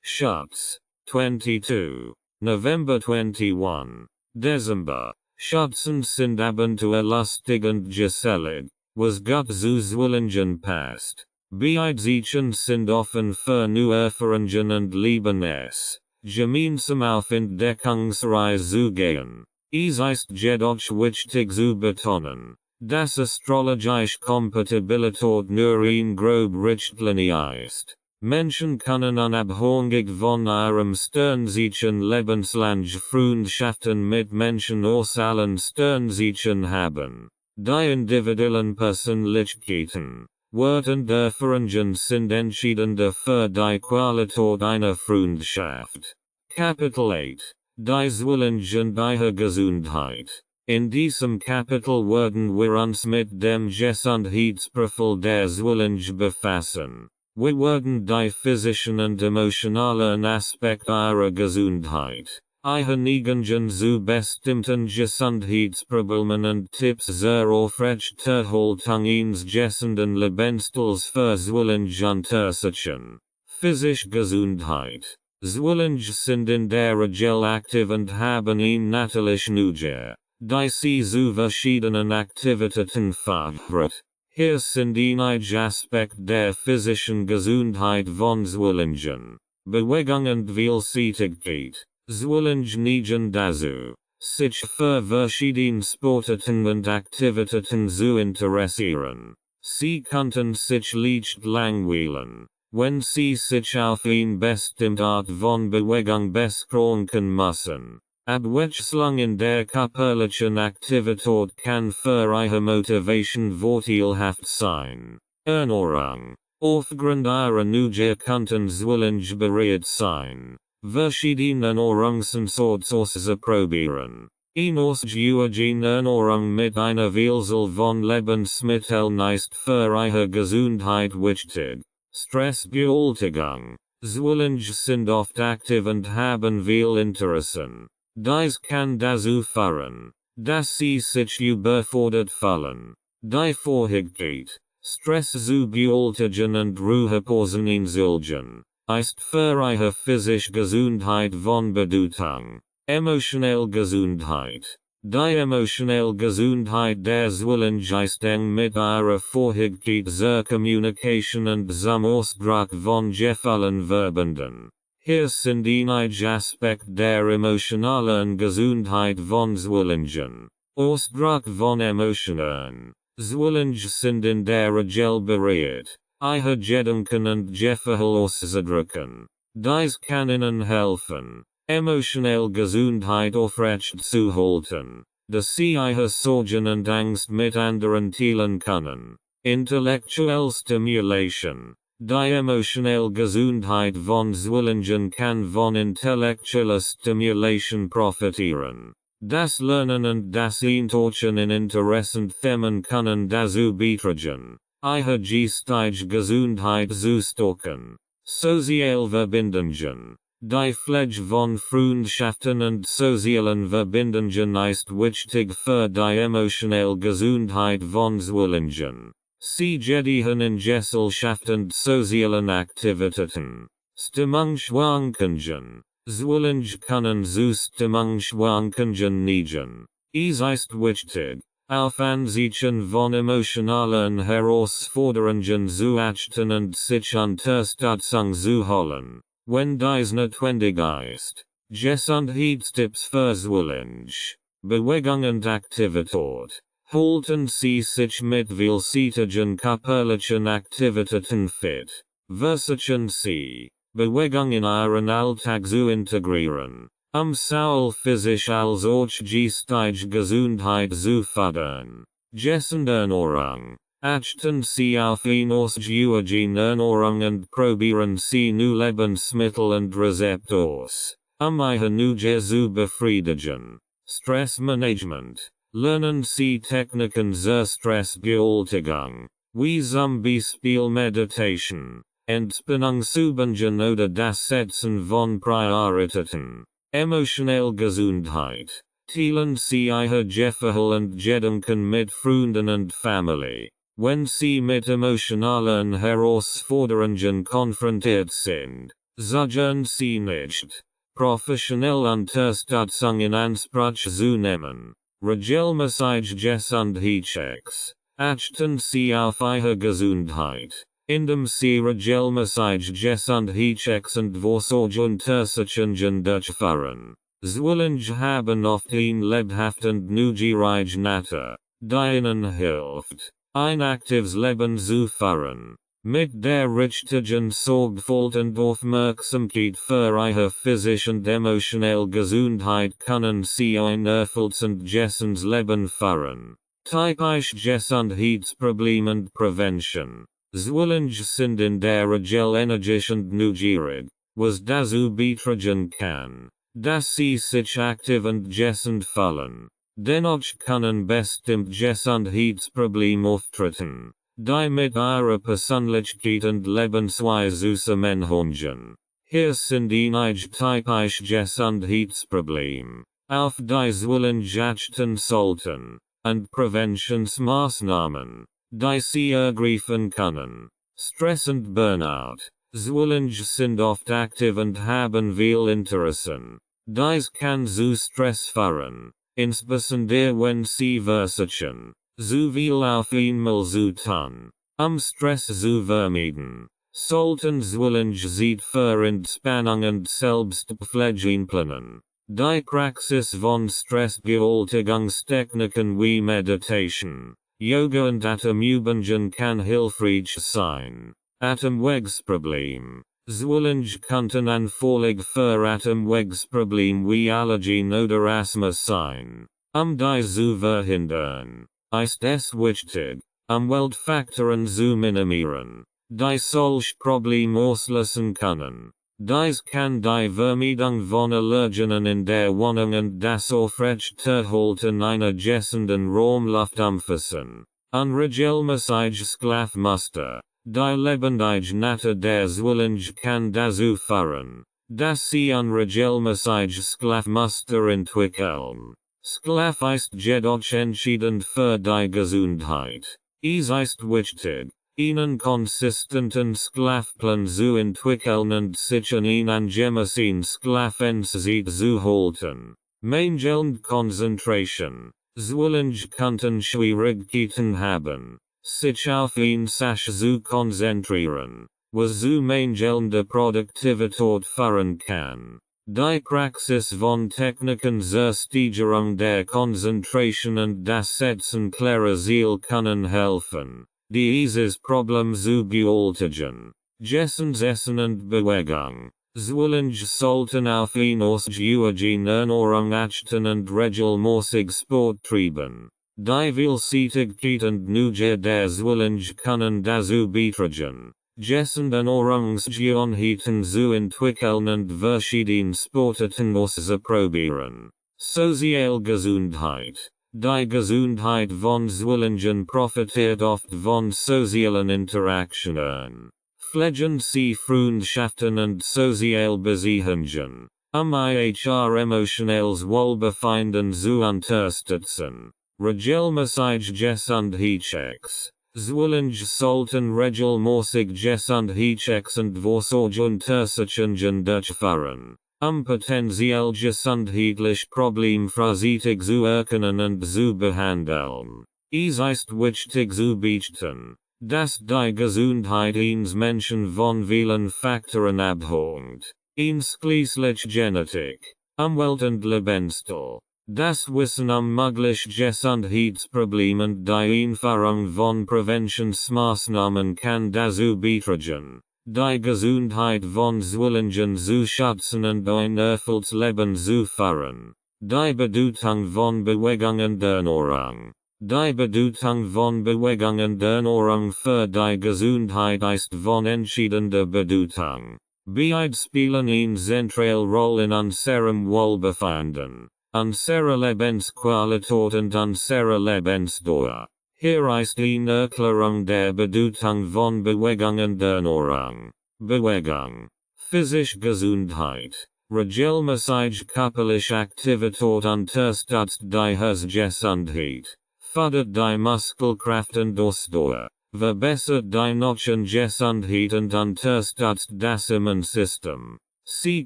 Schutz, 22. November 21. Dezember. Schützen sind abenteuerlustig und gesellig, was gut zu Zwillingen passt. Beide sind offen für neue Erfahrungen und lieben es, gemeinsam auf Entdeckungsreise zu gehen. Es ist jedoch wichtig zu betonen, dass astrologische Kompatibilität nur ein grob Richtlinie ist. Menschen können unabhängig von ihrem Sternzeichen lebenslang Freundschaften mit Menschen aus allen Sternzeichen haben. Die individuellen Persönlichkeiten, Werte und Erfahrungen sind entscheidend für die Qualität einer Freundschaft. Kapitel 8. Die Zwillinge und ihre Gesundheit. In diesem Kapitel werden wir uns mit dem Gesundheitsprofil der Zwillinge befassen. Wir werden die physischen und emotionalen Aspekte ihrer Gesundheit, Einigungen zu bestimmten Gesundheitsproblemen und Tipps zur Aufrechterhaltung eines gesunden Lebensstils für Zwillinge untersuchen. Physische Gesundheit. Zwillinge sind in der Regel aktiv und haben ein natürliches Neugier, die sie zu verschiedenen Aktivitäten fördert. Hier sind einige Aspekte der physischen Gesundheit von Zwillingen. Bewegung und Vielseitigkeit. Zwillinge neigen dazu, sich für verschiedene Sportarten und Aktivitäten zu interessieren. Sie könnten sich leicht langweilen, wenn sie sich auf eine bestimmte Art von Bewegung beschränken müssen. Abwechslung in der körperlichen Aktivität kann für ihre Motivation vorteilhaft sein. Ernährung. Aufgrund ihrer Neugier könnten Zwillinge bereit sein, verschiedene Ernährungssorts auszuprobieren. Ausgewogene Ernährung mit einer Vielzahl von Lebensmitteln ist für ihre Gesundheit wichtig. Stressbewältigung. Zwillinge sind oft aktiv und haben viel Interessen. Dies kann dazu führen, dass sie sich überfordert fühlen. Die Fähigkeit, Stress zu bewältigen und Ruhepausen einzulegen, ist für ihre physische Gesundheit von Bedeutung. Emotionelle Gesundheit. Die emotionelle Gesundheit der Zwillinge ist eng mit ihrer Fähigkeit zur Kommunikation und zum Ausdruck von Gefühlen verbunden. Hier sind einige Aspekte der emotionalen Gesundheit von Zwillingen. Ausdruck von Emotionen. Zwillinge sind in der Regel bereit, ihre Gedanken und Gefühle auszudrücken. Dies kann ihnen helfen, emotionelle Gesundheit aufrecht zu halten, dass sie ihre Sorgen und Angst mit anderen teilen können. Intellektuelle Stimulation. Die emotionelle Gesundheit von Zwillingen kann von intellektueller Stimulation profitieren. Das Lernen und das Eintauchen in interessant Themen können dazu beitragen, ihre geistige Gesundheit zu stärken. Soziale Verbindungen. Die Pflege von Freundschaften und sozialen Verbindungen ist wichtig für die emotionelle Gesundheit von Zwillingen. Sie gediehen in Gesellschaft und sozialen Aktivitäten. Stimmungsschwankungen. Zwillinge können zu Stimmungsschwankungen neigen. Es ist wichtig, auf Ansichten von emotionalen Herausforderungen zu achten und sich Unterstützung zu holen, wenn dies notwendig ist. Gesundheitstipps für Zwillinge. Bewegung und Aktivität. Halten Sie sich mit vielseitigen körperlichen Aktivitäten fit. Versuchen Sie, Bewegung in Ihren Alltag zu integrieren, sowohl physisch als auch geistige Gesundheit zu fördern. Gesunde Ernährung. Achten Sie auf eine ausgewogene Ernährung und probieren Sie neue Lebensmittel und Rezepte aus, Ihre Neugier zu befriedigen. Stressmanagement. Lernen Sie Techniken zur Stressbewältigung, wie zum Beispiel Meditation, Entspannungsübungen oder das Setzen von Prioritäten. Emotionelle Gesundheit. Teilen Sie Ihre Gefühle und Gedanken mit Freunden und Familie, wenn Sie mit emotionalen Herausforderungen konfrontiert sind. Zögern Sie nicht, professionelle Unterstützung in Anspruch zu nehmen. Regelmäßig Gesundheitschecks. Achten Sie auf Ihre Gesundheit, indem Sie regelmäßig Gesundheitschecks und Vorsorgeuntersuchungen durchführen. Zwillinge haben oft ein lebhaft und neugierig Natur, die ihnen hilft, ein aktives Leben zu führen. Mit der richtigen Sorgfalt und Aufmerksamkeit für ihre physische und emotionelle Gesundheit können sie ein erfülltes und gesundes Leben führen. Typisch Gesundheitsproblem und Prävention. Zwillinge sind in der Regel energisch und neugierig, was dazu beitragen kann, dass sie sich aktiv und gesund fühlen. Dennoch können bestimmte Gesundheitsprobleme auftreten, die mit ihrer Persönlichkeit und Lebensweise zusammenhängen. Hier sind einige typische Gesundheitsprobleme, auf die Zwillinge achten sollten, und Präventionsmaßnahmen, die sie ergreifen können. Stress und Burnout. Zwillinge sind oft aktiv und haben viel Interessen. Dies kann zu Stress führen, insbesondere wenn sie versuchen, zu viel auf einmal zu tun, Stress zu vermeiden, sollten Zwillinge sieht für Entspannung und Selbstbefriedigung planen. Die Praxis von Stressbewältigungstechniken wie Meditation, Yoga und Atemübungen kann hilfreich sein. Atemwegsproblem. Zwillinge könnten anfällig für Atemwegsproblem wie Allergien oder Asthma sein. Die zu verhindern, ist es wichtig, Umweltfaktoren zu minimieren, die solch Problem auslösen können. Dies kann die Vermeidung von Allergenen in der Wohnung und das Aufrechterhalten einer gesunden Raumluft umfassen. Unregelmäßig Schlafmuster. Die lebendige Natur der Zwillinge kann dazu führen, dass sie unregelmäßig Schlafmuster entwickeln. Schlaf ist jedoch entscheidend für die Gesundheit. Es ist wichtig, einen konsistenten Schlafplan zu entwickeln und sich an einen angemessenen Schlafenszeit zu halten. Mangelnde Konzentration. Zwillinge könnten Schwierigkeiten haben, sich auf eine Sache zu konzentrieren, was zu mangelnder Produktivität führen kann. Die Praxis von Techniken zur Steigerung der Konzentration und das Setzen klarer Ziele können helfen, dieses Problem zu bewältigen. Gessens Essen und Bewegung. Zwillinge sollten auf eine ausgiebige Ernährung achten und regelmäßig Sport treiben. Die Vielseitigkeit und Neugier der Zwillinge können dazu beitragen, gessende Ernährungsgewohnheiten zu entwickeln und verschiedene Sportarten auszuprobieren. Soziale Gesundheit. Die Gesundheit von Zwillingen profitiert oft von sozialen Interaktionen. Pflegen sie Freundschaften und soziale Beziehungen, ihr emotionales Wohlbefinden zu unterstützen. Regelmäßig Gesundheitschecks. Zwillinge sollten regelmäßig Gesundheitschecks und Vorsorgeuntersuchungen durchführen, potenziell gesundheitliche Probleme frühzeitig zu erkennen und zu behandeln. Es ist wichtig zu beachten, dass die Gesundheit eines Menschen von vielen Faktoren abhängt, einschließlich Genetik, Umwelt und Lebensstil. Das Wissen mögliche Gesundheitsprobleme und die Einführung von Präventionsmaßnahmen kann dazu beitragen, die Gesundheit von Zwillingen zu schützen und ein erfülltes Leben zu führen. Die Bedeutung von Bewegung und Ernährung. Die Bedeutung von Bewegung und Ernährung für die Gesundheit ist von entscheidender Bedeutung. Beide spielen eine zentrale Rolle in unserem Wohlbefinden, unserer Lebensqualität und unserer Lebensdauer. Hier ist eine Erklärung der Bedeutung von Bewegung und Ernährung. Bewegung. Physische Gesundheit. Regelmäßig körperliche Aktivität unterstützt die Herzgesundheit, fördert die Muskelkraft und Ausdauer, verbessert die Knochengesundheit und unterstützt das Immunsystem. Sie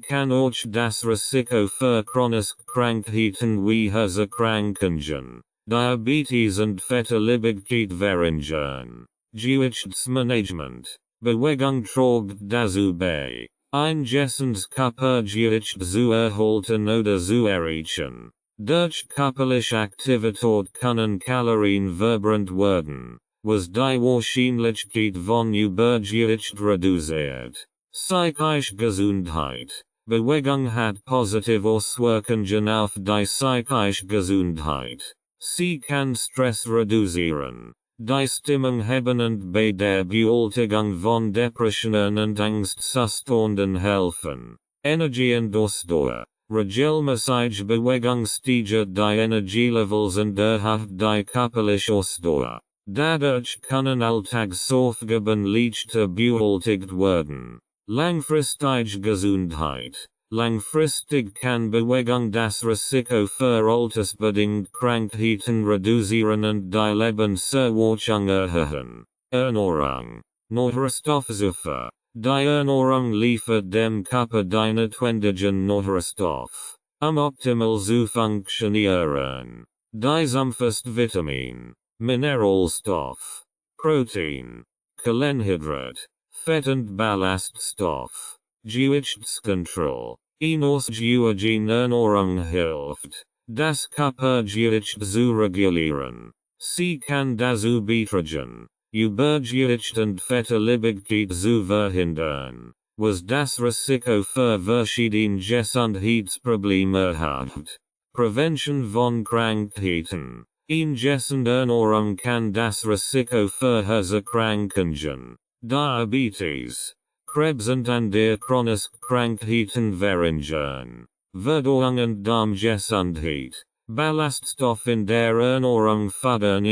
kann auch das Risiko für chronische Krankheiten wie Herzerkrankungen, Diabetes und Fettleibigkeit verringern. Gewichtsmanagement. Bewegung trägt dazu bei, ein gesundes Körpergewicht zu erhalten oder zu erreichen. Durch körperliche Aktivität können Kalorien verbrannt werden, was die Wahrscheinlichkeit von Übergewicht reduziert. Psychische Gesundheit. Bewegung hat positive Auswirkungen auf die psychische Gesundheit. Sie kann Stress reduzieren, die Stimmung heben und bei der Bewältigung von Depressionen und Angstzuständen helfen. Energie und Ausdauer. Regelmäßige Bewegung steigert die Energielevels und erhöht die körperliche Ausdauer. Dadurch können Alltagsaufgaben leichter bewältigt werden. Langfristige Gesundheit. Langfristig kann Bewegung das Risiko für altersbedingte Krankheiten reduzieren und die Lebenserwartung erhöhen. Ernährung. Nährstoffzufuhr. Die Ernährung liefert dem Körper die notwendigen Nährstoffe, optimal zu funktionieren. Dies umfasst Vitamin, Mineralstoff, Protein, Kohlenhydrat, Fett und Ballaststoff. Gewichtskontrolle. Enosgeogen Ernährung hilft, das Körpergewicht zu regulieren. Sie kann dazu beitragen, Übergewicht und Fettleibigkeit zu verhindern, was das Risiko für verschiedene Gesundheitsprobleme hat. Prevention von Krankheiten. Ernährung kann das Risiko für Herzerkrankungen, Diabetes, Krebs und andere chronische Krankheiten verringern. Verdauung und Darmgesundheit. Ballaststoff in der Ernährung fördern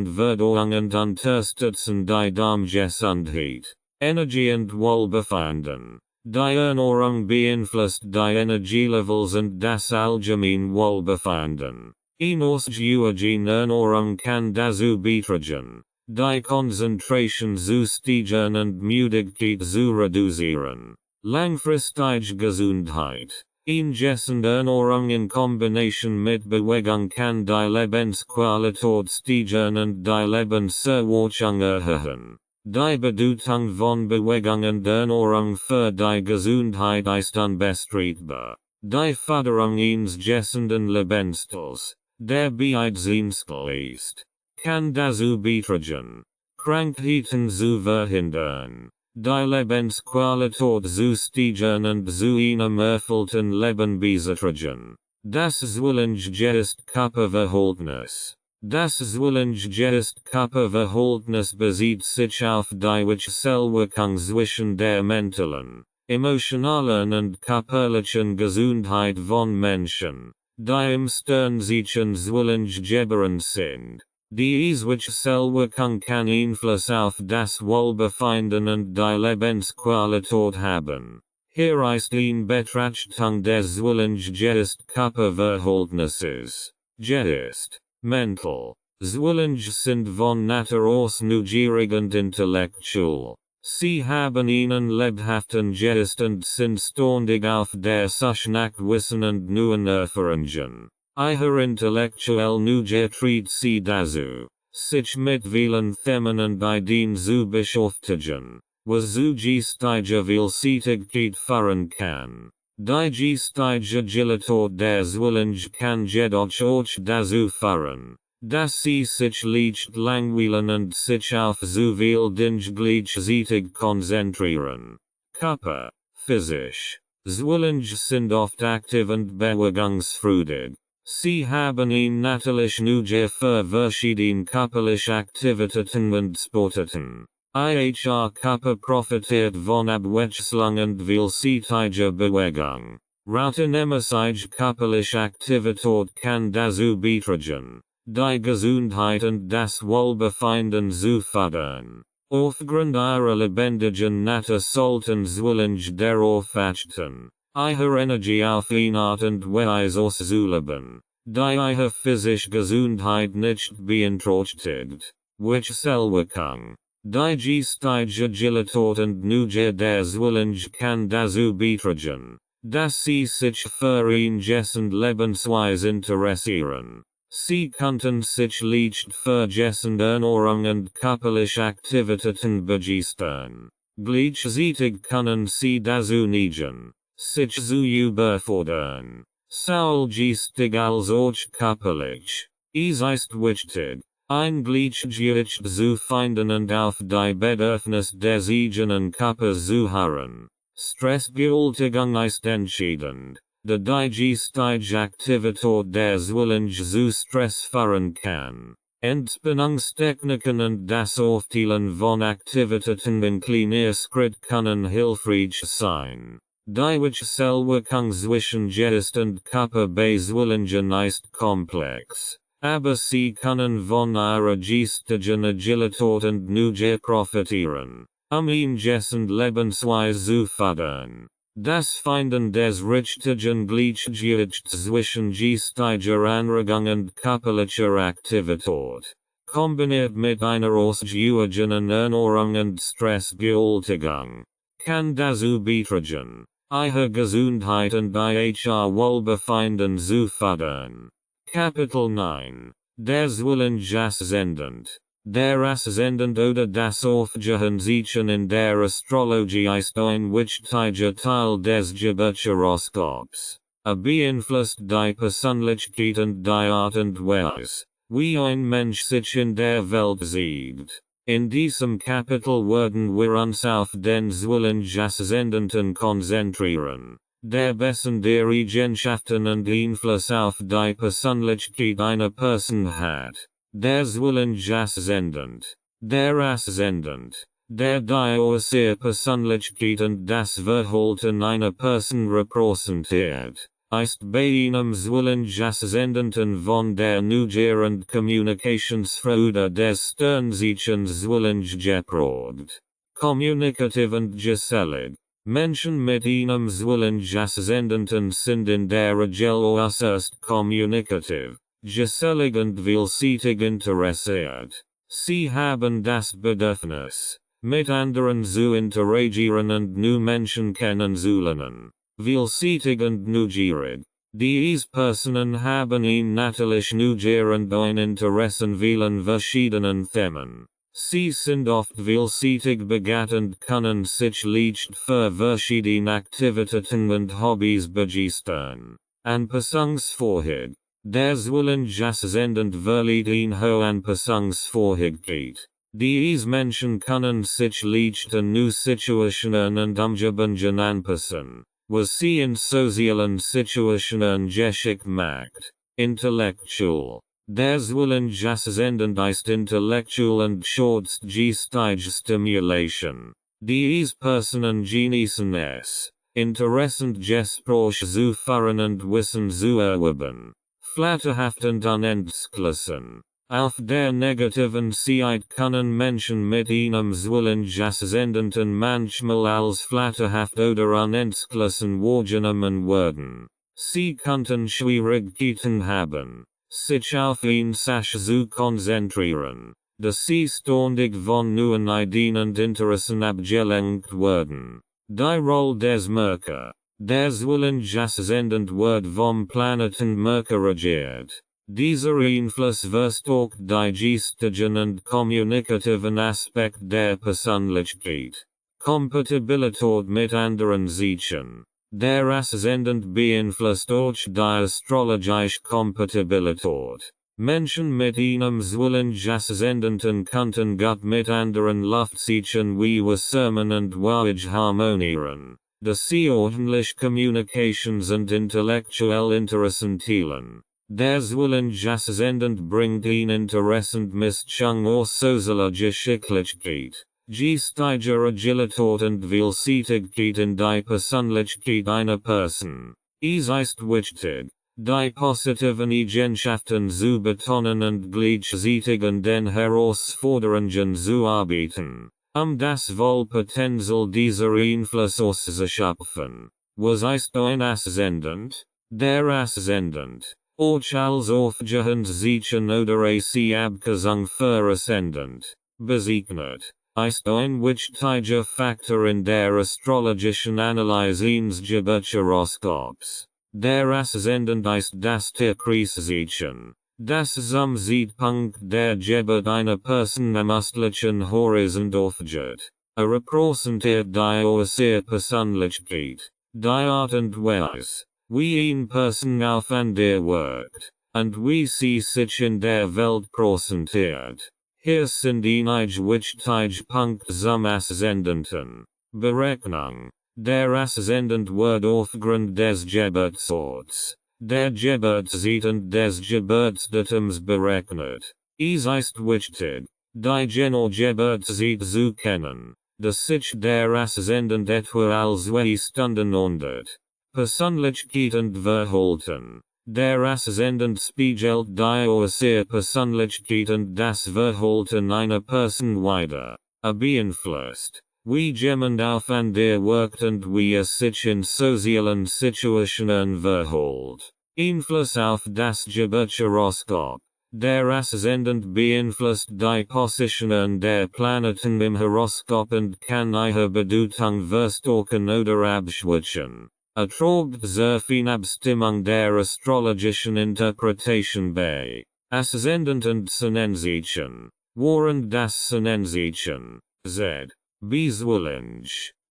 Verdauung und unterstützen die Darmgesundheit. Energie und Wohlbefinden. Die Ernährung beeinflusst die Energielevels und das allgemeine Wohlbefinden. Enosgeogen Ernährung kann dazu beitragen, die Konzentration zu steigern und Müdigkeit zu reduzieren. Langfristige Gesundheit. Ernährung in Kombination mit Bewegung kann die Lebensqualität steigern und die Lebenserwartung erhöhen. Die Bedeutung von Bewegung und Ernährung für die Gesundheit ist unbestreitbar. Die Förderung eines gesunden Lebensstils, der beidseitsam ist, kann dazu beitragen, Krankheiten zu verhindern, die Lebensqualität zu steigern und zu einem erfüllten Leben beizutragen. Das Zwillinge ist Körperverhältnis. Das Zwillinge ist Körperverhältnis bezieht sich auf die Wechselwirkung zwischen der mentalen, emotionalen und körperlichen Gesundheit von Menschen, die im Stern sich in Zwillinge geboren sind. Diese Wechselwirkung kann Einfluss auf das Wohlbefinden und die Lebensqualität haben. Hier ist Betrachtung des Zwillinge ist Körperverhältnisses. Ist mental. Zwillinge sind von Natur aus neugierig und intellektuell. Sie haben einen lebhaften Geist und sind ständig auf der Suche nach Wissen und neuen Erfahrungen. Ihre intellektuelle Neugier treibt sie dazu, sich mit vielen Themen und Ideen zu beschäftigen, was zu geistiger Vielseitigkeit führen kann. Die geistige Agilität der Zwillinge kann jedoch auch dazu führen, dass sie sich leicht langweilen und sich auf zu viel Dinge gleichzeitig konzentrieren. Körper, physisch. Zwillinge sind oft aktiv und bewegungsfreudig. Sie haben ein natürlich Neugier für verschiedene körperliche Aktivitäten und Sportarten. Ihr Körper profitiert von Abwechslung und vielseitiger Bewegung. Routinemäßige körperliche Aktivität kann dazu beitragen, die Gesundheit und das Wohlbefinden zu fördern. Aufgrund ihrer lebendigen Natur sollten Zwillinge darauf achten, ihre Energie auf eine Art und Weise auszuleben, die ihre physische Gesundheit nicht beeinträchtigt. Wechselwirkung. Die geistige Agilität und Neugier der Zwillinge kann dazu beitragen, dass sie sich für eine gesunde Lebensweise interessieren. Sie könnten sich leicht für gesunde Ernährung und körperliche Aktivitäten begeistern. Gleichzeitig können sie dazu neigen, sich zu überfordern, sowohl geistig als auch körperlich. Es ist wichtig, ein Gleichgewicht zu finden und auf die Bedürfnisse des eigenen Körpers zu hören. Stressbewältigung ist entscheidend, da die geistige Aktivität der Zwillinge zu Stress führen kann. Entspannungstechniken und das Aufteilen von Aktivitäten in kleine Schritte können hilfreich sein. Die Wechselwirkung zwischen Geist und Körper bei Zwillingen ist komplex. Aber sie können von ihrer geistigen Agilität und Neugier profitieren, eine gesunde Lebensweise zu fördern. Das Finden des richtigen Gleichgewichts zwischen geistiger Anregung und körperlicher Aktivität, kombiniert mit einer ausgewogenen Ernährung und Stressbewältigung, kann dazu beitragen, ihre Gesundheit und ihr Wohlbefinden zu fördern. Kapitel 9. Der Zwillinge Aszendent. Der Aszendent oder das Aufgehenzeichen in der Astrologie ist ein wichtiger Teil des Geburtshoroskops. Beeinflusst die Persönlichkeit und die Art und Weise, wie ein Mensch sich in der Welt sieht. In diesem Kapitel werden wir uns auf den Zwillinge Aszendenten konzentrieren, der besten der Eigenschaften und Einfluss auf die Persönlichkeit einer Person hat. Der Zwillinge Aszendent. Der Aszendent, der die äußere Persönlichkeit und das Verhalten einer Person repräsentiert, ist bei einem Zwillinge Aszendenten von der Neugier und Kommunikationsfreude des Sternzeichens Zwillinge geprägt. Kommunikativ und gesellig. Menschen mit einem Zwillinge Aszendenten sind in der Regel äußerst kommunikativ, gesellig und vielseitig interessiert. Sie haben das Bedürfnis, mit anderen zu interagieren und neue Menschen kennenzulernen. Vielseitig und neugierig. Diese Personen haben ein natürlich Neugier und ein Interesse an vielen verschiedenen Themen. Sie sind oft vielseitig begabt und können sich leicht für verschiedene Aktivitäten und Hobbys begeistern. Anpassungsfähig. Der Zwillinge Aszendent verliert ein hohe Anpassungsfähigkeit. Diese Menschen können sich leicht an neue Situationen und Umgebungen anpassen, was sie in sozialen Situationen geschickt macht. Intellektuell. Der Zwillinge Aszendent ist intellektuell und schätzt geistige Stimulation. Diese Personen genießen es, interessant Gespräche zu führen und Wissen zu erwerben. Flatterhaft und unentschlossen. Auf der negativen Seite können Menschen mit einem Zwillinge Aszendenten manchmal als flatterhaft oder unentschlossen wahrgenommen werden. Sie könnten Schwierigkeiten haben, sich auf eine Sache zu konzentrieren, da sie ständig von neuen Ideen und Interessen abgelenkt werden. Die Rolle des Merkur. Der Zwillinge Aszendent wird vom Planeten Merkur regiert. Dieser Einfluss verstärkt die geistigen und kommunikativen Aspekt der Persönlichkeit. Kompatibilität mit anderen Zeichen. Der Aszendent beeinflusst auch die astrologische Kompatibilität. Menschen mit einem Zwillinge Aszendenten könnten gut mit anderen Luftzeichen wie Wassermann und Waage harmonieren, da sie ordentlich Kommunikations- und intellektuell Interessen teilen. Der Zwillinge Aszendent bringt ein interessant Mischung aus sozialer Geschicklichkeit, geistiger Agilität und Vielseitigkeit in die Persönlichkeit einer Person. Es ist wichtig, die positiven Eigenschaften zu betonen und gleichzeitig an den Herausforderungen zu arbeiten, das Wohlpotenzial dieser Einfluss auszuschöpfen. Was ist ein Aszendent? Der Aszendent, auch als Aufgehenzeichen oder AC Abkürzung für Aszendent, bezeichnet, ist ein wichtiger Faktor in der astrologischen Analyse eines Geburtshoroskops. Der Aszendent ist das Tierkreiszeichen, das zum Zeitpunkt der Geburt einer Person am östlichen Horizont aufgeht. Repräsentiert die äußere Persönlichkeit, die Art und Weise, wie eine Person auf und der wirkt, und wie sie sich in der Welt präsentiert. Hier sind einige wichtige Punkte zum Aszendenten. Berechnung. Der Aszendent wird aufgrund des Geburtsorts, der Geburtszeit und des Geburtsdatums berechnet. Es ist wichtig, die genaue Geburtszeit zu kennen, da sich der Aszendent etwa als 2 Stunden ändert. Persönlichkeit und Verhalten. Der Aszendent spiegelt die äußere Persönlichkeit und das Verhalten einer Person wider. Beeinflusst, wie jemand auf und der wirkt und wie sich in sozialen Situationen verhält. Einfluss auf das Geburtshoroskop. Der Aszendent beeinflusst die Positionen der Planeten im Horoskop und kann ihre Bedeutung verstärken oder abschwächen. Trägt sehr viel Abstimmung der astrologischen Interpretation bei. Ascendant und Sonnensichen. Während das Sonnensichen. Z. B. Zwillinge.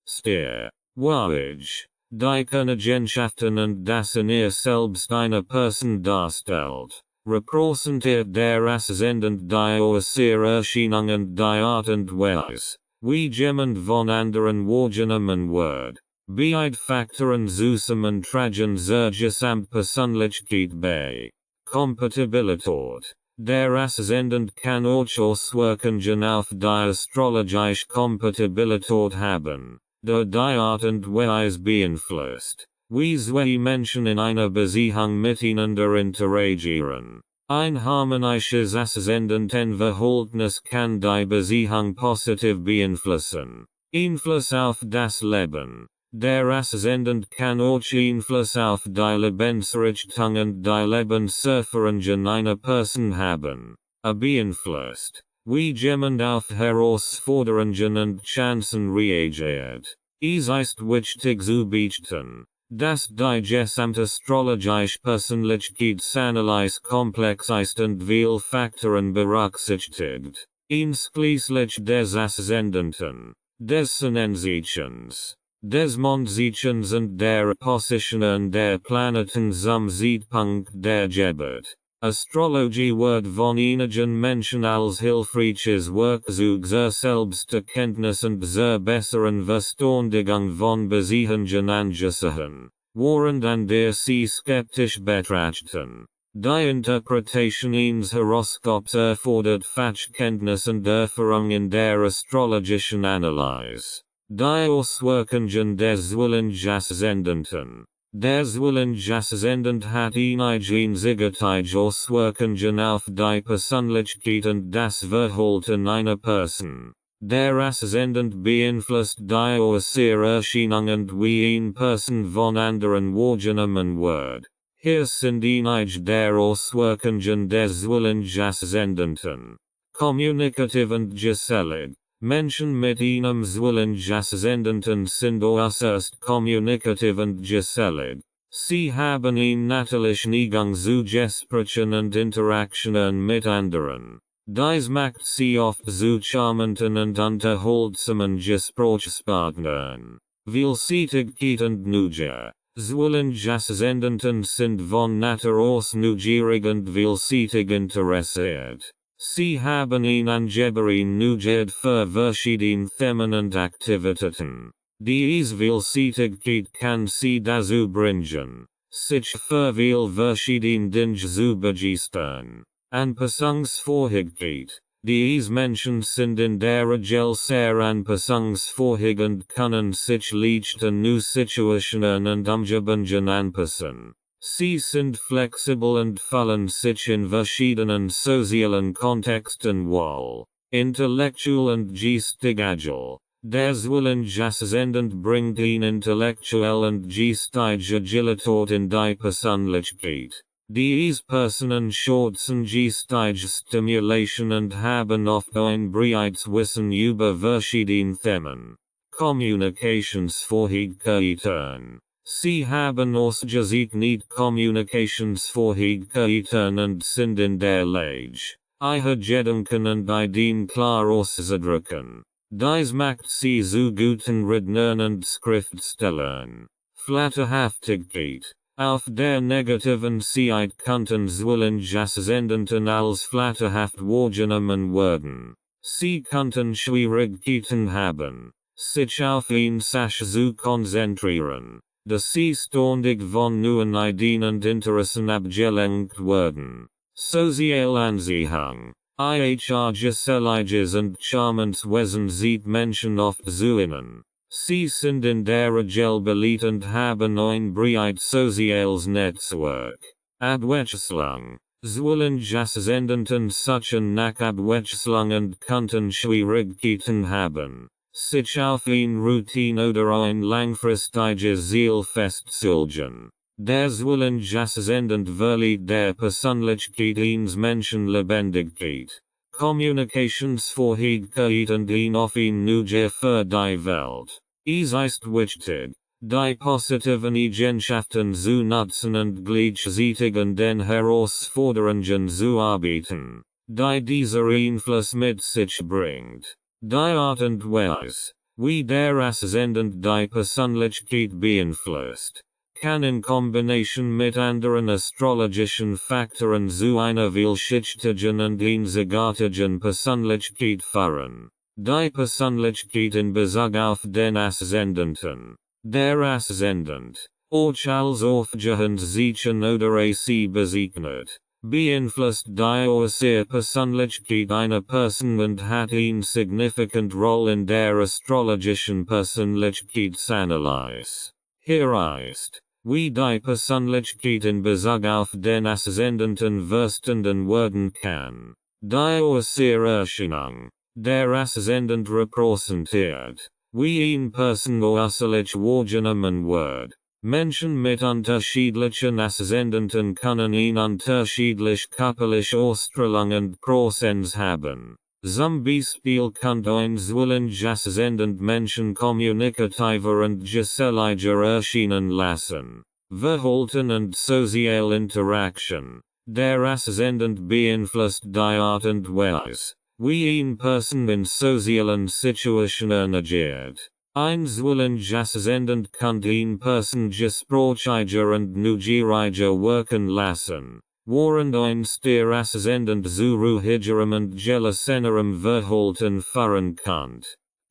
Stier. Wahrlich. Die Eigenschaften und das in ihr selbst eine Person darstellt. Repräsentiert der Ascendant die äußere Erscheinung und die Art und Weise, wie jemand von anderen wahrgenommen wird. Beide Faktoren zusammen tragen zur Gesamtpersönlichkeit bei. Kompatibilität. Der Ascendant kann auch Auswirkungen auf die astrologische Kompatibilität haben, da die Art und Weise beeinflusst, wie zwei Menschen in einer Beziehung miteinander interagieren. Ein harmonisches Aszendentenverhältnis kann die Beziehung positiv beeinflussen. Einfluss auf das Leben. Der Aszendent kann auch Einfluss auf die Lebensrichtung und die Lebenserfahrungen einer Person haben. Beeinflusst, wie jemand auf Herausforderungen und Chancen reagiert. Es ist wichtig zu beachten, dass die gesamtastrologische Persönlichkeitsanalyse komplex ist und viele Faktoren berücksichtigt, einschließlich des Aszendenten, des Sonnensichens, des Mondsichens und der Positionen der Planeten zum Zeitpunkt der Geburt. Astrologie wird von einigen Menschen als hilfreiches Werkzeug zur Selbsterkenntnis und zur besseren Verständigung von Beziehungen angesehen, während andere sie skeptisch betrachten. Die Interpretation eines Horoskops erfordert Fachkenntnis und Erfahrung in der astrologischen Analyse. Die Auswirkungen des Zwillinge Aszendenten. Der Zwillinge Aszendent hat einige einzigartige Auswirkungen auf die Persönlichkeit und das Verhalten einer Person. Der Aszendent beeinflusst die äußere Erscheinung und wie eine Person von anderen wahrgenommen wird. Hier sind einige der Auswirkungen des Zwillinge Aszendenten. Kommunikativ und gesellig. Menschen mit einem Zwillinge Aszendenten sind äußerst kommunikativ und gesellig. Sie haben einen natürlichen Eingang zu Gesprächen und Interaktionen mit anderen. Dies macht sie oft zu charmanten und unterhaltsamen Gesprächspartnern. Vielseitigkeit und Neugier. Zwillinge Aszendenten sind von Natur aus neugierig und vielseitig interessiert. Sie haben eine angebliche Neugierde für verschiedene Themen und Aktivitäten. Diese Vielseitigkeit kann sie dazu bringen, sich für viele verschiedene Dinge zu begeistern. Anpassungsfähigkeit. Diese Menschen sind in der Regel sehr anpassungsfähig und können sich leicht an neue Situationen und Umgebungen anpassen. Sie sind flexibel und fühlen sich in verschiedenen sozialen Kontexten wohl. Intellektuell und geistig agil. Der Zwillinge Aszendent bringt intellektuell und geistig Agilität in die Persönlichkeit. Diese Personen schätzen geistige Stimulation und haben oft ein breites Wissen über verschiedene Themen. Kommunikationsfähigkeiten. Sie haben ausgezeichnet Kommunikationsfähigkeiten und sind in der Lage, ihre Gedanken und Ideen klar auszudrücken. Dies macht sie zu guten Rednern und Schriftstellern. Flatterhaftigkeit. Auf der negativen Seite könnten Zwillinge Aszendenten als flatterhaft wahrgenommen werden. Sie könnten Schwierigkeiten haben, sich auf eine Sache zu konzentrieren. Da sie ständig von neuen Ideen und Interessen abgelenkt werden. Soziale Anziehung. Ihr geselliges und charmantes Wesen zieht Menschen oft zu ihnen. Sie sind in der Regel beliebt und haben ein breites soziales Netzwerk. Abwechslung. Zwillinge Aszendenten suchen nach Abwechslung und könnten Schwierigkeiten haben, sich auf eine Routine oder ein langfristiges Ziel festzulegen. Der Zwillinge Aszendent verleiht der Persönlichkeit eines Menschen Lebendigkeit, Kommunikationsfähigkeit und eine offene Neugier für die Welt. Es ist wichtig, Die positiven Eigenschaften zu nutzen und gleichzeitig den Herausforderungen zu arbeiten, die dieser Einfluss mit sich bringt. Die Art und Weise, wie der Aszendent die Persönlichkeit beeinflusst, kann in Kombination mit anderen astrologischen Faktoren zu einer vielschichtigen und einzigartigen Persönlichkeit führen. Die Persönlichkeit in Bezug auf den Aszendenten. Der Aszendent, auch als aufgehend Zeichen oder AC bezeichnet, beeinflusst die äußere Persönlichkeit einer Person und hat eine significant Rolle in der astrologischen Persönlichkeitsanalyse. Hier ist, wie die Persönlichkeit in Bezug auf den Aszendenten verstanden werden kann. Die äußere Erscheinung, der Aszendent repräsentiert, wie eine Person äußerlich wahrgenommen wird. Menschen mit unterschiedlichen Aszendenten können eine unterschiedlich körperliche Ausstrahlung und Präsenz haben. Zum Beispiel kann ein Zwillinge Aszendent Menschen kommunikativer und geselliger erscheinen lassen. Verhalten und soziale Interaktion. Der Aszendent beeinflusst die Art und Weise, wie eine Person in sozialen Situationen agiert. Ein Zwillinge Aszendent kann eine Person gesprächiger und neugieriger wirken lassen, während ein Stier Aszendent zu ruhigerem und gelassenerem Verhalten führen kann.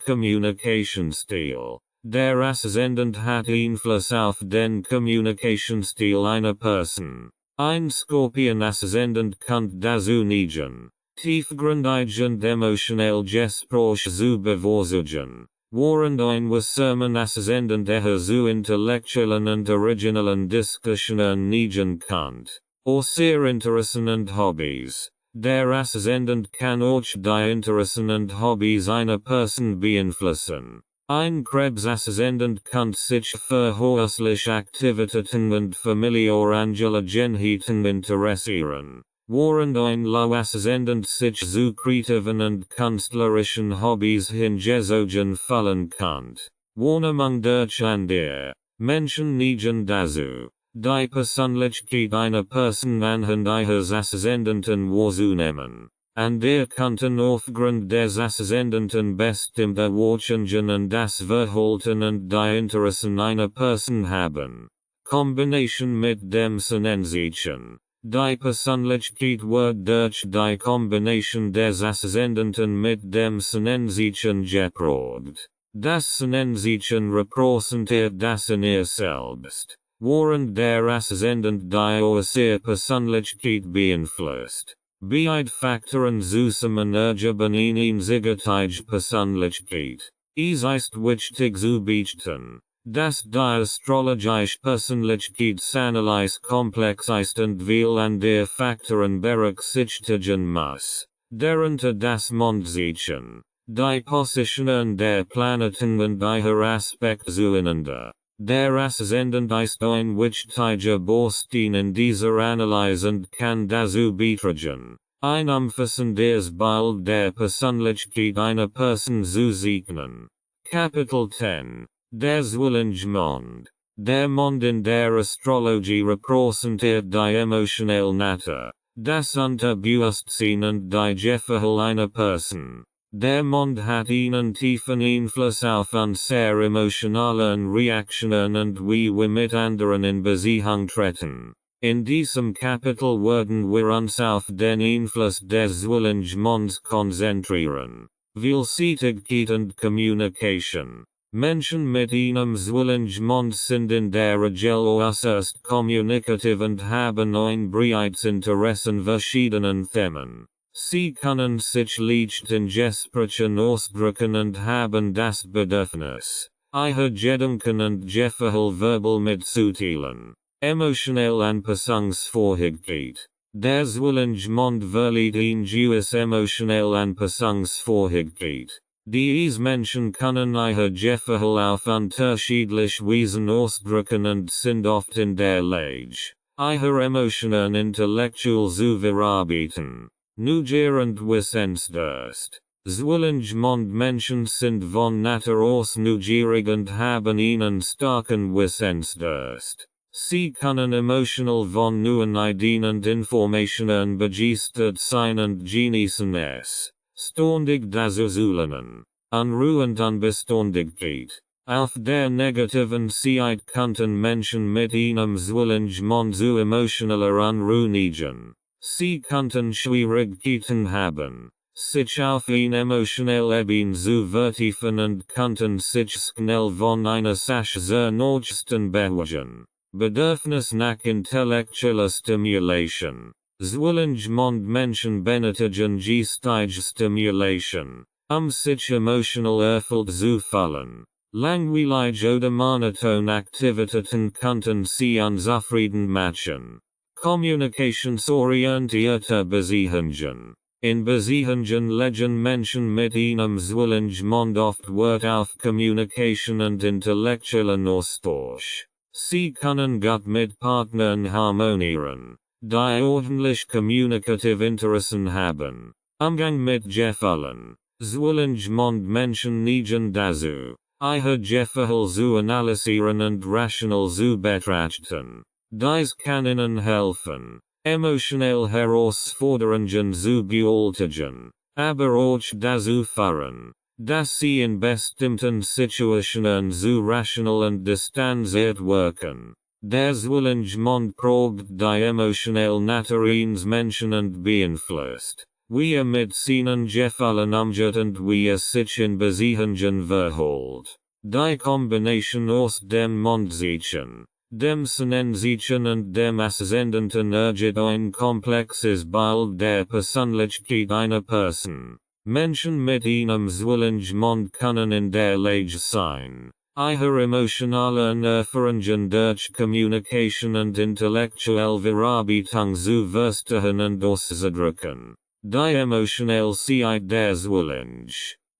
Kommunikationsstil. Der Aszendent hat Einfluss auf den Kommunikationsstil einer Person. Ein Skorpion Aszendent kann dazu neigen, tiefgründig und emotionell Gespräche zu bevorzugen, während ein Wassermann Aszendent eher zu intellektuellen und originellen Diskussionen neigen kann. Sehr Interessen und Hobbys. Der Aszendent kann auch die Interessen und Hobbys einer Person beeinflussen. Ein Krebs Aszendent kann sich für häusliche Aktivitäten und familiäre Angelegenheiten interessieren, während ein Leo Aszendent sich zu kreativen und künstlerischen Hobbys hingezogen fühlen kann. Wahrnehmung durch andere Menschen neigen dazu, die Persönlichkeit einer Person anhand ihres Aszendenten wahrzunehmen. Andere könnten aufgrund des Aszendenten bestimmte Warnungen und das Verhalten und die Interessen einer Person haben. Kombination mit dem Sonnenzeichen. Die Persönlichkeit wird durch die Kombination des Aszendenten mit dem Sonnenzeichen geprägt. Das Sonnenzeichen repräsentiert das in ihr selbst, während der Aszendent die äußere Persönlichkeit beeinflusst. Beide Faktoren zusammen ergeben eine einzigartige Persönlichkeit. Es ist wichtig zu beachten, dass die astrologische Persönlichkeitsanalyse komplex ist und viel an der Faktoren berücksichtigen muss, darunter das Mondzeichen, die Positionen der Planeten und ihre Aspekte zueinander. Der Aszendent ist ein wichtiger Baustein in dieser Analyse und kann dazu beitragen, ein umfassendes Bild der Persönlichkeit einer Person zu zeichnen. Kapitel 10. Der Zwillinge Mond. Der Mond in der Astrologie repräsentiert die emotionelle Natur, das Unterbewusstsein und die Gefühle einer Person. Der Mond hat einen tiefen Einfluss auf unsere emotionalen Reaktionen und wie wir mit anderen in Beziehung treten. In diesem Kapitel werden wir uns auf den Einfluss des Zwillinge Monds konzentrieren. Vielseitigkeit und Kommunikation. Menschen mit einem Zwillinge Mond sind in der Regel äußerst kommunikativ und haben ein breites Interesse an verschiedenen Themen. Sie können sich leicht in Gesprächen ausdrücken und haben das Bedürfnis, ihre Gedanken und Gefühle verbal mitzuteilen. Emotionelle Anpassungsfähigkeit. Der Zwillinge Mond verliert eine gewisse emotionelle Anpassungsfähigkeit. Diese Menschen können ihre Gefühle auf unterschiedliche Weisen ausdrücken und sind oft in der Lage, ihre Emotionen intellektuell zu verarbeiten. Neugier und Wissensdurst. Zwillinge mond Menschen sind von Natur aus neugierig und haben einen starken Wissensdurst. Sie können emotional von neuen Ideen und Informationen begeistert sein und genießen es. Ständig dazu zu lernen. Unruhend Unbeständigkeit. Auf der negativen Seite könnten Menschen mit einem Zwillinge mond zu emotionaler Unruhe neigen. Sie könnten Schwierigkeiten haben, sich auf ein emotionell Ebene zu vertiefen und könnten sich schnell von einer Sache zur nächsten bewegen. Bedürfnis nach intellektueller Stimulation. Zwillinge mond Menschen benötigen geistige Stimulation, sich emotional erfüllt zu fühlen. Langweilige oder monotone Aktivitäten könnten sie unzufrieden machen. Kommunikationsorientierte Beziehungen. In Beziehungen legen Menschen mit einem Zwillinge mond oft Wert auf Kommunikation und intellektuellen Austausch. Sie können gut mit Partnern harmonieren, die ordentlich kommunikativ Interessen haben. Umgang mit Gefühlen. Zwillinge mond Menschen neigen dazu, ihre Gefühle zu analysieren und rational zu betrachten. Dies kann ihnen helfen, emotionell Herausforderungen zu bewältigen, aber auch dazu führen, dass sie in bestimmten Situationen zu rational und distanziert wirken. Der Zwillinge mond prägt die emotionelle Natur eines Menschen und beeinflusst, wie mit seinen Gefühlen umgeht und wie sich in Beziehungen verhält. Die Kombination aus dem Mondzichen, dem Sonnenzichen und dem Aszendenten ergibt ein komplexes Bild der Persönlichkeit einer Person. Menschen mit einem Zwillinge mond können in der Lage sein, ihre emotionalen Erfahrungen durch Kommunikation und intellektuelle Verarbeitung zu verstehen und auszudrücken. Die emotionelle Seite der Zwillinge.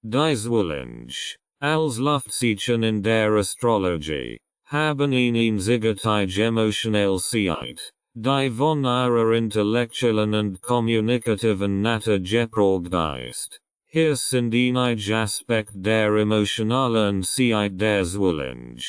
Die Zwillinge, als Luftzeichen in der Astrologie, haben eine einzigartige emotionelle Seite, die von ihrer intellektuellen und kommunikativen Natur geprägt ist. Hier sind einige Aspekte der emotionalen Seite der Zwillinge.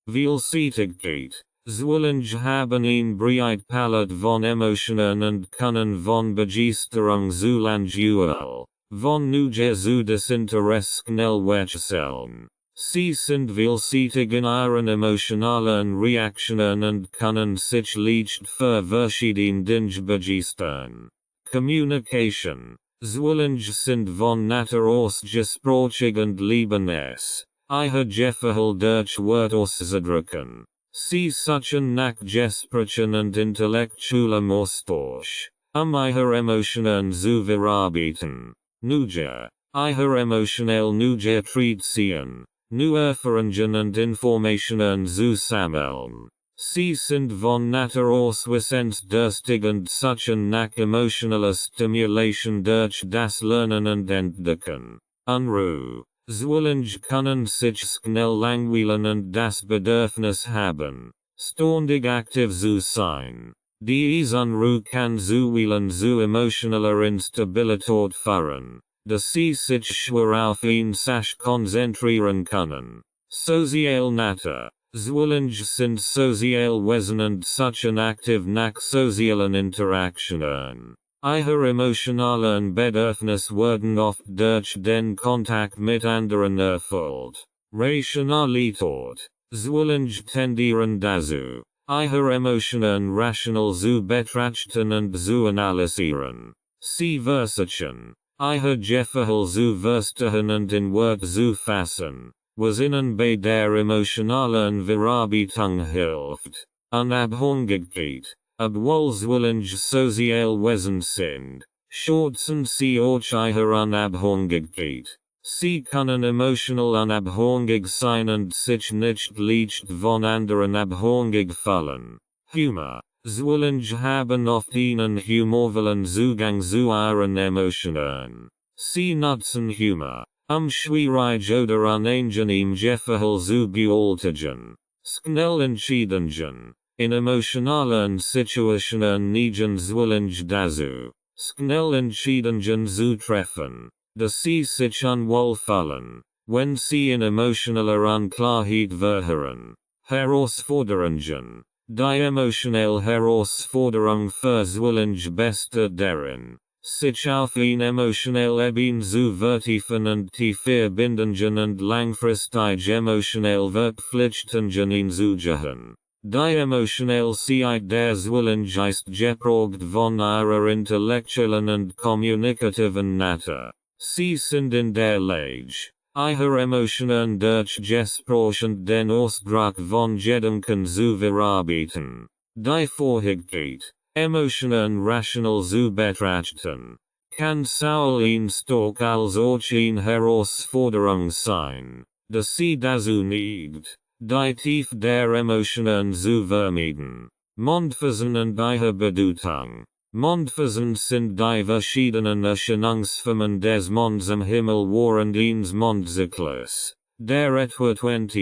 Vielseitigkeit. Zwillinge haben ein breit Palette von Emotionen und können von Begeisterung zu Langeweile, von Neugier zu Desinteresse schnell wechseln. Sie sind vielseitig in ihren emotionalen Reaktionen und können sich leicht für verschiedene Dinge begeistern. Communication. Zwillinge sind von Natur aus gesprächig und lieben es, ihre Gefühle durch Wort auszudrücken. Sie suchen nach Gesprächen und intellektuellem Austausch, ihre Emotionen zu verarbeiten. Neugier. Ihre emotionelle Neugier treibt sie an, neue Erfahrungen und Informationen zu sammeln. Sie sind von Natur aus wissensdurstig und suchen nach emotionaler Stimulation durch das Lernen und Entdecken. Unruhe. Zwillinge können sich schnell langweilen und das Bedürfnis haben, ständig aktiv zu sein. Diese Unruhe kann zuweilen zu emotionaler Instabilität führen, dass sie sich schwer auf eine Sache konzentrieren können. Soziale Natur. Zwillinge sind soziale Wesen und suchen aktiv nach sozialen Interaktionen. Ihre emotionalen Bedürfnisse werden oft durch den Kontakt mit anderen erfüllt. Rationalität. Zwillinge tendieren dazu, ihre Emotionen rational zu betrachten und zu analysieren. Sie versuchen, ihre Gefühle zu verstehen und in Worte zu fassen, was ihnen bei der emotionalen Verarbeitung hilft. Unabhängigkeit. Obwohl Zwillinge soziale Wesen sind, schätzen sie auch ihre Unabhängigkeit. Sie können emotional unabhängig sein und sich nicht leicht von anderen abhängig fühlen. Humor. Zwillinge haben oft einen humorvollen Zugang zu ihren Emotionen. Sie nutzen Humor, schwierig oder unangenehm Gefühle zu bewältigen. Schnell Entscheidungen. In emotionalen Situationen neigen Zwillinge dazu, schnell Entscheidungen zu treffen, De sie sich unwohlfühlen, wenn sie in emotioneller Unklarheit verharren. Herausforderungen. Die emotionelle Herausforderung für Zwillinge besteht darin, sich auf ein emotionell Ebene zu vertiefen und die Verbindungen und langfristige emotionell Verpflichtungen einzugehen. Die Emotionalität der Zwillinge ist geprägt von ihrer intellektuellen und kommunikativen Natur. Sie sind in der Lage, ihre Emotionen durch Gespräch und den Ausdruck von Gedanken zu verarbeiten. Die Fähigkeit, Emotionen rational zu betrachten, kann sowohl ein Stock als auch eine Herausforderung sein, da sie dazu neigt, die Tiefe der Emotionen zu vermeiden. Mondphasen und ihre Bedeutung. Mondphasen sind die verschiedenen Erscheinungsformen des Monds am Himmel während eines Mondzyklus, der etwa 5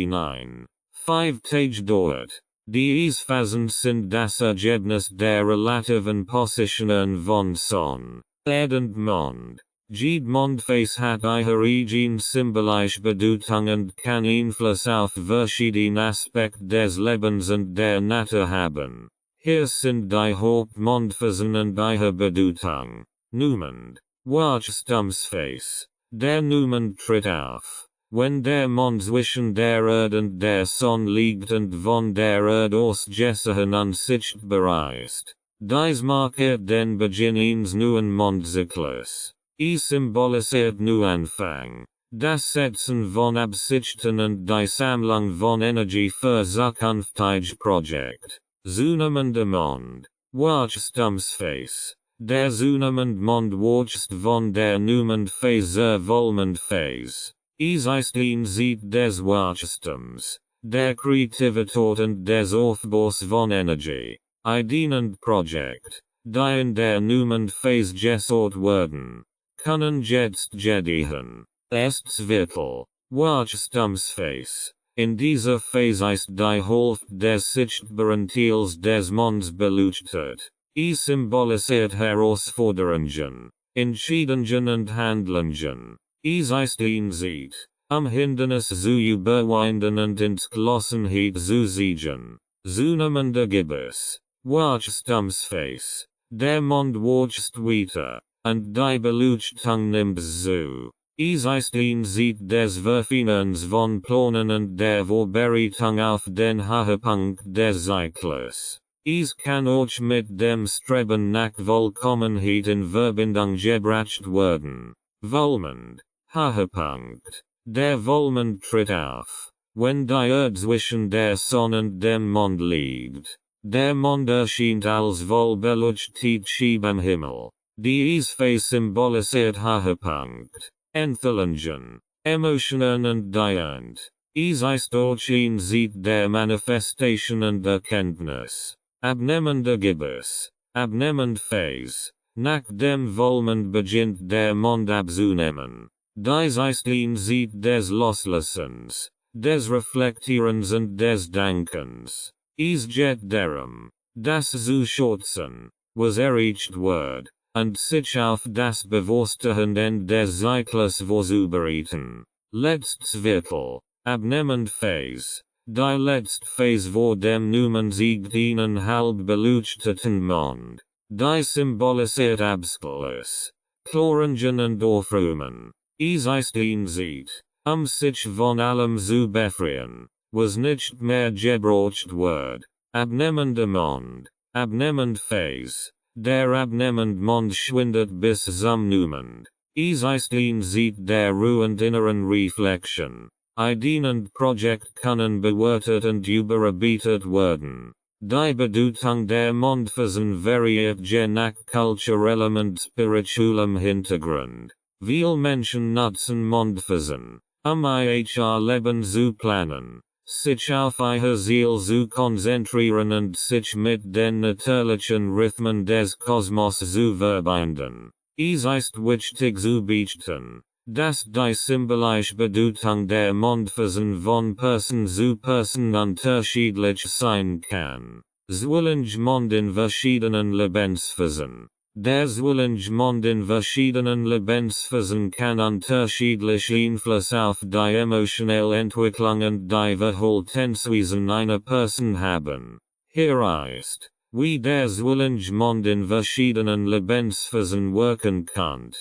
Tage dauert. Diese Phasen sind das Ergebnis der relativen Positionen von Sonne, Erde und Mond. Jede Mondphase hat ihre eigene symbolische Bedeutung und kann Einfluss auf verschiedene Aspekte des Lebens und der Natur haben. Hier sind die Hauptmondphasen und ihre Bedeutung. Neumond. Wachstumsphase. Der Neumond tritt auf, wenn der Mond zwischen der Erde und der Sonne liegt und von der Erde aus gesehen unsichtbar ist. Dies markiert den Beginn eines neuen Mondzyklus. Symbolisiert Neuanfang, das Setzen von Absichten und die Sammlung von Energie für zukünftige Projekte. Zunehmender Mond. Wachstumsphase. Der zunehmende Mond wächst von der Neumondphase zur Vollmondphase. Ist ein Zeit des Wachstums, der Kreativität und des Aufbaus von Energie. Ein Projekt, die in der Neumondphase gesät werden, können jetzt gedeihen. Viertel. Wachstumsphase. In dieser Phase ist die Hälfte des sichtbaren Teils des Monds beleuchtet. Symbolisiert Herausforderungen, Entscheidungen und Handlungen. Ist ein Zeit, Hindernis zu überwinden und Entschlossenheit zu siegen. Zunehmender Gebiss. Wachstumsphase. Der Mond wächst weiter, und die Beleuchtung nimmt zu. Ist ein Zeit des Verfeinerns von Plänen und der Vorbereitung auf den Höhepunkt des Zyklus. Kann auch mit dem Streben nach Vollkommenheit in Verbindung gebracht werden. Vollmond. Höhepunkt. Der Vollmond tritt auf, wenn die Erde zwischen der Sonne und dem Mond liegt. Der Mond erscheint als vollbeleuchtet Scheibe am Himmel. Die Phase symbolisiert Höhepunkt, Entwicklung, Emotionen und dient. Ist auch ein Zeit der Manifestation und Erkenntnis. Abnehmender Gebiss. Abnehmend Phase. Nach dem Vollmond beginnt der Mond abzunehmen. Dies ist ein Zeit des Loslassens, des Reflektierens und des Denkens. Es geht darum, das zu schätzen, was erreicht wird, und sich auf das bewusste Ende des Zyklus vorzubereiten. Letztes Viertel. Abnehmend Phase. Die letzte Phase vor dem Neumond siegt einen halb beleuchteten Mond. Die symbolisiert Abschluss, Klärungen und Aufräumen. Es ist ein Zeit, sich von allem zu befreien, was nicht mehr gebraucht wird. Abnehmender Mond. Abnehmend Phase. Der abnehmende Mond schwindet bis zum Neumond. Es ist ein Zeit der Ruhe und inneren Reflexion. Ein Projekt können bewertet und überarbeitet werden. Die Bedeutung der Mondphasen variiert je nach kulturellem und spirituellem Hintergrund. Viele Menschen nutzen Mondphasen, ihr Leben zu planen, sich auf ihr Ziel zu konzentrieren und sich mit den natürlichen Rhythmen des Kosmos zu verbinden. Es ist wichtig zu beachten, dass die symbolische Bedeutung der Mondphasen von Person zu Person unterschiedlich sein kann. Zwillinge Mond in verschiedenen Lebensphasen. Der Zwillinge in verschiedenen Lebensphasen kann unterschiedlich Einfluss auf die emotionelle Entwicklung und die Verhaltensweisen einer Person haben. Hier ist, wie der Zwillinge in verschiedenen Lebensphasen wirken kann.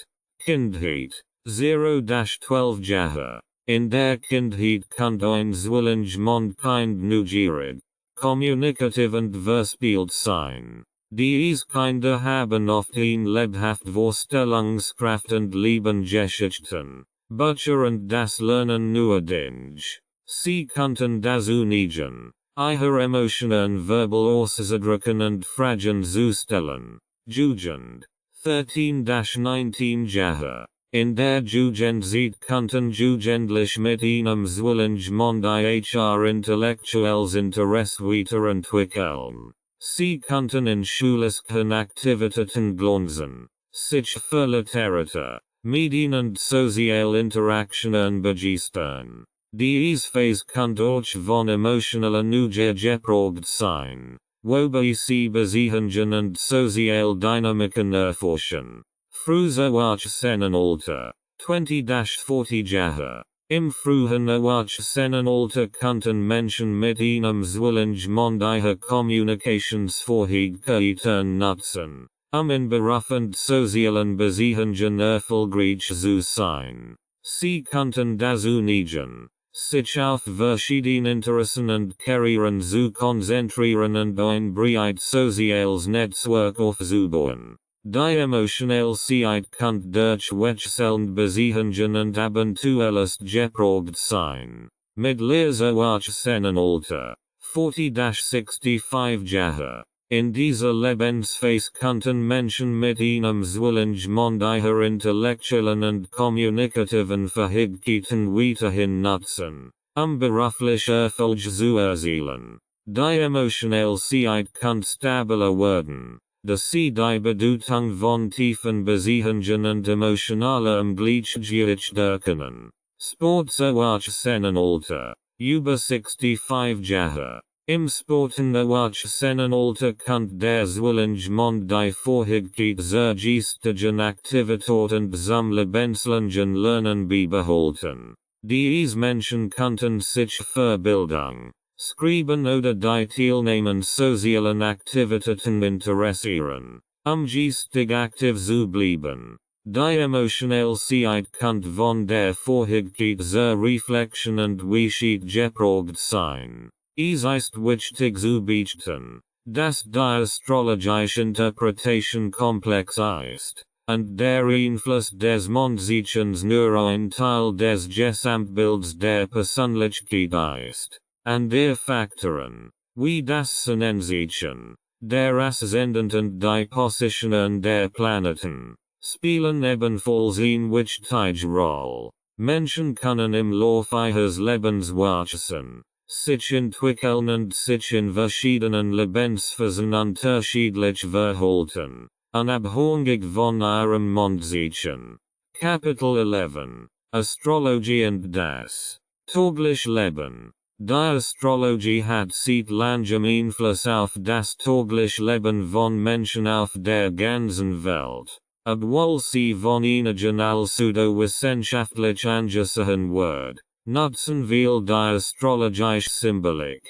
Kindheit, 0-12 Jahre. In der Kindheit kann ein Zwillinge kind neugierig, kommunikativ und verspielt sein. Diese Kinder haben oft eine lebhafte Vorstellungskraft und lieben Geschichten, Bücher und das Lernen neuerdings. Sie könnten dazu neigen, ihre Emotionen verbal auszudrücken und Fragen zu stellen. Jugend, 13-19 Jahre. In der Jugendzeit könnten jugendlich mit einem Zwillinge ihr intellektuelles Interesse weiterentwickeln. Sie könnten in schulischen Aktivitäten glänzen, sich für Literatur, Medien und soziale Interaktionen begeistern. Diese Phase kann auch von emotionaler Neugier geprägt sein, wobei sie Beziehungen und soziale Dynamiken erforschen. Frühes Erwachsenenalter, 20-40 Jahre. Im frühen Erwachsenenalter könnten Menschen mit einem Zwillinge ihre Kommunikationsfähigkeiten nutzen, in Beruf und sozialen Beziehungen erfolgreich zu sein. Sie könnten dazu neigen, sich auf verschiedene Interessen und Karrieren zu konzentrieren und ein breites soziales Netzwerk aufzubauen. Die emotionelle Sicherheit kann durch wechselnde Beziehungen und Abenteuerlust geprägt sein. Mittleres Erwachsenenalter, 40-65 Jahre. In dieser Lebensphase könnten Menschen mit einem Zwillinge ihre intellektuellen und kommunikativen Fähigkeiten weiterhin nutzen, beruflich Erfolg zu erzielen. Die emotionelle Sicherheit kann stabiler werden, da sie die Bedeutung von tiefen Beziehungen und emotionaler Gleichgewicht erkennen. Sportserwachsenenalter, über 65 Jahre. Im Sportenerwachsenenalter kann der Zwillinge die Fähigkeit zur geistigen Aktivität und zum lebenslangen Lernen beibehalten. Diese Menschen könnten sich für Bildung, Schreiben oder die Teilnahme sozialen Aktivitäten interessieren, geistig aktiv zu bleiben. Die emotionelle Sicherheit kann von der Fähigkeit zur Reflexion und Weitsicht geprägt sein. Es ist wichtig zu beachten, dass die astrologische Interpretation komplex ist, und der Einfluss des Mondsichens nur ein Teil des Gesamtbilds der Persönlichkeit ist. And der Faktoren, wie das Sonnenzeichen, der Aszendent und die Positionen der Planeten, spielen ebenfalls eine wichtige Rolle. Menschen können im Lauf ihres Lebens wachsen, sich entwickeln und sich in verschiedenen Lebensphasen unterschiedlich verhalten, unabhängig von ihrem Mondzeichen. Kapitel 11, Astrologie und das tägliche Leben. Die Astrologie hat seit langem Einfluss auf das tägliche Leben von Menschen auf der ganzen Welt, obwohl sie von einigen als pseudowissenschaftlich angesehen wird, nutzen wir die astrologische Symbolik,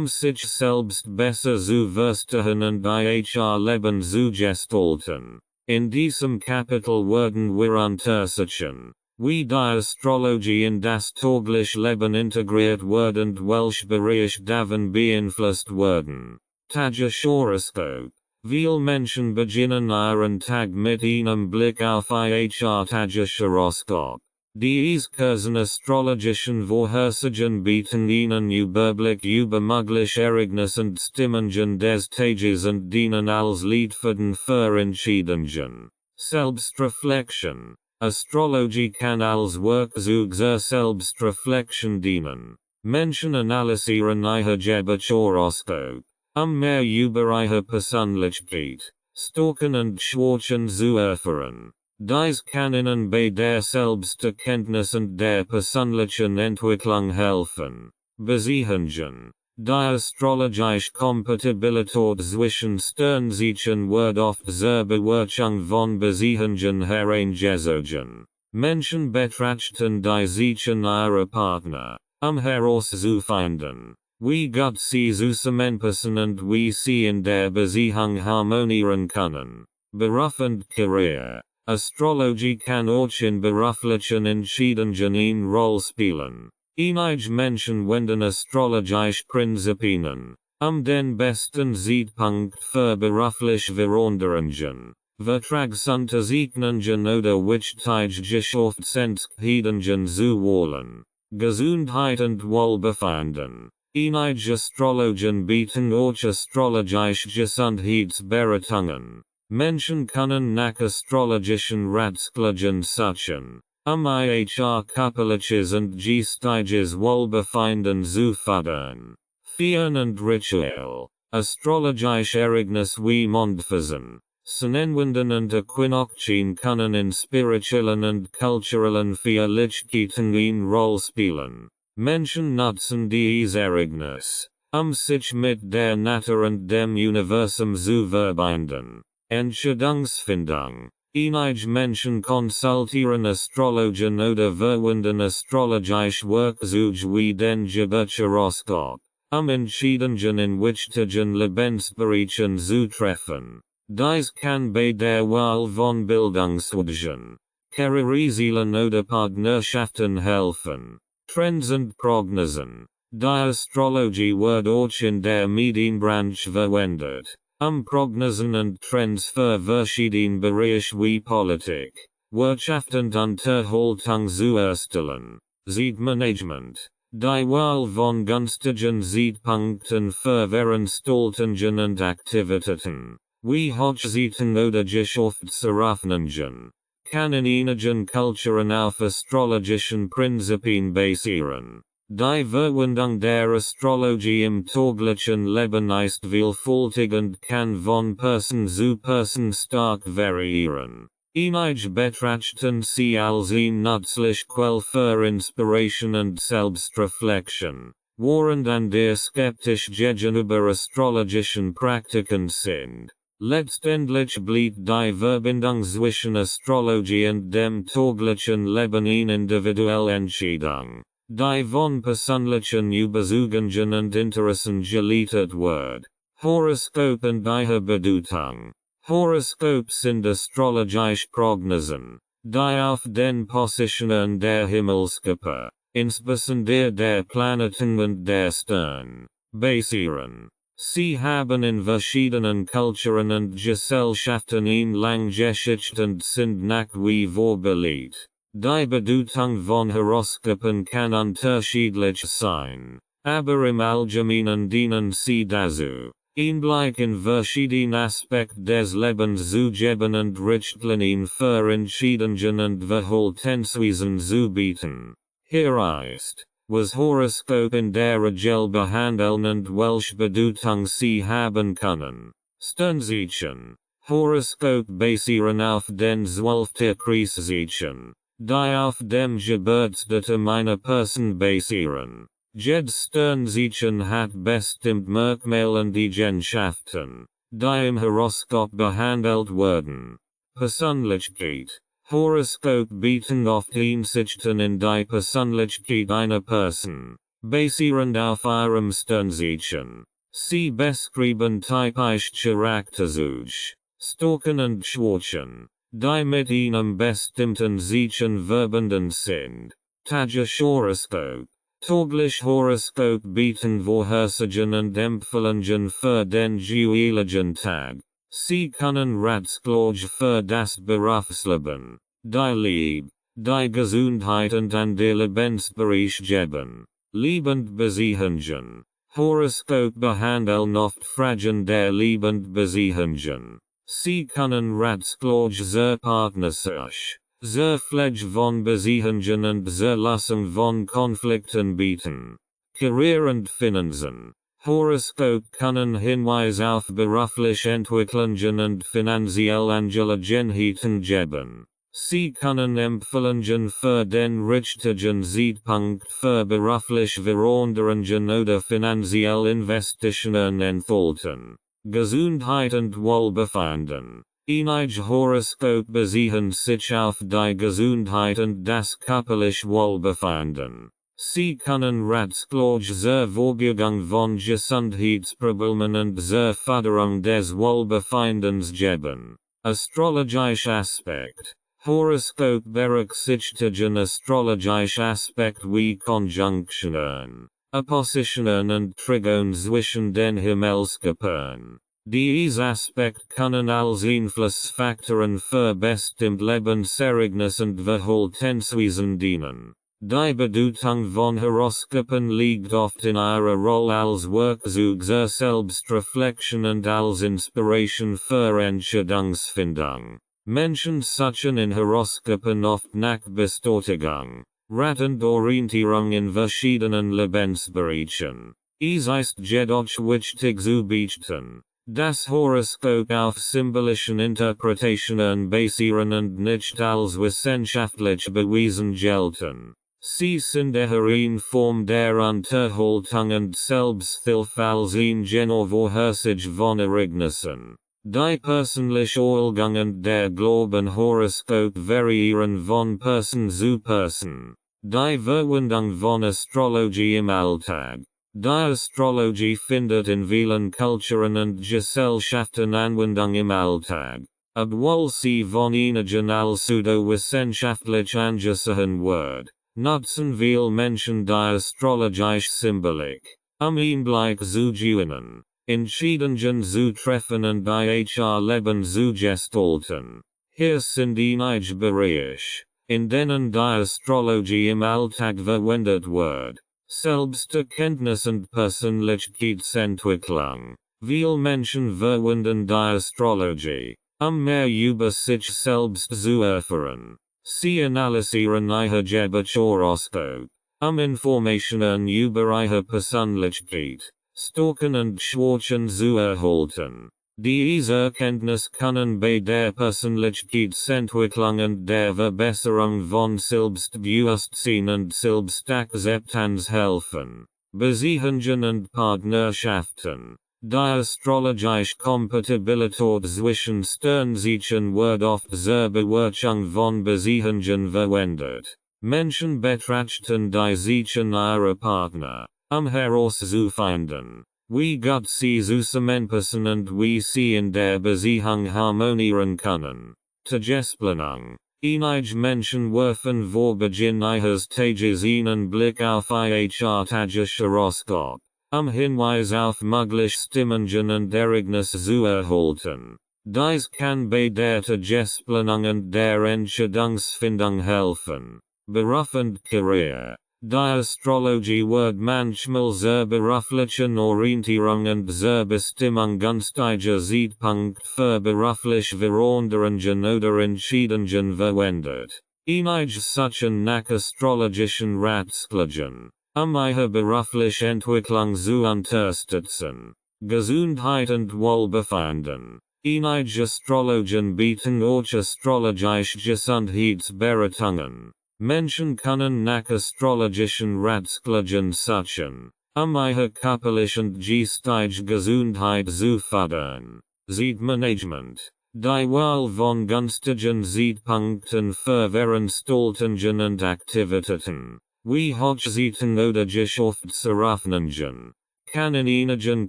sich selbst besser zu verstehen und ihr Leben zu gestalten. In diesem Kapitel werden wir untersuchen, wie die Astrologie in das tägliche Leben integriert wird und welche Bereiche davon beeinflusst werden. Tageshoroskop. Viele Menschen beginnen ihren Tag mit einem Blick auf ihr Tageshoroskop. Diese Kursen astrologischen Vorhersagen bieten ihnen Überblick über mögliche Ereignisse und Stimmungen des Tages und dienen als Leitfaden für Entscheidungen. Selbstreflexion. Astrologie kann als Werkzeug zur Selbstreflexion dienen. Menschen analysieren ihr Geburtshoroskop, mehr über ihre Persönlichkeit, Stärken und Schwächen zu erfahren. Dies kann ihnen bei der Selbsterkenntnis und der persönlichen Entwicklung helfen. Beziehungen. Die astrologische Kompatibilität zwischen Sternzeichen wird oft zur Beurteilung von Beziehungen herangezogen. Menschen betrachten die Zeichen ihrer Partner, herauszufinden, wie gut sie zusammenpassen und wie sie in der Beziehung harmonieren können. Beruf und Karriere. Astrologie kann auch in beruflichen Entscheidungen eine Rolle spielen. Einige Menschen wenden astrologische Prinzipien, den besten Zeitpunkt für berufliche Veränderungen, Vertragsunterzeichnungen oder wichtige Geschäftsentscheidungen zu wollen. Gesundheit und Wohlbefinden. Einige Astrologen bieten auch astrologische Gesundheitsberatungen. Menschen können nach astrologischen Ratschlägen suchen, ihr körperliches und geistiges Wohlbefinden zu fördern. Feiern und Ritual. Astrologische Ereignisse wie Mondphasen, Sonnenwenden und Äquinoxien können in spirituellen und kulturellen Feierlichkeiten eine Rolle spielen. Menschen nutzen diese Ereignisse, sich mit der Natur und dem Universum zu verbinden. Entscheidungsfindung. Einige Menschen konsultieren Astrologen oder verwenden astrologische Werkzeuge wie den Geburtshoroskop, Entscheidungen in wichtigen Lebensbereichen zu treffen. Dies kann bei der Wahl von Bildungszwecken, Karrierezielen oder Partnerschaften helfen. Trends und Prognosen. Die Astrologie wird auch in der Medienbranche verwendet, Prognosen und Trends für verschiedene Bereiche wie Politik, Wirtschaft und Unterhaltung zu erstellen. Zeitmanagement. Die Wahl von günstigen Zeitpunkten für Veranstaltungen und Aktivitäten, wie Hochzeiten oder Geschäftseröffnungen, kann in einigen Kulturen auf astrologischen Prinzipien basieren. Die Verwendung der Astrologie im täglichen Leben ist vielfältig und kann von Person zu Person stark variieren. Einige betrachten sie als eine nützliche Quelle für Inspiration und Selbstreflexion, während andere skeptisch gegenüber astrologischen Praktiken sind. Letztendlich bleibt die Verbindung zwischen Astrologie und dem täglichen Leben eine individuelle Entscheidung, die von persönlichen Überzeugungen und Interessen geleitet wird. Horoskop und ihre Bedeutung. Horoskope sind astrologische Prognosen, die auf den Positionen der Himmelskörper, insbesondere der Planeten und der Sterne, basieren. Sie haben in verschiedenen Kulturen und Gesellschaften eine lange Geschichte und sind nach wie vor beliebt. Die Bedeutung von Horoskopen kann unterschiedlich sein, aber im Allgemeinen dienen sie dazu, Einblick in verschiedene Aspekte des Lebens zu geben und Richtlinien für Entscheidungen und Verhaltensweisen zu bieten. Hier ist, was Horoskop in der Regel behandeln und welche Bedeutung sie haben können. Sternzeichen. Horoskop basieren auf den 12 Tierkreiszeichen, die auf dem Geburtsdatum einer Person basieren. Jedes Sternzeichen hat bestimmt Merkmale und Eigenschaften, die im Horoskop behandelt werden. Persönlichkeit. Horoskop bieten oft Einsichten in die Persönlichkeit einer Person, basierend auf ihrem Sternzeichen. Sie beschreiben typische Charakterzüge, Stärken und Schwächen, die mit einem bestimmten Zeichen verbunden sind. Tageshoroskop. Täglich Horoskop bieten Vorhersagen und Empfehlungen für den jeweiligen Tag. Sie können Ratschläge für das Berufsleben, die Liebe, die Gesundheit und den Lebensbereich geben. Lebensbeziehungen. Horoskop behandeln oft Fragen der Lebensbeziehungen. Sie können Ratschläge zur Partnerschaft, zur Pflege von Beziehungen und zur Lösung von Konflikten bieten. Karriere und Finanzen. Horoskop können Hinweise auf berufliche Entwicklungen und finanzielle Angelegenheiten geben. Sie können empfehlen für den richtigen Zeitpunkt für beruflich Veränderungen oder finanziell Investitionen enthalten. Gesundheit und Wohlbefinden. Einige Horoskop basieren sich auf die Gesundheit und das körperliche Wohlbefinden. Sie können Ratschläge zur Vorbereitung von Gesundheitsproblemen und zur Förderung des Wohlbefindens geben. Astrologischer Aspekt. Horoskop berücksichtigen astrologische Aspekt wie Konjunktionen, Oppositionen und Trigonen zwischen den Himmelskörpern. Diese Aspekt können als Einflussfaktoren für bestimmte Lebensereignisse und Verhaltensweisen dienen. Die Bedeutung von Horoskopen liegt oft in ihrer Rolle als Werkzeug zur Selbstreflexion und als Inspiration für Entscheidungsfindung. Menschen suchen in Horoskopen oft nach Bestätigung, Rat und Orientierung in verschiedenen Lebensbereichen. Es ist jedoch wichtig zu beachten, das Horoskop auf symbolischen Interpretationen basieren und nicht als wissenschaftlich bewiesen gelten. Sie sind eher in Form der Unterhaltung und Selbsthilfe als ein genau Vorhersage von Ereignissen. Die persönliche Erfahrung und der Glauben Horoskop variieren von Person zu Person. Die Verwendung von Astrologie im Alltag. Die Astrologie findet in vielen Kulturen und Gesellschaften Anwendung im Alltag. Obwohl sie von einigen als pseudowissenschaftlich angesehen wird, nutzen viele Menschen die astrologische Symbolik, Einblick zu gewinnen, Entscheidungen zu treffen und ihr Leben zu gestalten. Hier sind einige Bereiche, in denen die Astrologie im Alltag verwendet wird. Selbsterkenntnis und Persönlichkeitsentwicklung. Viele Menschen verwenden die Astrologie, mehr über sich selbst zu erfahren. Sie analysieren ihr Geburtshoroskop, Informationen über ihre Persönlichkeit, Stärken und Schwächen zu erhalten. Diese Erkenntnis können bei der Persönlichkeitsentwicklung und der Verbesserung von Selbstbewusstsein und Selbstakzeptanz helfen. Beziehungen und Partnerschaften. Die astrologische Kompatibilität zwischen Sternzeichen wird oft zur Bewertung von Beziehungen verwendet. Menschen betrachten die Zeichen ihrer Partner, herauszufinden, wie gut sie zusammenpassen und wie sie in der Beziehung harmonieren können. Tagesplanung. Einige Menschen werfen vor Beginn ihres Tages einen Blick auf ihr Tageshoroskop, Hinweis auf mögliche Stimmungen und Ereignisse zu erhalten. Dies kann bei der Tagesplanung und der Entscheidungsfindung helfen. Beruf und Karriere. Die Astrologie wird manchmal zur beruflichen Orientierung und zur Bestimmung günstiger Zeitpunkt für berufliche Veränderungen oder Entscheidungen verwendet. Einige suchen nach astrologischen Ratschlägen, ihre berufliche Entwicklung zu unterstützen. Gesundheit und Wohlbefinden. Einige Astrologen bieten auch astrologische Gesundheitsberatungen. Menschen können nach astrologischen Ratschlägen suchen, ihre körperliche und geistige Gesundheit zu fördern. Zeitmanagement. Die Wahl von günstigen Zeitpunkten für Veranstaltungen und Aktivitäten, wie Hochzeiten oder Geschäftseröffnungen, kann in einigen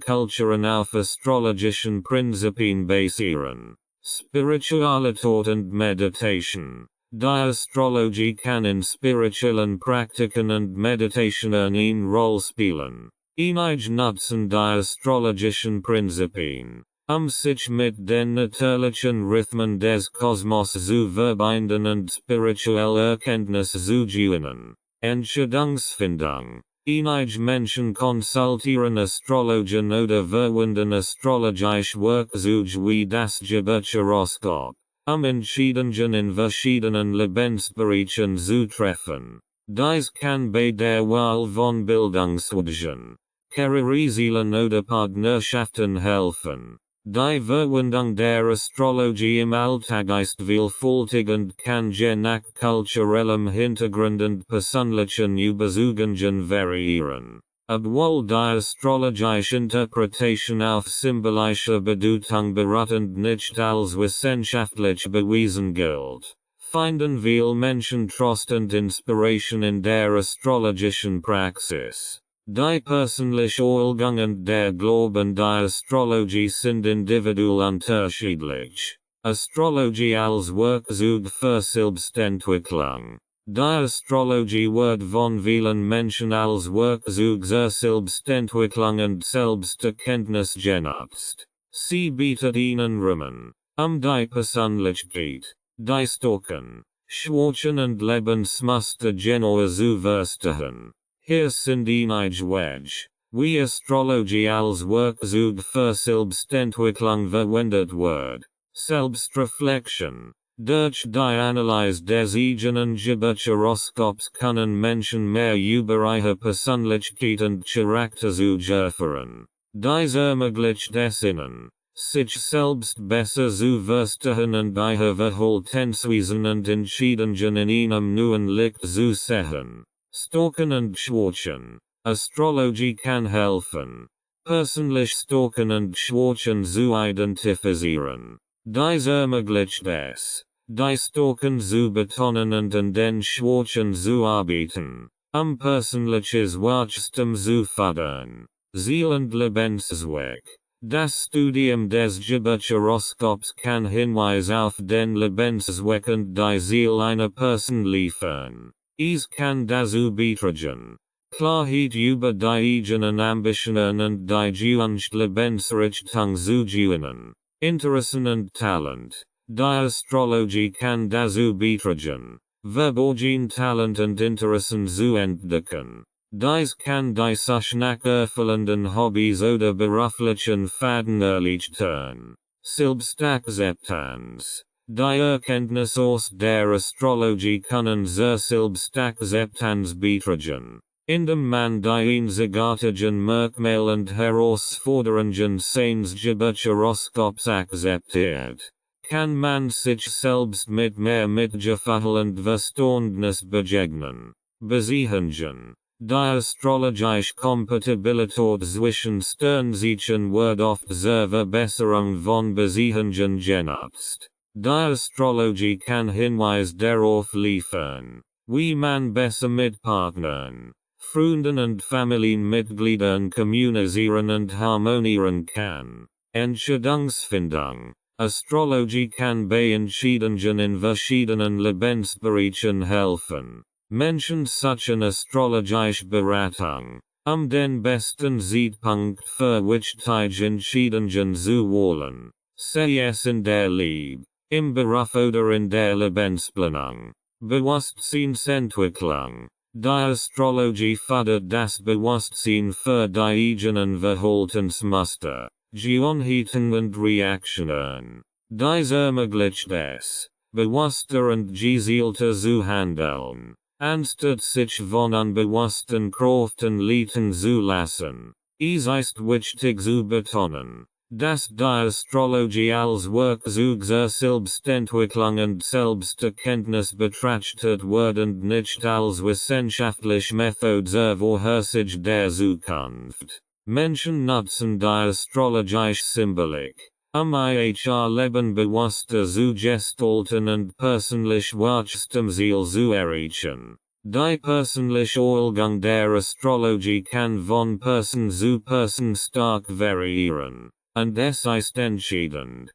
Kulturen auf astrologischen Prinzipien basieren. Spiritualität und Meditation. Die Astrologie kann in spirituellen Praktiken und Meditationen eine Rolle spielen. Einige nutzen die astrologischen Prinzipien, sich mit den natürlichen Rhythmen des Kosmos zu verbinden und spirituelle Erkenntnisse zu gewinnen. Entscheidungsfindung. Einige Menschen konsultieren Astrologen oder verwenden astrologische Werkzeuge wie das Geburtshoroskop, Entscheidungen in verschiedenen Lebensbereichen zu treffen. Dies kann bei der Wahl von Bildungswegen, Karrierezielen oder Partnerschaften helfen. Die Verwendung der Astrologie im Alltag ist vielfältig und kann je nach kulturellem Hintergrund und persönlichen Überzeugungen variieren. Obwohl die astrologische Interpretation auf symbolische Bedeutung beruht und nicht als wissenschaftlich bewiesen gilt, finden viele Menschen Trost und Inspiration in der astrologischen Praxis. Die persönliche Ölgung und der Glaube an die Astrologie sind individuell unterschiedlich. Astrologie als Werkzeug für Selbstentwicklung. Die Astrologie wird von vielen Menschen als Werkzeug zur Selbstentwicklung und Selbsterkenntnis genutzt. Sie bietet ihnen Rahmen, die Persönlichkeit, die Stärken, Schwächen und Lebensmuster genauer zu verstehen. Hier sind einige Wege, wie Astrologie als Werkzeug für Selbstentwicklung verwendet wird. Selbstreflexion. Durch die Analyse des eigenen Geburtshoroskops können Menschen mehr über ihre Persönlichkeit und Charakterzüge erfahren. Dies ermöglicht es ihnen, sich selbst besser zu verstehen und ihre Verhaltensweisen und Entscheidungen in einem neuen Licht zu sehen. Stärken und Schwächen. Astrologie kann helfen, persönlich Stärken und Schwächen zu identifizieren. Dies ermöglicht es, die Stärken zu betonen und an den Schwächen zu arbeiten, persönliches Wachstum zu fördern. Ziel und Lebenszweck. Das Studium des Geburtshoroskops kann Hinweis auf den Lebenszweck und die Ziel einer Person liefern. Es kann dazu beitragen, Klarheit über die eigenen Ambitionen und die gewünschte Lebensrichtung zu gewinnen. Interessen und Talent. Die Astrologie kann dazu beitragen, verborgene Talent und Interessen zu entdecken. Dies kann die sich nach erfüllenden Hobbys oder beruflichen Pfaden erleichtern. Selbstakzeptanz. Die Erkenntnis aus der Astrologie können zur Selbstakzeptanz beitragen, indem man die einzigartigen Merkmale und Herausforderungen seines Geburtshoroskops akzeptiert, kann man sich selbst mit mehr Mitgefühl und Verständnis begegnen. Besichungen. Die astrologische Kompatibilität zwischen Sternzeichen wird oft zur Verbesserung von Besichungen genutzt. Die Astrologie kann Hinweis darauf liefern, wie man besser mit Partnern, Freunden und Familienmitgliedern kommunizieren und harmonieren kann. Entscheidungsfindung. Astrologie kann bei Entscheidungen in verschiedenen Lebensbereichen helfen. Menschen suchen astrologische Beratung, den besten Zeitpunkt für wichtige Entscheidungen zu wählen, sei es in der Liebe, im Beruf oder in der Lebensplanung. Bewusstseinsentwicklung. Die Astrologie fördert das Bewusstsein für die eigenen Verhaltensmuster, Gewohnheiten und Reaktionen. Dies ermöglicht es, bewusster und gezielter zu handeln, anstatt sich von unbewussten Kräften leiten zu lassen. Es ist wichtig zu betonen, dass die Astrologie als Werkzeug zur Selbstentwicklung und Selbsterkenntnis betrachtet wird und nicht als wissenschaftliche Methode zur Vorhersage der Zukunft. Menschen nutzen die astrologische Symbolik, ihr Leben bewusster zu gestalten und persönlich Wachstumsziele zu erreichen. Die persönliche Ölgung der Astrologie kann von Person zu Person stark variieren, und es ist entscheidend,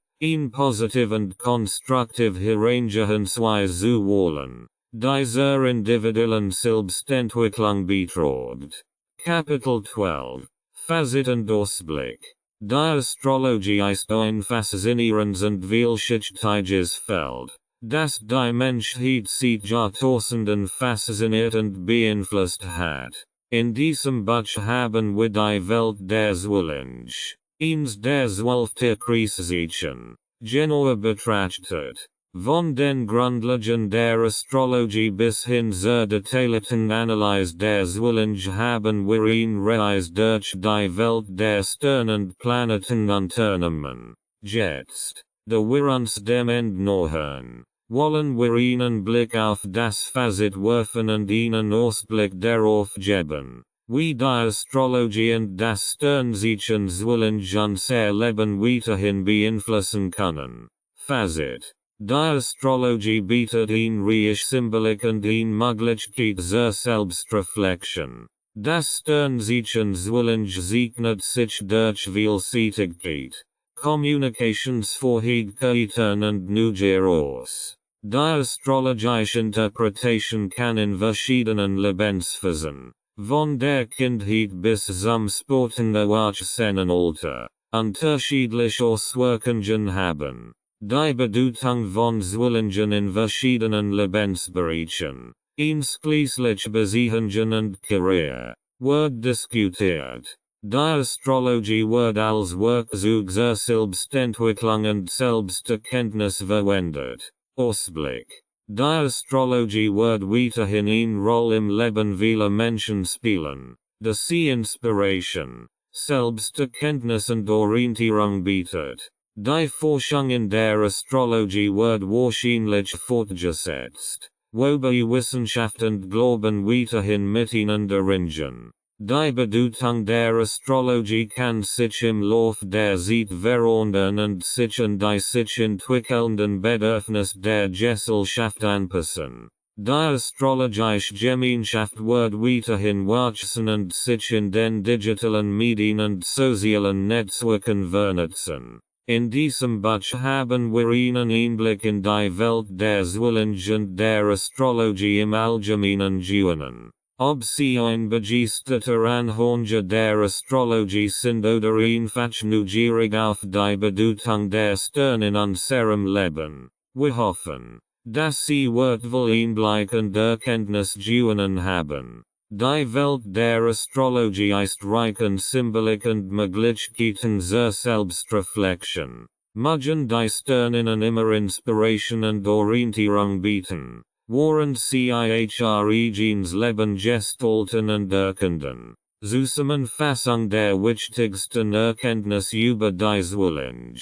positive und konstruktive Herangehensweise zu wählen, die zur individuellen Selbstentwicklung beiträgt. Kapitel 12. Fazit und Ausblick. Die Astrologie ist ein faszinierendes und vielschichtiges Feld, das die Menschheit seit Jahrtausenden fasziniert und beeinflusst hat. In diesem Buch haben wir die Welt der Zwillinge, eines der 12 Kriegszeichen, genauer betrachtet. Von den Grundlagen der Astrologie bis hin zur detaillierten Analyse der Zwillinge haben wir ihn reist durch die Welt der Sterne und Planeten unternommen. Jetzt, da wir uns dem Ende nähern, wollen wir einen Blick auf das Fazit werfen und einen Ausblick darauf geben, wie die Astrologie und das Sternzeichen Zwillinge unser Leben weiterhin beeinflussen können. Fazit: Die Astrologie bietet eine reiche Symbolik und eine Möglichkeit zur Selbstreflexion. Das Sternzeichen Zwillinge zeichnet sich durch Vielseitigkeit, Kommunikationsfähigkeiten und Neugier aus. Die astrologische Interpretation kann in verschiedenen Lebensphasen, von der Kindheit bis zum späten Erwachsenenalter, unterschiedliche Auswirkungen haben. Die Bedeutung von Zwillingen in verschiedenen Lebensbereichen, einschließlich Beziehungen und Karriere, wird diskutiert. Die Astrologie wird als Werkzeug zur Selbstentwicklung und Selbsterkenntnis verwendet. Ausblick: Die Astrologie wird weiterhin eine Rolle im Leben vieler Menschen spielen, da sie Inspiration, Selbsterkenntnis und Orientierung bietet. Die Forschung in der Astrologie wird wahrscheinlich fortgesetzt, wobei Wissenschaft und Glauben weiterhin miteinander ringen. Die Bedeutung der Astrologie kann sich im Lauf der Zeit verändern und sich an die sich entwickelnden Bedürfnisse der Gesellschaft anpassen. Die astrologische Gemeinschaft wird weiterhin wachsen und sich in den digitalen Medien und sozialen Netzwerken vernetzen. In diesem Buch haben wir einen Einblick in die Welt der Zwillinge und der Astrologie im Allgemeinen gewonnen. Ob Sie ein begeisterter Anhänger der Astrologie sind oder einfach neugierig auf die Bedeutung der Sterne in unserem Leben, wir hoffen, dass Sie wertvoll Einblick und Erkenntnis gewonnen haben. Die Welt der Astrologie ist reich an Symbolik und Möglichkeiten zur Selbstreflexion. Mögen die Sterne Ihnen immer Inspiration und Orientierung bieten, während sie ihr eigenes Leben gestalten und erkunden. Zusammenfassung der wichtigsten Erkenntnisse über die Zwillinge.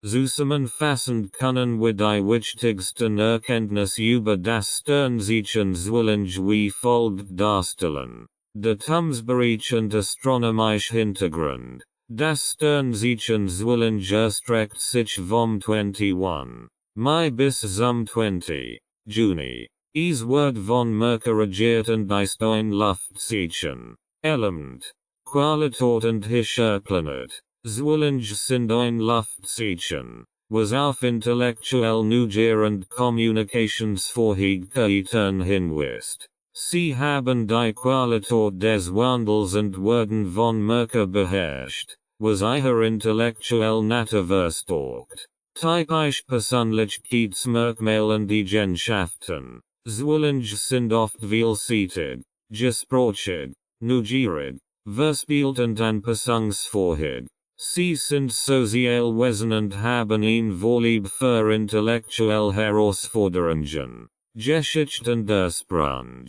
Zusammenfassend können wir die wichtigsten Erkenntnisse über das Sternzeichen Zwillinge wie folgt darstellen. Der Thumbsbereich und astronomischer Hintergrund. Das Sternzeichen Zwillinge erstreckt sich vom 21. Mai bis zum 20. Juni. Es wird von Merkur regiert und ist ein Luftzeichen. Element: Qualität und Planet. Zwillinge sind ein Luftzeichen, was auf intellektuelle Neugier und Kommunikationsfähigkeiten hinweist. Sie haben die Qualität des Wandels und werden von Merkur beherrscht, was ihre intellektuelle Natur verstärkt. Typisch Persönlichkeitsmerkmale und Eigenschaften. Zwillinge sind oft vielseitig, gesprochig, neugierig, verspielt und anpassungsfähig. Sie sind sozial Wesen und haben ein Vorlieb für intellektuelle Herausforderungen. Geschichte und Ursprung.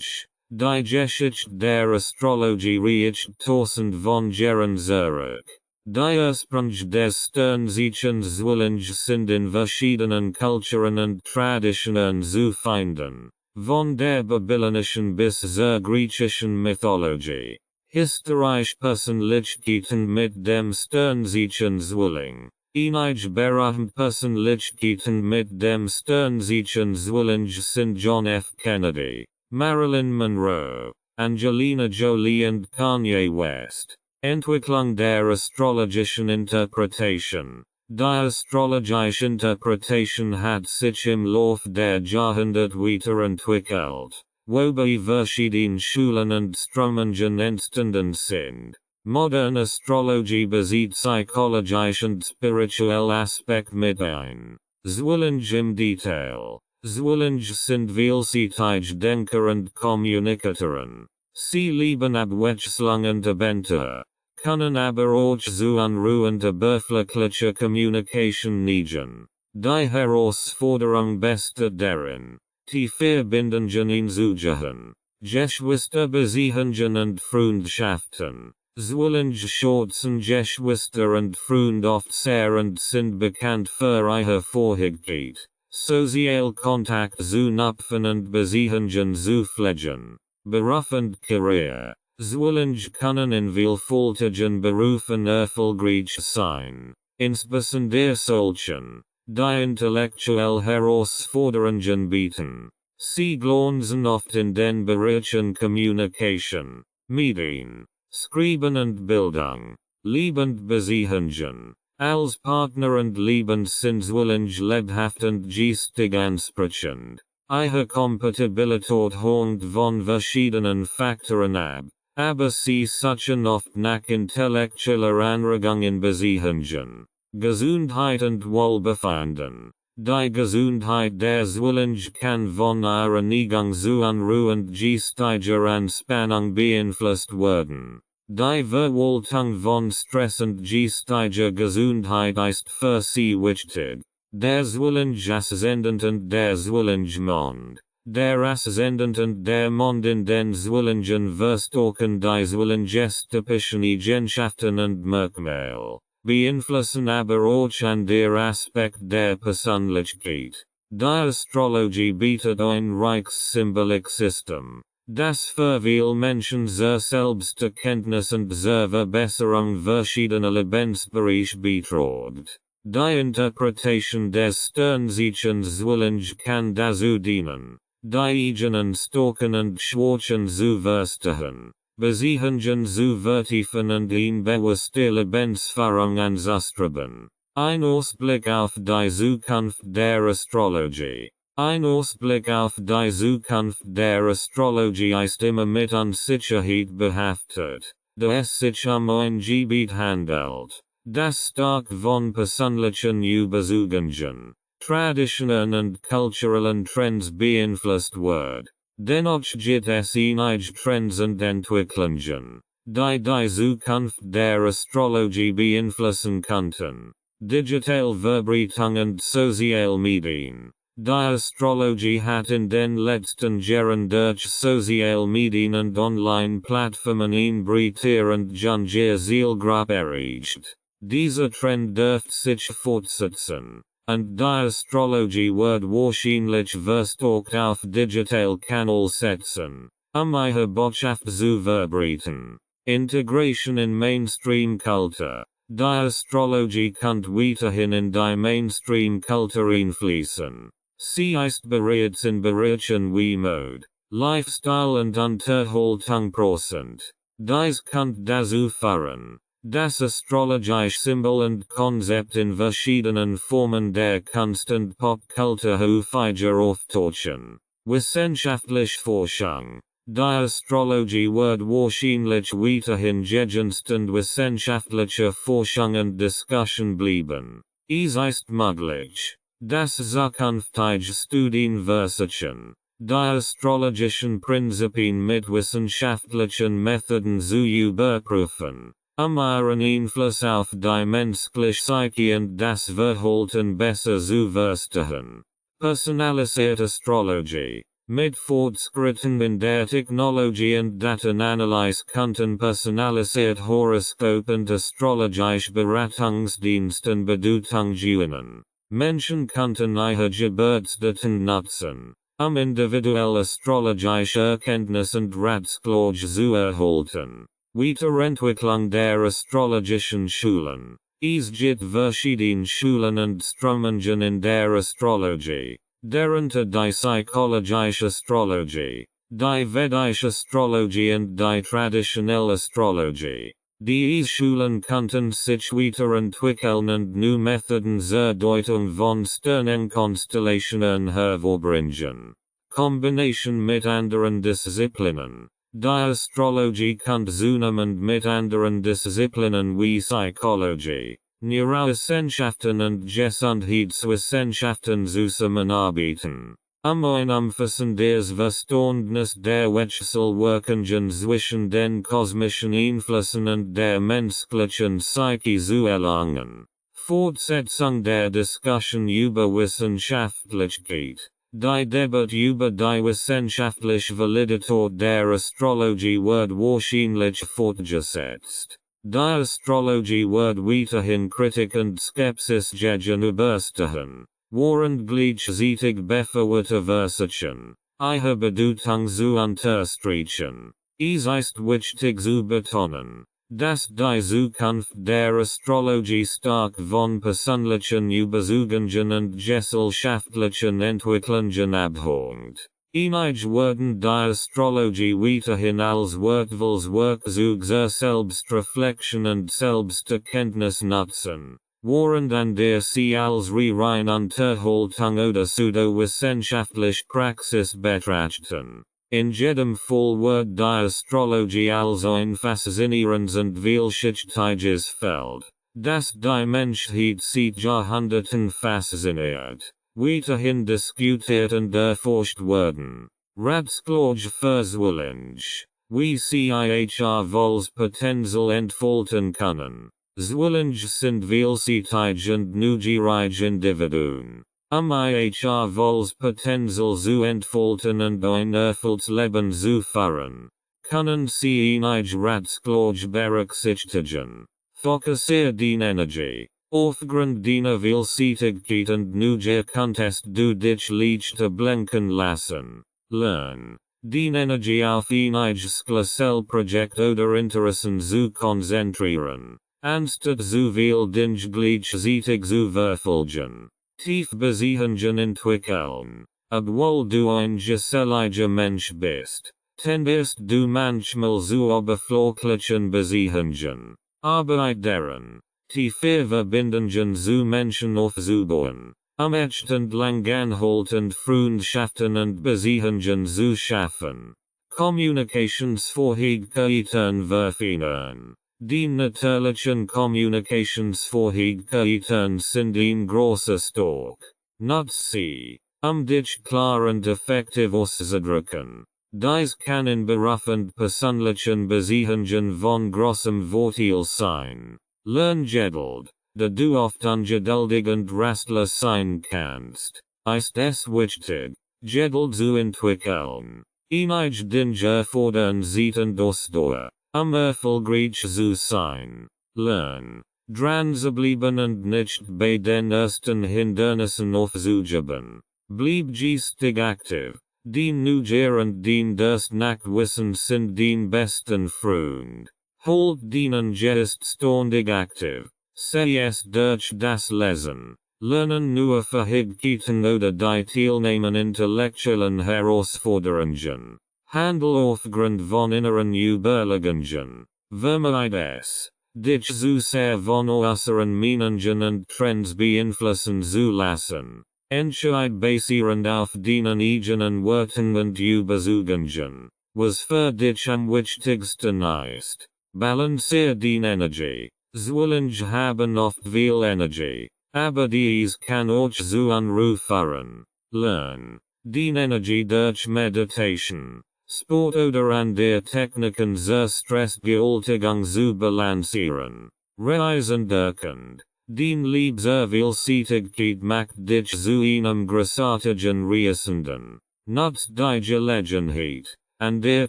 Die Geschichte der Astrologie reicht tausend von Jahren zurück. Die Ursprung des Sternzeichens Zwillinge sind in verschiedenen Kulturen und Traditionen zu finden, von der babylonischen bis zur griechischen Mythologie. Historisch Persönlichkeiten mit dem Sternzeichen Zwilling. Einige berühmte Persönlichkeiten mit dem Sternzeichen Zwilling sind John F. Kennedy, Marilyn Monroe, Angelina Jolie und Kanye West. Entwicklung der astrologischen Interpretation. Die astrologische Interpretation hat sich im Lauf der Jahrhunderte weiterentwickelt, wobei verschiedene Schulen und Strömungen entstanden sind. Moderne Astrologie bezieht psychologisch und spirituell Aspekt mit ein. Zwillinge im Detail. Zwillinge sind vielseitig Denker und Kommunikatoren. Sie lieben Abwechslung und Abenteuer, können aber auch zu unruhender beruflicher Kommunikation neigen. Die Herausforderung beste darin, die Verbindungen in Zusagen, Geschwister Beziehungen und Freundschaften. Zwillinge Chancen Geschwister und Freund oft sehr und sind bekannt für ihre Vorhigkeit, Sozialkontakt zu knüpfen und Beziehungen zu pflegen. Beruf und Karriere. Zwillinge können in vielfältigen Berufen erfolgreich sein, insbesondere solchen, die intellektuell Herausforderungen bieten. Sie glänzen oft in den Bereichen Communication, Medien, Schreiben und Bildung, Lebensbeziehungen. Als Partner und Lebenssinn Zwillinge lebhaft und geistig ansprechend. Ihre Kompatibilität hängt von verschiedenen Faktoren ab, aber sie suchen oft nach intellektueller Anregung in Beziehungen, Gesundheit und Wohlbefinden. Die Gesundheit der Zwillinge kann von ihrer Neigung zu Unruhe und geistiger Anspannung beeinflusst werden. Die Verwaltung von Stress und geistiger Gesundheit ist für sie wichtig. Der Zwillinge Aszendent und der Zwillinge Mond. Der Aszendent und der Mond in den Zwillingen verstärken die Zwillinge-typischen Eigenschaften und Merkmale, beeinflussen aber auch an der Aspekt der Persönlichkeit. Die Astrologie bietet ein reiches Symboliksystem, das für viele Menschen zur Selbsterkenntnis und zur Verbesserung verschiedener Lebensbereiche beiträgt. Die Interpretation des Sternzeichens Zwillinge kann dazu dienen, die eigenen Stärken und Schwächen zu verstehen, Beziehungen zu vertiefen und eine bewusste Lebensführung anzustreben. Ein Ausblick auf die Zukunft der Astrologie. Ein Ausblick auf die Zukunft der Astrologie ist immer mit Unsicherheit behaftet, da es sich ein Gebiet handelt, das stark von persönlichen Überzeugungen, Traditionen und kulturellen Trends beeinflusst wird. Dennoch gibt es einige Trends und Entwicklungen, die Zukunft der Astrologie beeinflussen könnten. Digital Verbreitung und Social Medien. Die Astrologie hat in den letzten Jahren durch Social Medien und Online-Plattformen ein breiteren Zielgruppe erreicht. Dieser Trend dürfte sich fortsetzen, und die Astrologie wird wahrscheinlich verstärkt auf Digital-Kanal setzen, ihre Botschaft zu verbreiten. Integration in Mainstream-Kultur. Die Astrologie kann weiterhin in die Mainstream-Kultur einfließen. Sie ist bereits in Bereichen wie Mode, Lifestyle und Unterhaltung präsent. Dies kann dazu führen, das astrologische Symbol und Konzept in verschiedenen Formen der Kunst und Popkultur häufiger auftauchen. Wissenschaftliche Forschung. Die Astrologie wird wahrscheinlich weiterhin Gegenstand wissenschaftlicher Forschung und Diskussion bleiben. Es ist möglich, dass zukünftige Studien versuchen, die astrologischen Prinzipien mit wissenschaftlichen Methoden zu überprüfen, ihren Einfluss auf die menschliche Psyche und das Verhalten besser zu verstehen. Personalisierte Astrologie. Mit Fortschritten in der Technologie und Datenanalyse könnten personalisiert Horoskop und astrologische Beratungsdiensten Bedeutung gewinnen. Menschen könnten ihre Geburtsdaten nutzen, individuelle astrologische Erkenntnis und Ratschläge zu erhalten. Weiterentwicklung der astrologischen Schulen. Es gibt verschiedene Schulen und Strömungen in der Astrologie. Darunter die psychologische Astrologie, die vedische Astrologie und die traditionelle Astrologie. Die Schulen könnten sich weiterentwickeln und neue Methoden zur Deutung von Sternenkonstellationen hervorbringen. Kombination mit anderen Disziplinen. Die Astrologie kann zunehmend mit anderen Disziplinen wie Psychologie, Neurowissenschaften und Gesundheitswissenschaften zusammenarbeiten, ein umfassendes Verständnis der Wechselwirkungen zwischen den kosmischen Einflüssen und der menschlichen Psyche zu erlangen. Fortsetzung der Diskussion über Wissenschaftlichkeit. Die Debatte über die wissenschaftliche Validität der Astrologie wird wahrscheinlich fortgesetzt. Die Astrologie wird weiterhin Kritik und Skepsis gegenüberstehen, während gleichzeitig befürwortet wird, ihre Bedeutung zu unterstreichen. Es ist wichtig zu betonen, dass die Zukunft der Astrologie stark von persönlichen Überzeugungen und gesellschaftlichen Entwicklungen abhängt. Einige werden die Astrologie weiterhin als wertvolles Werkzeug zur Selbstreflexion und Selbsterkenntnis nutzen, während andere sie als rein Unterhaltung oder pseudowissenschaftliche Praxis betrachten. In jedem Fall wird die Astrologie als ein faszinierendes und vielschichtiges Feld, das die Menschheit seit Jahrhunderten fasziniert, weiterhin diskutiert und erforscht werden. Ratschläge für Zwillinge, wie sie ihr volles Potenzial entfalten können. Zwillinge sind vielseitig und neugierig Individuen. Ihr volles Potenzial zu entfalten und ein erfülltes Leben zu führen, können sie einige Ratschläge berücksichtigen. Fokussiere deine Energie. Aufgrund deiner Vielseitigkeit und Neugier kannst du dich leicht ablenken lassen. Lern, deine Energie auf einige Projekt oder Interessen zu konzentrieren, anstatt zu viel Dinge gleichzeitig zu verfolgen. Tiefbeziehungen entwickeln. Obwohl du ein geselliger Mensch bist, tendierst du manchmal zu oberflächlichen Beziehungen. Aber deren tiefe Verbindungen zu Menschen aufzubauen, echt und langanhaltend Freundschaften und Beziehungen zu schaffen. Kommunikationsfähigkeiten verfeinern. Die natürlichen Kommunikationsfähigkeiten sind ein großer Stärke. Nutz sie, dich klar und effektiv auszudrücken. Dies kann in Beruf und persönlichen Beziehungen von großem Vorteil sein. Lern geduld, da du oft ungeduldig und rastlos sein kannst. Ist es wichtig, Geduld zu entwickeln. Einige Dinge erfordern Zeit und Ausdauer, erfolgreich zu sein. Lern, dran zu bleiben und nicht bei den ersten Hindernissen aufzugeben. Bleib geistig aktiv. Dein Neugier und dein Durst nach Wissen sind dein besten Freund. Halt deinen Geist ständig aktiv. Sei es durch das Lesen, Lernen neue Fähigkeiten oder die Teilnehmen intellektuellen Herausforderungen. Handel aufgrund von inneren Überlegungen. Vermeid es, dich zu sehr von äußeren Meinungen und Trends beeinflussen zu lassen. Entscheid basierend auf deinen eigenen Werten und Überzeugungen, was für dich am wichtigsten ist. Balanciere deine Energie. Zwillinge haben oft viel Energie, aber dies kann auch zu Unruhe führen. Lern, deine Energie durch Meditation, Sport oder andere Techniken zur Stressbewältigung zu balancieren. Reisen erkend. Dein Lieb zur Vielseitigkeit macht dich zu einem großartigen Reisenden. Nutz die Gelegenheit, andere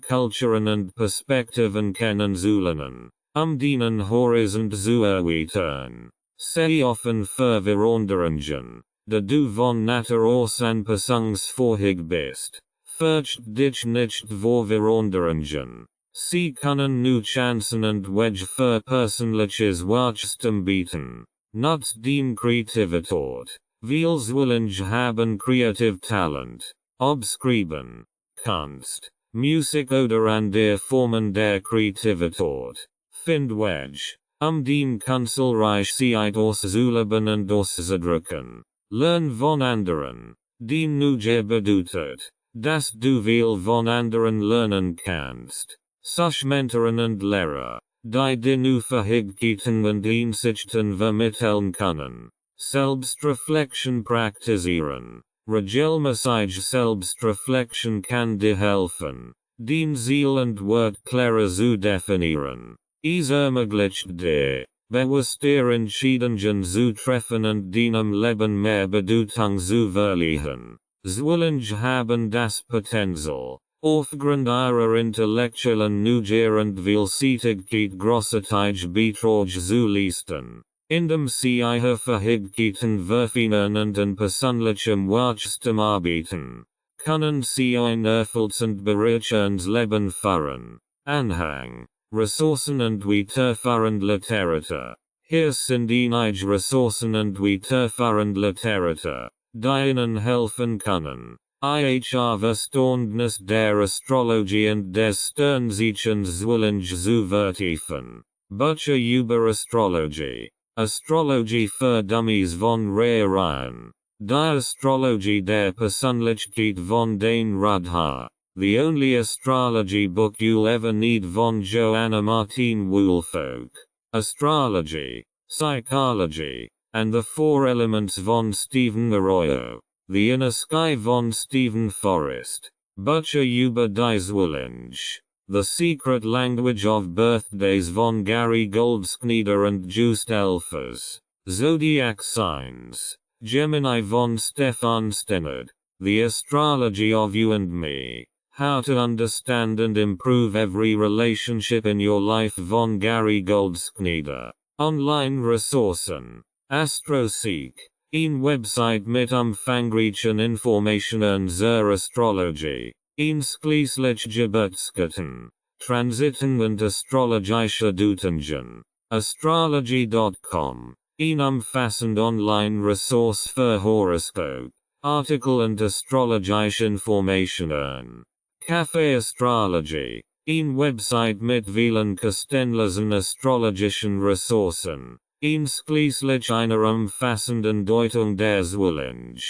Kulturen und Perspektiven kennenzulernen, deinen Horizont zu erweitern. Sei offen für Veränderungen, da du von Natur aus anpassungsfähig bist. Fürcht dich nicht vor Veränderungen. Sie können nu Chancen und Wege für persönliches Wachstum bieten. Nutz deine Kreativität. Viele Zwillinge haben Kreativtalent. Ob schreiben, Kunst, Musik oder andere Formen der Kreativität. Find Wege, deine Kanzelreichkeit auszuleben und auszudrücken. Lern von anderen. Deine Neugier bedeutet, dass du viel von anderen lernen kannst. Such Mentoren und Lehrer, die dir neue Fähigkeiten und Einsichten vermitteln können. Selbstreflexion praktizieren. Regelmäßige Selbstreflexion kann dir helfen, dein Ziel und Wert klarer zu definieren. Es ermöglicht dir, Bewusstierungschieden zu treffen und deinem Leben mehr Bedeutung zu verleihen. Zwillinge haben das Potenzial, aufgrund ihrer intellektuellen Neugier und Vielseitigkeit großartige Beiträge zu leisten, indem sie ihre Fähigkeiten verfeinern und an persönlichem Wachstum arbeiten, können sie ein erfülltes und bereicherndes Leben führen. Anhang, Ressourcen und weiterführende Literatur. Hier sind einige Ressourcen und weiterführende Literatur, die Ihnen helfen können, ihr Verständnis der Astrologie und des Sternzeichens Zwillinge zu vertiefen. Bücher über Astrologie. Astrologie für Dummies von Ryan. Die Astrologie der Persönlichkeit von den Radha. The only astrology book you'll ever need von Joanna Martin Woolfolk. Astrology, Psychology, and the Four Elements von Stephen Arroyo. The Inner Sky von Stephen Forrest. Bücher über die Zwillinge. The Secret Language of Birthdays von Gary Goldschneider and Just Elfers. Zodiac Signs. Gemini von Stefan Stennard. The Astrology of You and Me. How to Understand and Improve Every Relationship in Your Life von Gary Goldschneider. Online Ressourcen. AstroSeek. Ein Website mit umfangreichen Informationen zur Astrologie. Einschließlich Geburtsdaten, Transiten und astrologische Deutungen. Astrology.com. Ein umfassend Online-Ressource für Horoskop, Artikel und astrologische Informationen. Café Astrology. Ein Website mit vielen kostenlosen astrologischen Ressourcen. Einschließlich einer umfassenden Deutung der Zwillinge.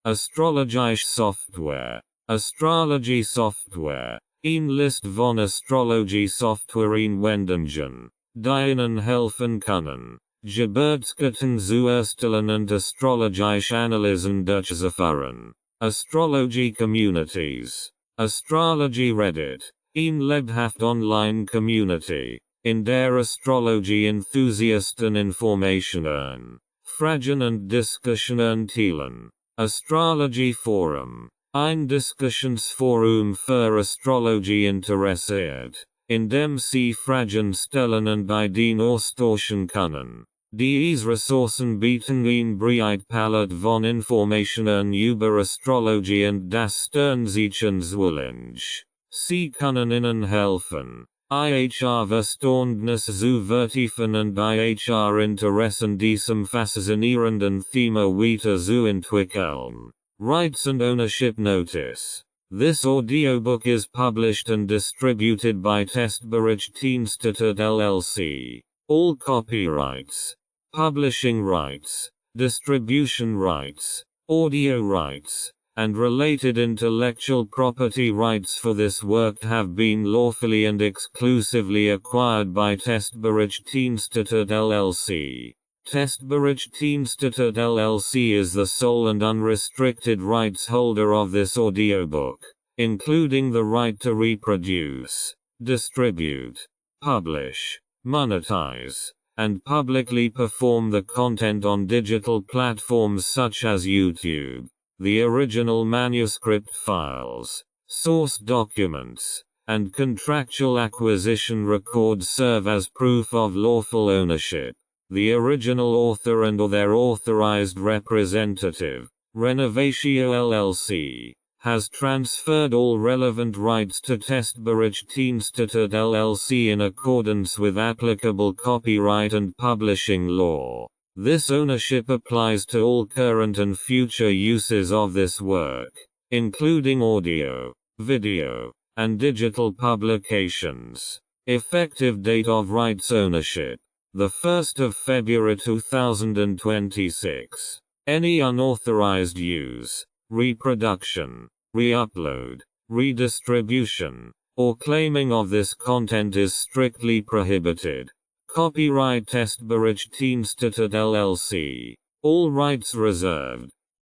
Astrologische Software. Astrology Software. Ein List von Astrology Software in Wendungen, die Ihnen helfen können, Geburtsdaten zu erstellen und astrologische Analysen durchzuführen. Astrology Communities. Astrology Reddit. Ein lebhaft Online-Community, in der Astrology-Enthusiasten Informationen, Fragen und Diskussionen teilen. Astrology Forum. Ein Diskussionsforum für Astrologie interessiert, in dem Sie Fragen stellen und bei den austauschen können. Diese Ressourcen bieten ein breit Palette von Informationen über Astrologie und das Sternzeichen Zwillinge. Sie können Ihnen helfen, ihr Verständnis zu vertiefen und ihr Interessen diesem faszinierenden Thema weiter zu entwickeln. Rights and Ownership Notice. This audiobook is published and distributed by Testberichtdienststätte LLC. All copyrights, publishing rights, distribution rights, audio rights, and related intellectual property rights for this work have been lawfully and exclusively acquired by Testberichtdienststätte LLC. Testberichtdienststätte LLC is the sole and unrestricted rights holder of this audiobook, including the right to reproduce, distribute, publish, monetize, and publicly perform the content on digital platforms such as YouTube. The original manuscript files, source documents, and contractual acquisition records serve as proof of lawful ownership. The original author and/or their authorized representative, Renovatio LLC, has transferred all relevant rights to Testberichtdienststätte LLC in accordance with applicable copyright and publishing law. This ownership applies to all current and future uses of this work, including audio, video, and digital publications. Effective date of rights ownership: the 1st of February 2026. Any unauthorized use, reproduction, re-upload, redistribution, or claiming of this content is strictly prohibited. Copyright Testberichtdienststätte LLC. All rights reserved.